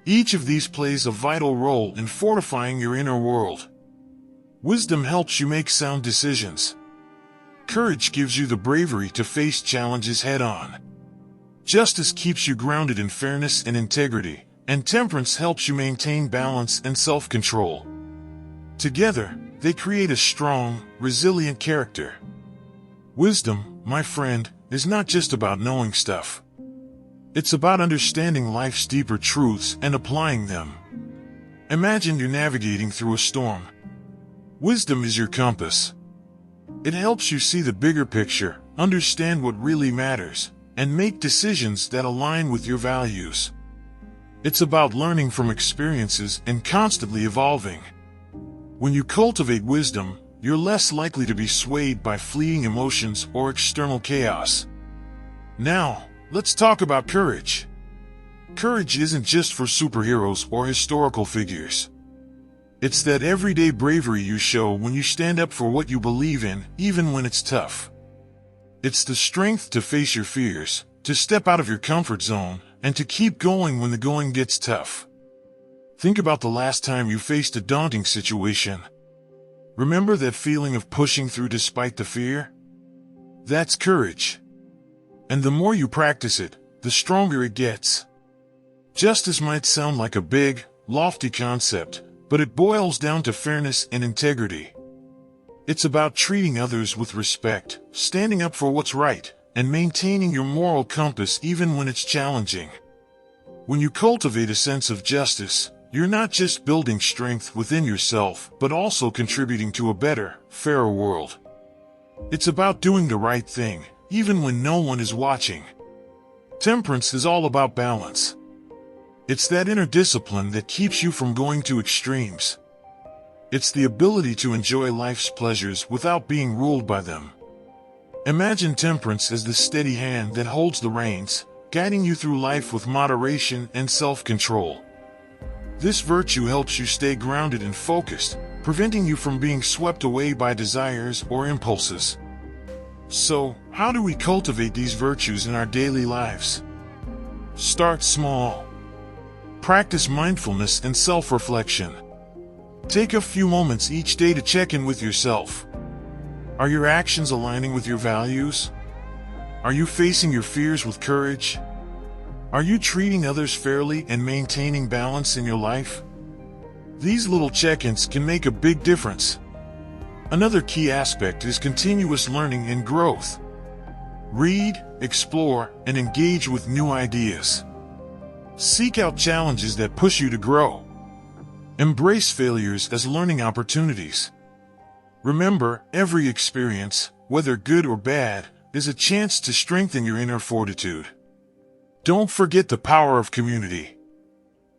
Each of these plays a vital role in fortifying your inner world. Wisdom helps you make sound decisions. Courage gives you the bravery to face challenges head-on. Justice keeps you grounded in fairness and integrity, and temperance helps you maintain balance and self-control. Together, they create a strong, resilient character. Wisdom, my friend, is not just about knowing stuff. It's about understanding life's deeper truths and applying them. Imagine you're navigating through a storm. Wisdom is your compass. It helps you see the bigger picture, understand what really matters, and make decisions that align with your values. It's about learning from experiences and constantly evolving. When you cultivate wisdom, you're less likely to be swayed by fleeting emotions or external chaos. Now, let's talk about courage. Courage isn't just for superheroes or historical figures. It's that everyday bravery you show when you stand up for what you believe in, even when it's tough. It's the strength to face your fears, to step out of your comfort zone, and to keep going when the going gets tough. Think about the last time you faced a daunting situation. Remember that feeling of pushing through despite the fear? That's courage. And the more you practice it, the stronger it gets. Justice might sound like a big, lofty concept, but it boils down to fairness and integrity. It's about treating others with respect, standing up for what's right, and maintaining your moral compass even when it's challenging. When you cultivate a sense of justice, you're not just building strength within yourself, but also contributing to a better, fairer world. It's about doing the right thing, even when no one is watching. Temperance is all about balance. It's that inner discipline that keeps you from going to extremes. It's the ability to enjoy life's pleasures without being ruled by them. Imagine temperance as the steady hand that holds the reins, guiding you through life with moderation and self-control. This virtue helps you stay grounded and focused, preventing you from being swept away by desires or impulses. So, how do we cultivate these virtues in our daily lives? Start small. Practice mindfulness and self-reflection. Take a few moments each day to check in with yourself. Are your actions aligning with your values? Are you facing your fears with courage? Are you treating others fairly and maintaining balance in your life? These little check-ins can make a big difference. Another key aspect is continuous learning and growth. Read, explore, and engage with new ideas. Seek out challenges that push you to grow. Embrace failures as learning opportunities. Remember, every experience, whether good or bad, is a chance to strengthen your inner fortitude. Don't forget the power of community.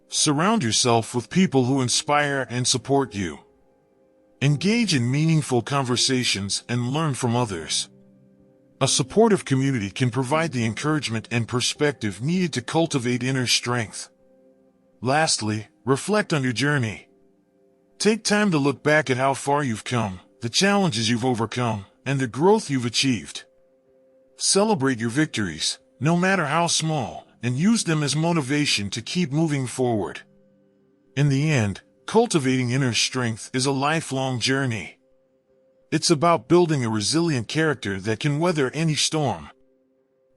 Surround yourself with people who inspire and support you. Engage in meaningful conversations and learn from others. A supportive community can provide the encouragement and perspective needed to cultivate inner strength. Lastly, reflect on your journey. Take time to look back at how far you've come, the challenges you've overcome, and the growth you've achieved. Celebrate your victories, no matter how small, and use them as motivation to keep moving forward. In the end, cultivating inner strength is a lifelong journey. It's about building a resilient character that can weather any storm.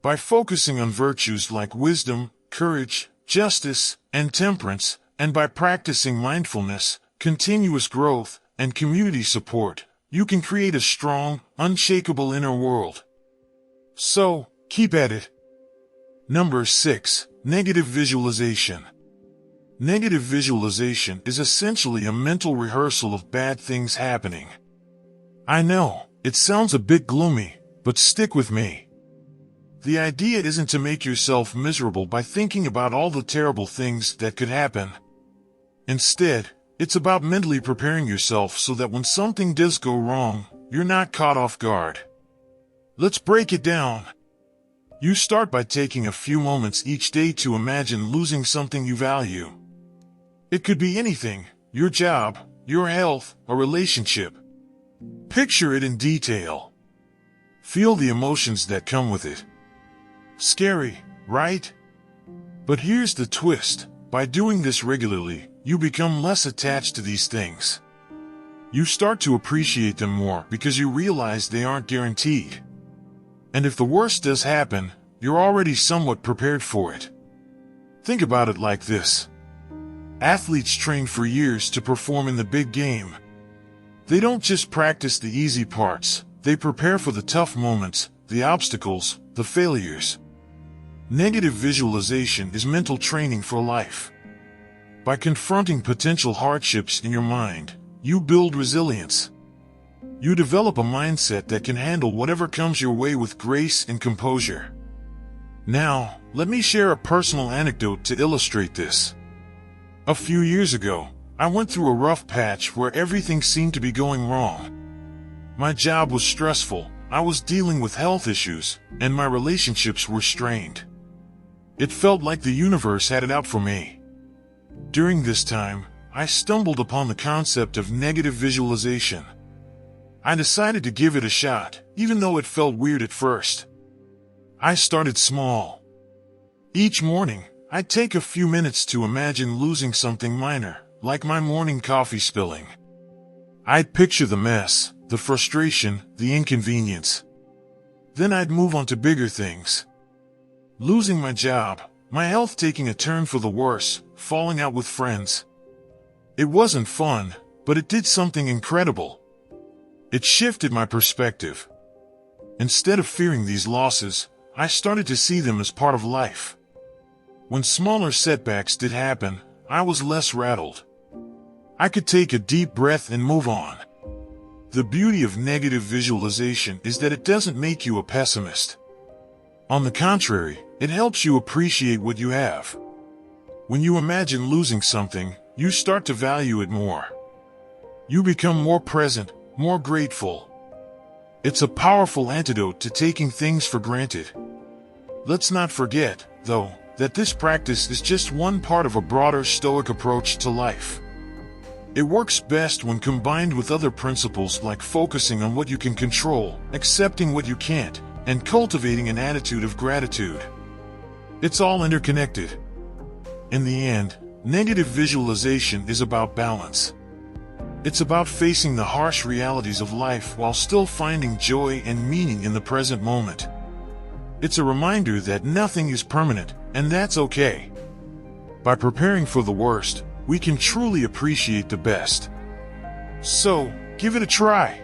By focusing on virtues like wisdom, courage, justice, and temperance, and by practicing mindfulness, continuous growth, and community support, you can create a strong, unshakable inner world. So, keep at it. Number 6. Negative visualization. Negative visualization is essentially a mental rehearsal of bad things happening. I know, it sounds a bit gloomy, but stick with me. The idea isn't to make yourself miserable by thinking about all the terrible things that could happen. Instead, it's about mentally preparing yourself so that when something does go wrong, you're not caught off guard. Let's break it down. You start by taking a few moments each day to imagine losing something you value. It could be anything: your job, your health, a relationship. Picture it in detail. Feel the emotions that come with it. Scary, right? But here's the twist. By doing this regularly, you become less attached to these things. You start to appreciate them more because you realize they aren't guaranteed. And if the worst does happen, you're already somewhat prepared for it. Think about it like this. Athletes train for years to perform in the big game. They don't just practice the easy parts, they prepare for the tough moments, the obstacles, the failures. Negative visualization is mental training for life. By confronting potential hardships in your mind, you build resilience. You develop a mindset that can handle whatever comes your way with grace and composure. Now, let me share a personal anecdote to illustrate this. A few years ago, I went through a rough patch where everything seemed to be going wrong. My job was stressful, I was dealing with health issues, and my relationships were strained. It felt like the universe had it out for me. During this time, I stumbled upon the concept of negative visualization. I decided to give it a shot, even though it felt weird at first. I started small. Each morning, I'd take a few minutes to imagine losing something minor, like my morning coffee spilling. I'd picture the mess, the frustration, the inconvenience. Then I'd move on to bigger things. Losing my job, my health taking a turn for the worse, falling out with friends. It wasn't fun, but it did something incredible. It shifted my perspective. Instead of fearing these losses, I started to see them as part of life. When smaller setbacks did happen, I was less rattled. I could take a deep breath and move on. The beauty of negative visualization is that it doesn't make you a pessimist. On the contrary, it helps you appreciate what you have. When you imagine losing something, you start to value it more. You become more present, more grateful. It's a powerful antidote to taking things for granted. Let's not forget, though, that this practice is just one part of a broader Stoic approach to life. It works best when combined with other principles like focusing on what you can control, accepting what you can't, and cultivating an attitude of gratitude. It's all interconnected. In the end, negative visualization is about balance. It's about facing the harsh realities of life while still finding joy and meaning in the present moment. It's a reminder that nothing is permanent, and that's okay. By preparing for the worst, we can truly appreciate the best. So, give it a try.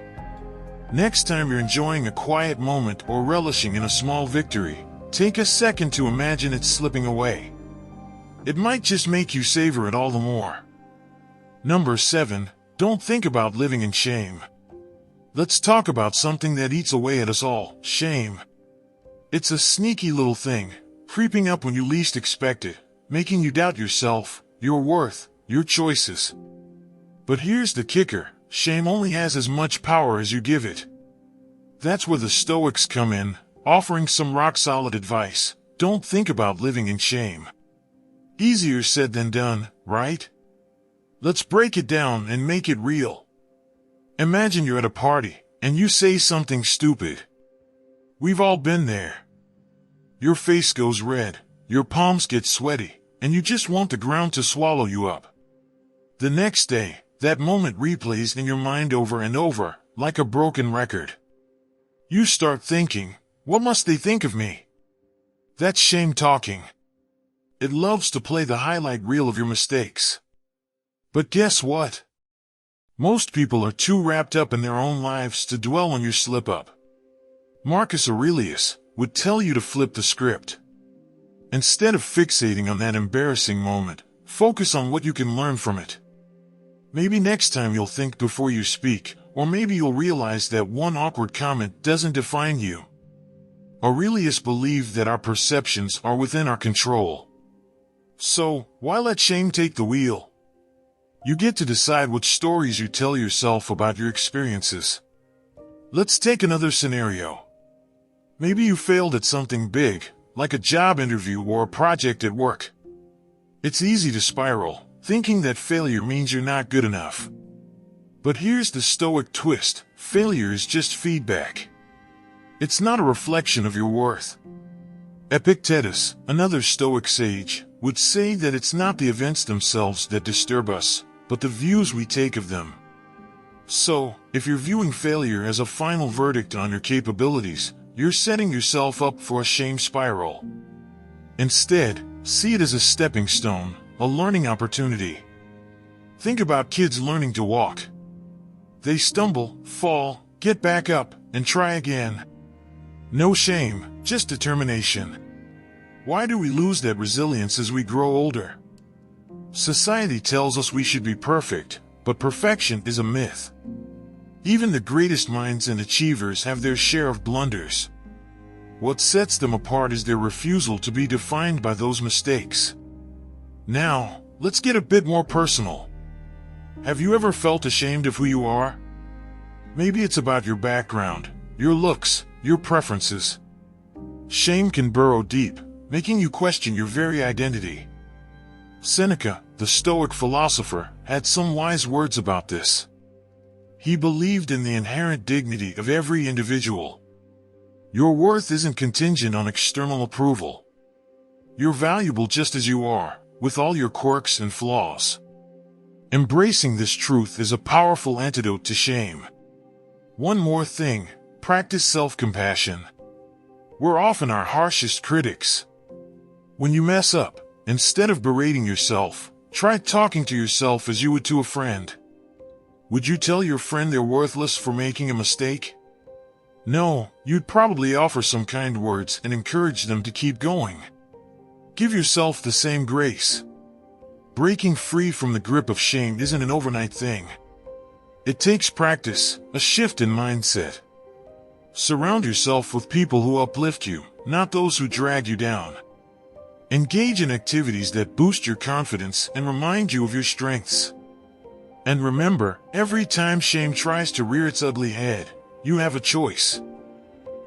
Next time you're enjoying a quiet moment or relishing in a small victory, take a second to imagine it slipping away. It might just make you savor it all the more. Number 7. Don't think about living in shame. let's talk about something that eats away at us all: shame. It's a sneaky little thing, creeping up when you least expect it, making you doubt yourself, your worth, your choices. But here's the kicker: shame only has as much power as you give it. That's where the Stoics come in, offering some rock-solid advice. Don't think about living in shame. Easier said than done, right? Let's break it down and make it real. Imagine you're at a party, and you say something stupid. We've all been there. Your face goes red, your palms get sweaty, and you just want the ground to swallow you up. The next day, that moment replays in your mind over and over, like a broken record. You start thinking, what must they think of me? That's shame talking. It loves to play the highlight reel of your mistakes. But guess what? Most people are too wrapped up in their own lives to dwell on your slip-up. Marcus Aurelius would tell you to flip the script. Instead of fixating on that embarrassing moment, focus on what you can learn from it. Maybe next time you'll think before you speak, or maybe you'll realize that one awkward comment doesn't define you. Aurelius believed that our perceptions are within our control. So, why let shame take the wheel? You get to decide which stories you tell yourself about your experiences. Let's take another scenario. Maybe you failed at something big, like a job interview or a project at work. It's easy to spiral, thinking that failure means you're not good enough. But here's the Stoic twist: failure is just feedback. It's not a reflection of your worth. Epictetus, another Stoic sage, would say that it's not the events themselves that disturb us, but the views we take of them. So, if you're viewing failure as a final verdict on your capabilities, you're setting yourself up for a shame spiral. Instead, see it as a stepping stone, a learning opportunity. Think about kids learning to walk. They stumble, fall, get back up, and try again. No shame, just determination. Why do we lose that resilience as we grow older? Society tells us we should be perfect, but perfection is a myth. Even the greatest minds and achievers have their share of blunders. What sets them apart is their refusal to be defined by those mistakes. Now, let's get a bit more personal. Have you ever felt ashamed of who you are? Maybe it's about your background, your looks, your preferences. Shame can burrow deep, making you question your very identity. Seneca, the Stoic philosopher, had some wise words about this. He believed in the inherent dignity of every individual. Your worth isn't contingent on external approval. You're valuable just as you are, with all your quirks and flaws. Embracing this truth is a powerful antidote to shame. One more thing: practice self-compassion. We're often our harshest critics. When you mess up, instead of berating yourself, try talking to yourself as you would to a friend. Would you tell your friend they're worthless for making a mistake? No, you'd probably offer some kind words and encourage them to keep going. Give yourself the same grace. Breaking free from the grip of shame isn't an overnight thing. It takes practice, a shift in mindset. Surround yourself with people who uplift you, not those who drag you down. Engage in activities that boost your confidence and remind you of your strengths. And remember, every time shame tries to rear its ugly head, you have a choice.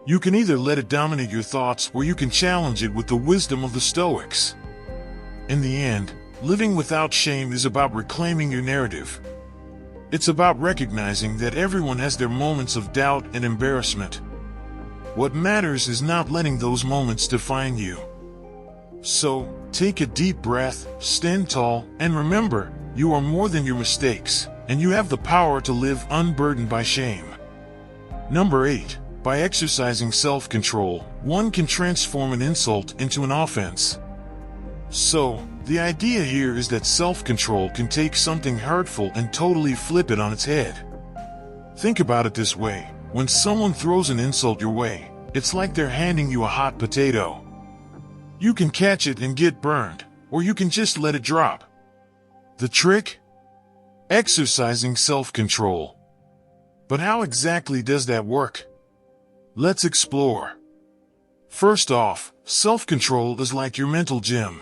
You can either let it dominate your thoughts, or you can challenge it with the wisdom of the Stoics. In the end, living without shame is about reclaiming your narrative. It's about recognizing that everyone has their moments of doubt and embarrassment. What matters is not letting those moments define you. So, take a deep breath, stand tall, and remember, you are more than your mistakes, and you have the power to live unburdened by shame. Number 8. By exercising self-control, one can transform an insult into an offense. So, the idea here is that self-control can take something hurtful and totally flip it on its head. Think about it this way: when someone throws an insult your way, it's like they're handing you a hot potato. You can catch it and get burned, or you can just let it drop. The trick? Exercising self-control. But how exactly does that work? Let's explore. First off, self-control is like your mental gym.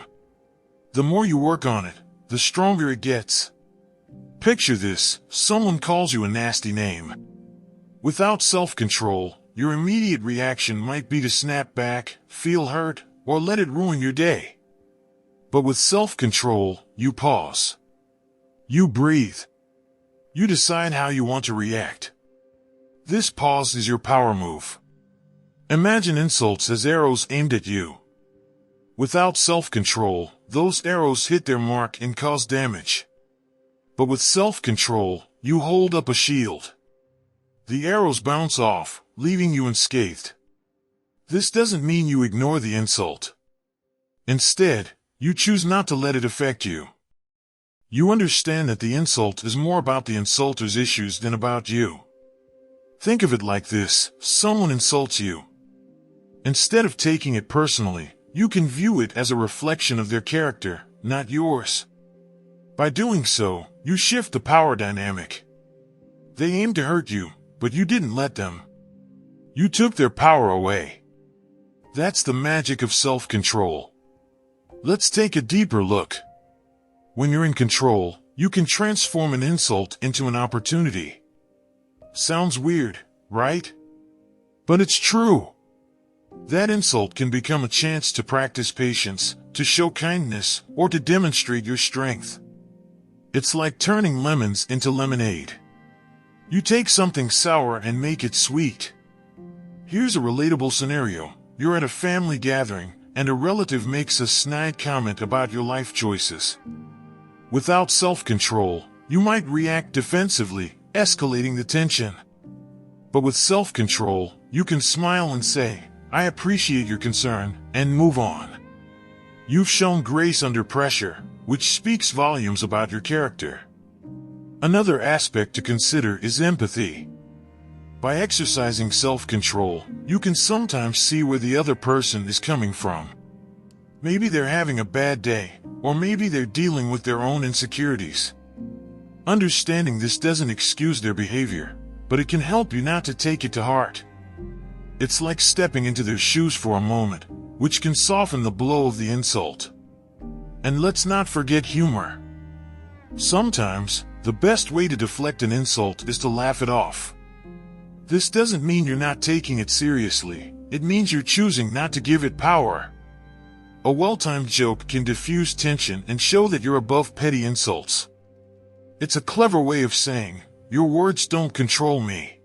The more you work on it, the stronger it gets. Picture this: someone calls you a nasty name. Without self-control, your immediate reaction might be to snap back, feel hurt, or let it ruin your day. But with self-control, you pause. You breathe. You decide how you want to react. This pause is your power move. Imagine insults as arrows aimed at you. Without self-control, those arrows hit their mark and cause damage. But with self-control, you hold up a shield. The arrows bounce off, leaving you unscathed. This doesn't mean you ignore the insult. Instead, you choose not to let it affect you. You understand that the insult is more about the insulter's issues than about you. Think of it like this: someone insults you. Instead of taking it personally, you can view it as a reflection of their character, not yours. By doing so, you shift the power dynamic. They aimed to hurt you, but you didn't let them. You took their power away. That's the magic of self-control. Let's take a deeper look. When you're in control, you can transform an insult into an opportunity. Sounds weird, right? But it's true. That insult can become a chance to practice patience, to show kindness, or to demonstrate your strength. It's like turning lemons into lemonade. You take something sour and make it sweet. Here's a relatable scenario. You're at a family gathering, and a relative makes a snide comment about your life choices. Without self-control, you might react defensively, escalating the tension. But with self-control, you can smile and say, "I appreciate your concern," and move on. You've shown grace under pressure, which speaks volumes about your character. Another aspect to consider is empathy. By exercising self-control, you can sometimes see where the other person is coming from. Maybe they're having a bad day, or maybe they're dealing with their own insecurities. Understanding this doesn't excuse their behavior, but it can help you not to take it to heart. It's like stepping into their shoes for a moment, which can soften the blow of the insult. And let's not forget humor. Sometimes, the best way to deflect an insult is to laugh it off. This doesn't mean you're not taking it seriously. It means you're choosing not to give it power. A well-timed joke can diffuse tension and show that you're above petty insults. It's a clever way of saying, "Your words don't control me."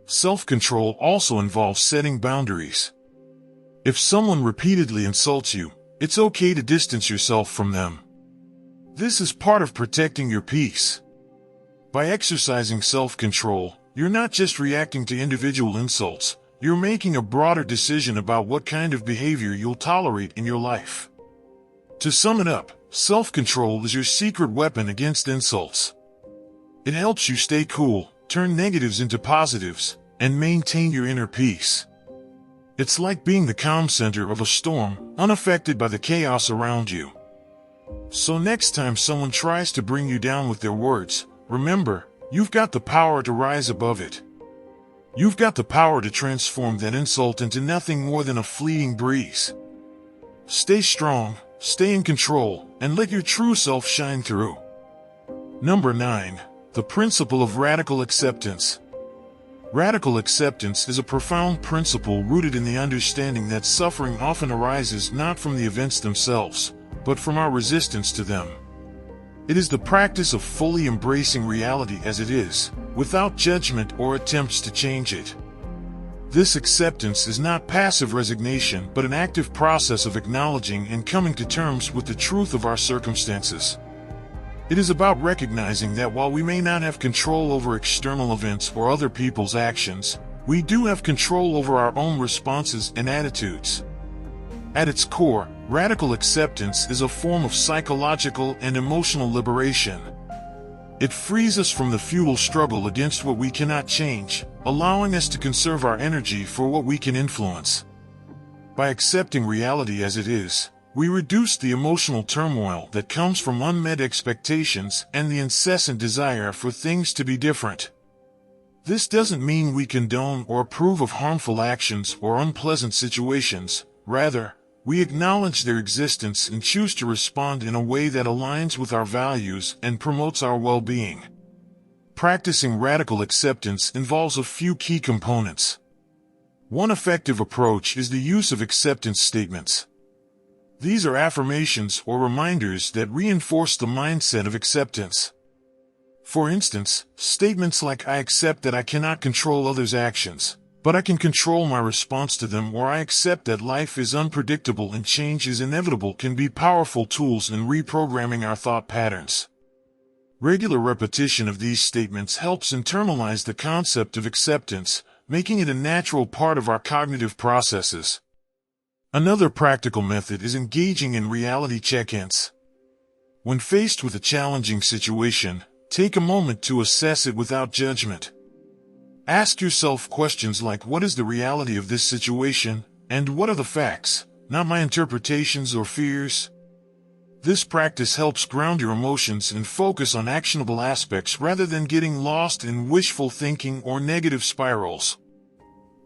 Self-control also involves setting boundaries. If someone repeatedly insults you, it's okay to distance yourself from them. This is part of protecting your peace. By exercising self-control, you're not just reacting to individual insults, you're making a broader decision about what kind of behavior you'll tolerate in your life. To sum it up, self-control is your secret weapon against insults. It helps you stay cool, turn negatives into positives, and maintain your inner peace. It's like being the calm center of a storm, unaffected by the chaos around you. So next time someone tries to bring you down with their words, remember, you've got the power to rise above it. You've got the power to transform that insult into nothing more than a fleeting breeze. Stay strong, stay in control, and let your true self shine through. Number 9. The principle of radical acceptance. Radical acceptance is a profound principle rooted in the understanding that suffering often arises not from the events themselves, but from our resistance to them. It is the practice of fully embracing reality as it is, without judgment or attempts to change it. This acceptance is not passive resignation but an active process of acknowledging and coming to terms with the truth of our circumstances. It is about recognizing that while we may not have control over external events or other people's actions, we do have control over our own responses and attitudes. At its core, radical acceptance is a form of psychological and emotional liberation. It frees us from the futile struggle against what we cannot change, allowing us to conserve our energy for what we can influence. By accepting reality as it is, we reduce the emotional turmoil that comes from unmet expectations and the incessant desire for things to be different. This doesn't mean we condone or approve of harmful actions or unpleasant situations. Rather, we acknowledge their existence and choose to respond in a way that aligns with our values and promotes our well-being. Practicing radical acceptance involves a few key components. One effective approach is the use of acceptance statements. These are affirmations or reminders that reinforce the mindset of acceptance. For instance, statements like "I accept that I cannot control others' actions, but I can control my response to them," or "I accept that life is unpredictable and change is inevitable," can be powerful tools in reprogramming our thought patterns. Regular repetition of these statements helps internalize the concept of acceptance, making it a natural part of our cognitive processes. Another practical method is engaging in reality check-ins. When faced with a challenging situation, take a moment to assess it without judgment. Ask yourself questions like, "What is the reality of this situation, and what are the facts, not my interpretations or fears?" This practice helps ground your emotions and focus on actionable aspects rather than getting lost in wishful thinking or negative spirals.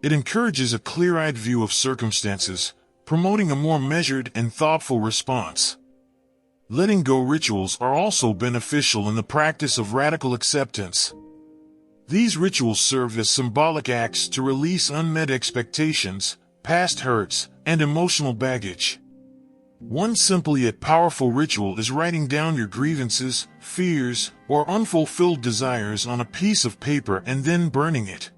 It encourages a clear-eyed view of circumstances, promoting a more measured and thoughtful response. Letting go rituals are also beneficial in the practice of radical acceptance. These rituals serve as symbolic acts to release unmet expectations, past hurts, and emotional baggage. One simple yet powerful ritual is writing down your grievances, fears, or unfulfilled desires on a piece of paper and then burning it.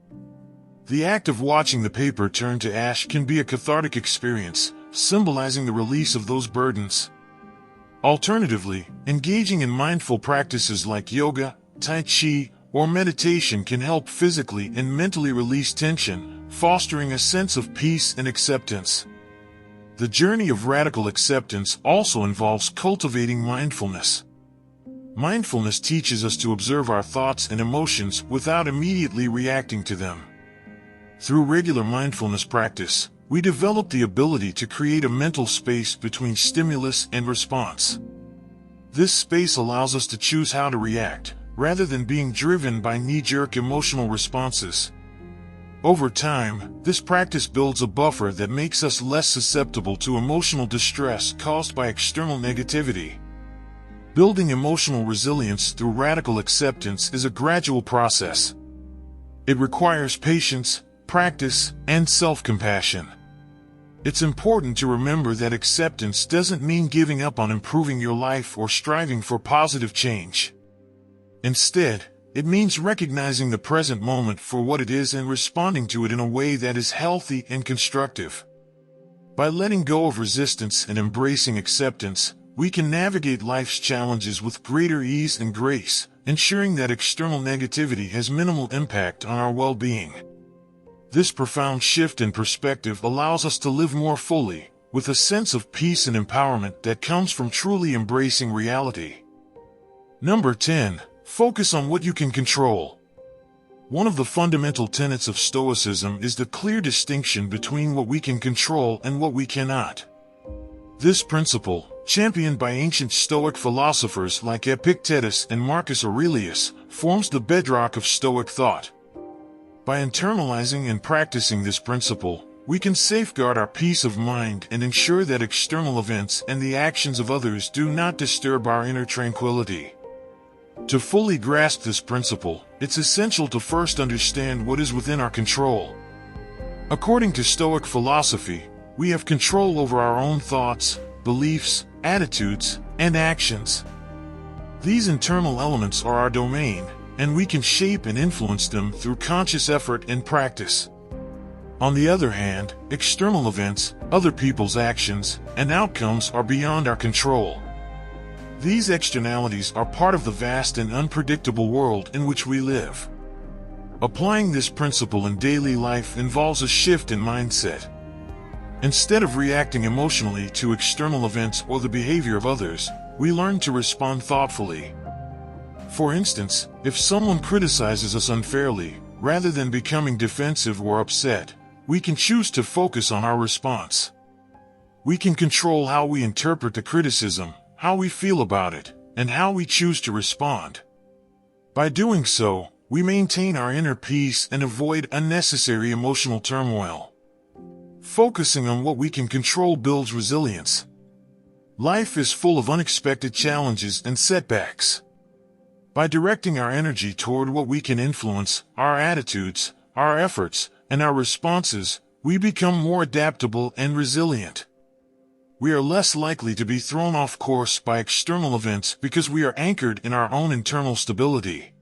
The act of watching the paper turn to ash can be a cathartic experience, symbolizing the release of those burdens. Alternatively, engaging in mindful practices like yoga, tai chi, or meditation can help physically and mentally release tension, fostering a sense of peace and acceptance. The journey of radical acceptance also involves cultivating mindfulness. Mindfulness teaches us to observe our thoughts and emotions without immediately reacting to them. Through regular mindfulness practice, we develop the ability to create a mental space between stimulus and response. This space allows us to choose how to react, rather than being driven by knee-jerk emotional responses. Over time, this practice builds a buffer that makes us less susceptible to emotional distress caused by external negativity. Building emotional resilience through radical acceptance is a gradual process. It requires patience, practice, and self-compassion. It's important to remember that acceptance doesn't mean giving up on improving your life or striving for positive change. Instead, it means recognizing the present moment for what it is and responding to it in a way that is healthy and constructive. By letting go of resistance and embracing acceptance, we can navigate life's challenges with greater ease and grace, ensuring that external negativity has minimal impact on our well-being. This profound shift in perspective allows us to live more fully, with a sense of peace and empowerment that comes from truly embracing reality. Number 10. Focus on what you can control. One of the fundamental tenets of Stoicism is the clear distinction between what we can control and what we cannot. This principle, championed by ancient Stoic philosophers like Epictetus and Marcus Aurelius, forms the bedrock of Stoic thought. By internalizing and practicing this principle, we can safeguard our peace of mind and ensure that external events and the actions of others do not disturb our inner tranquility. To fully grasp this principle, it's essential to first understand what is within our control. According to Stoic philosophy, we have control over our own thoughts, beliefs, attitudes, and actions. These internal elements are our domain, and we can shape and influence them through conscious effort and practice. On the other hand, external events, other people's actions, and outcomes are beyond our control. These externalities are part of the vast and unpredictable world in which we live. Applying this principle in daily life involves a shift in mindset. Instead of reacting emotionally to external events or the behavior of others, we learn to respond thoughtfully. For instance, if someone criticizes us unfairly, rather than becoming defensive or upset, we can choose to focus on our response. We can control how we interpret the criticism, how we feel about it, and how we choose to respond. By doing so, we maintain our inner peace and avoid unnecessary emotional turmoil. Focusing on what we can control builds resilience. Life is full of unexpected challenges and setbacks. By directing our energy toward what we can influence, our attitudes, our efforts, and our responses, we become more adaptable and resilient. We are less likely to be thrown off course by external events because we are anchored in our own internal stability.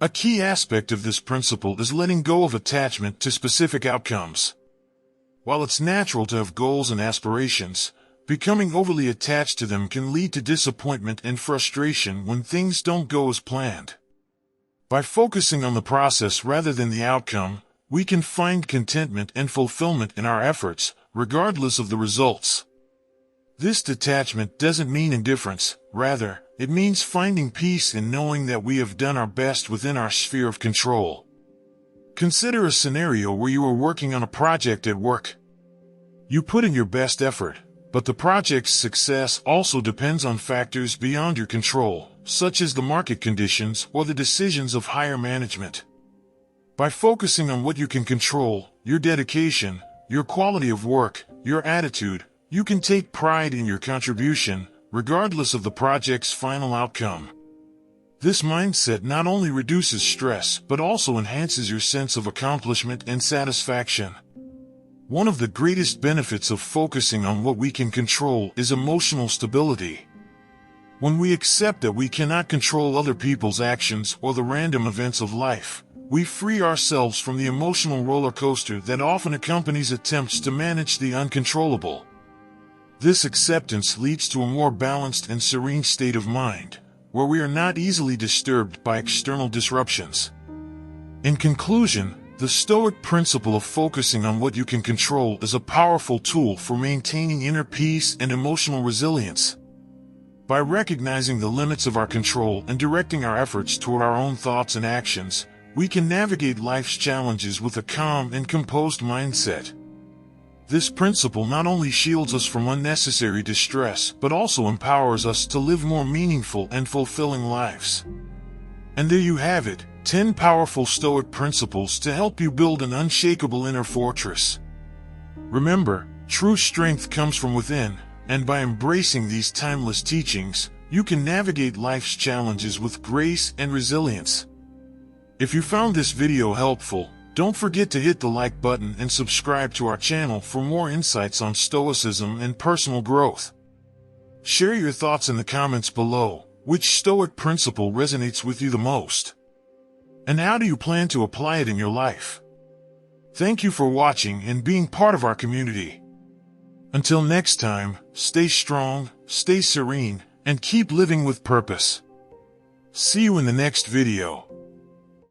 A key aspect of this principle is letting go of attachment to specific outcomes. While it's natural to have goals and aspirations, becoming overly attached to them can lead to disappointment and frustration when things don't go as planned. By focusing on the process rather than the outcome, we can find contentment and fulfillment in our efforts, regardless of the results. This detachment doesn't mean indifference, rather, it means finding peace in knowing that we have done our best within our sphere of control. Consider a scenario where you are working on a project at work. You put in your best effort, but the project's success also depends on factors beyond your control, such as the market conditions or the decisions of higher management. By focusing on what you can control, your dedication, your quality of work, your attitude, you can take pride in your contribution, regardless of the project's final outcome. This mindset not only reduces stress but also enhances your sense of accomplishment and satisfaction. One of the greatest benefits of focusing on what we can control is emotional stability. When we accept that we cannot control other people's actions or the random events of life, we free ourselves from the emotional roller coaster that often accompanies attempts to manage the uncontrollable. This acceptance leads to a more balanced and serene state of mind, where we are not easily disturbed by external disruptions. In conclusion, the Stoic principle of focusing on what you can control is a powerful tool for maintaining inner peace and emotional resilience. By recognizing the limits of our control and directing our efforts toward our own thoughts and actions, we can navigate life's challenges with a calm and composed mindset. This principle not only shields us from unnecessary distress, but also empowers us to live more meaningful and fulfilling lives. And there you have it, 10 powerful Stoic principles to help you build an unshakable inner fortress. Remember, true strength comes from within, and by embracing these timeless teachings, you can navigate life's challenges with grace and resilience. If you found this video helpful, don't forget to hit the like button and subscribe to our channel for more insights on Stoicism and personal growth. Share your thoughts in the comments below. Which Stoic principle resonates with you the most? And how do you plan to apply it in your life? Thank you for watching and being part of our community. Until next time, stay strong, stay serene, and keep living with purpose. See you in the next video.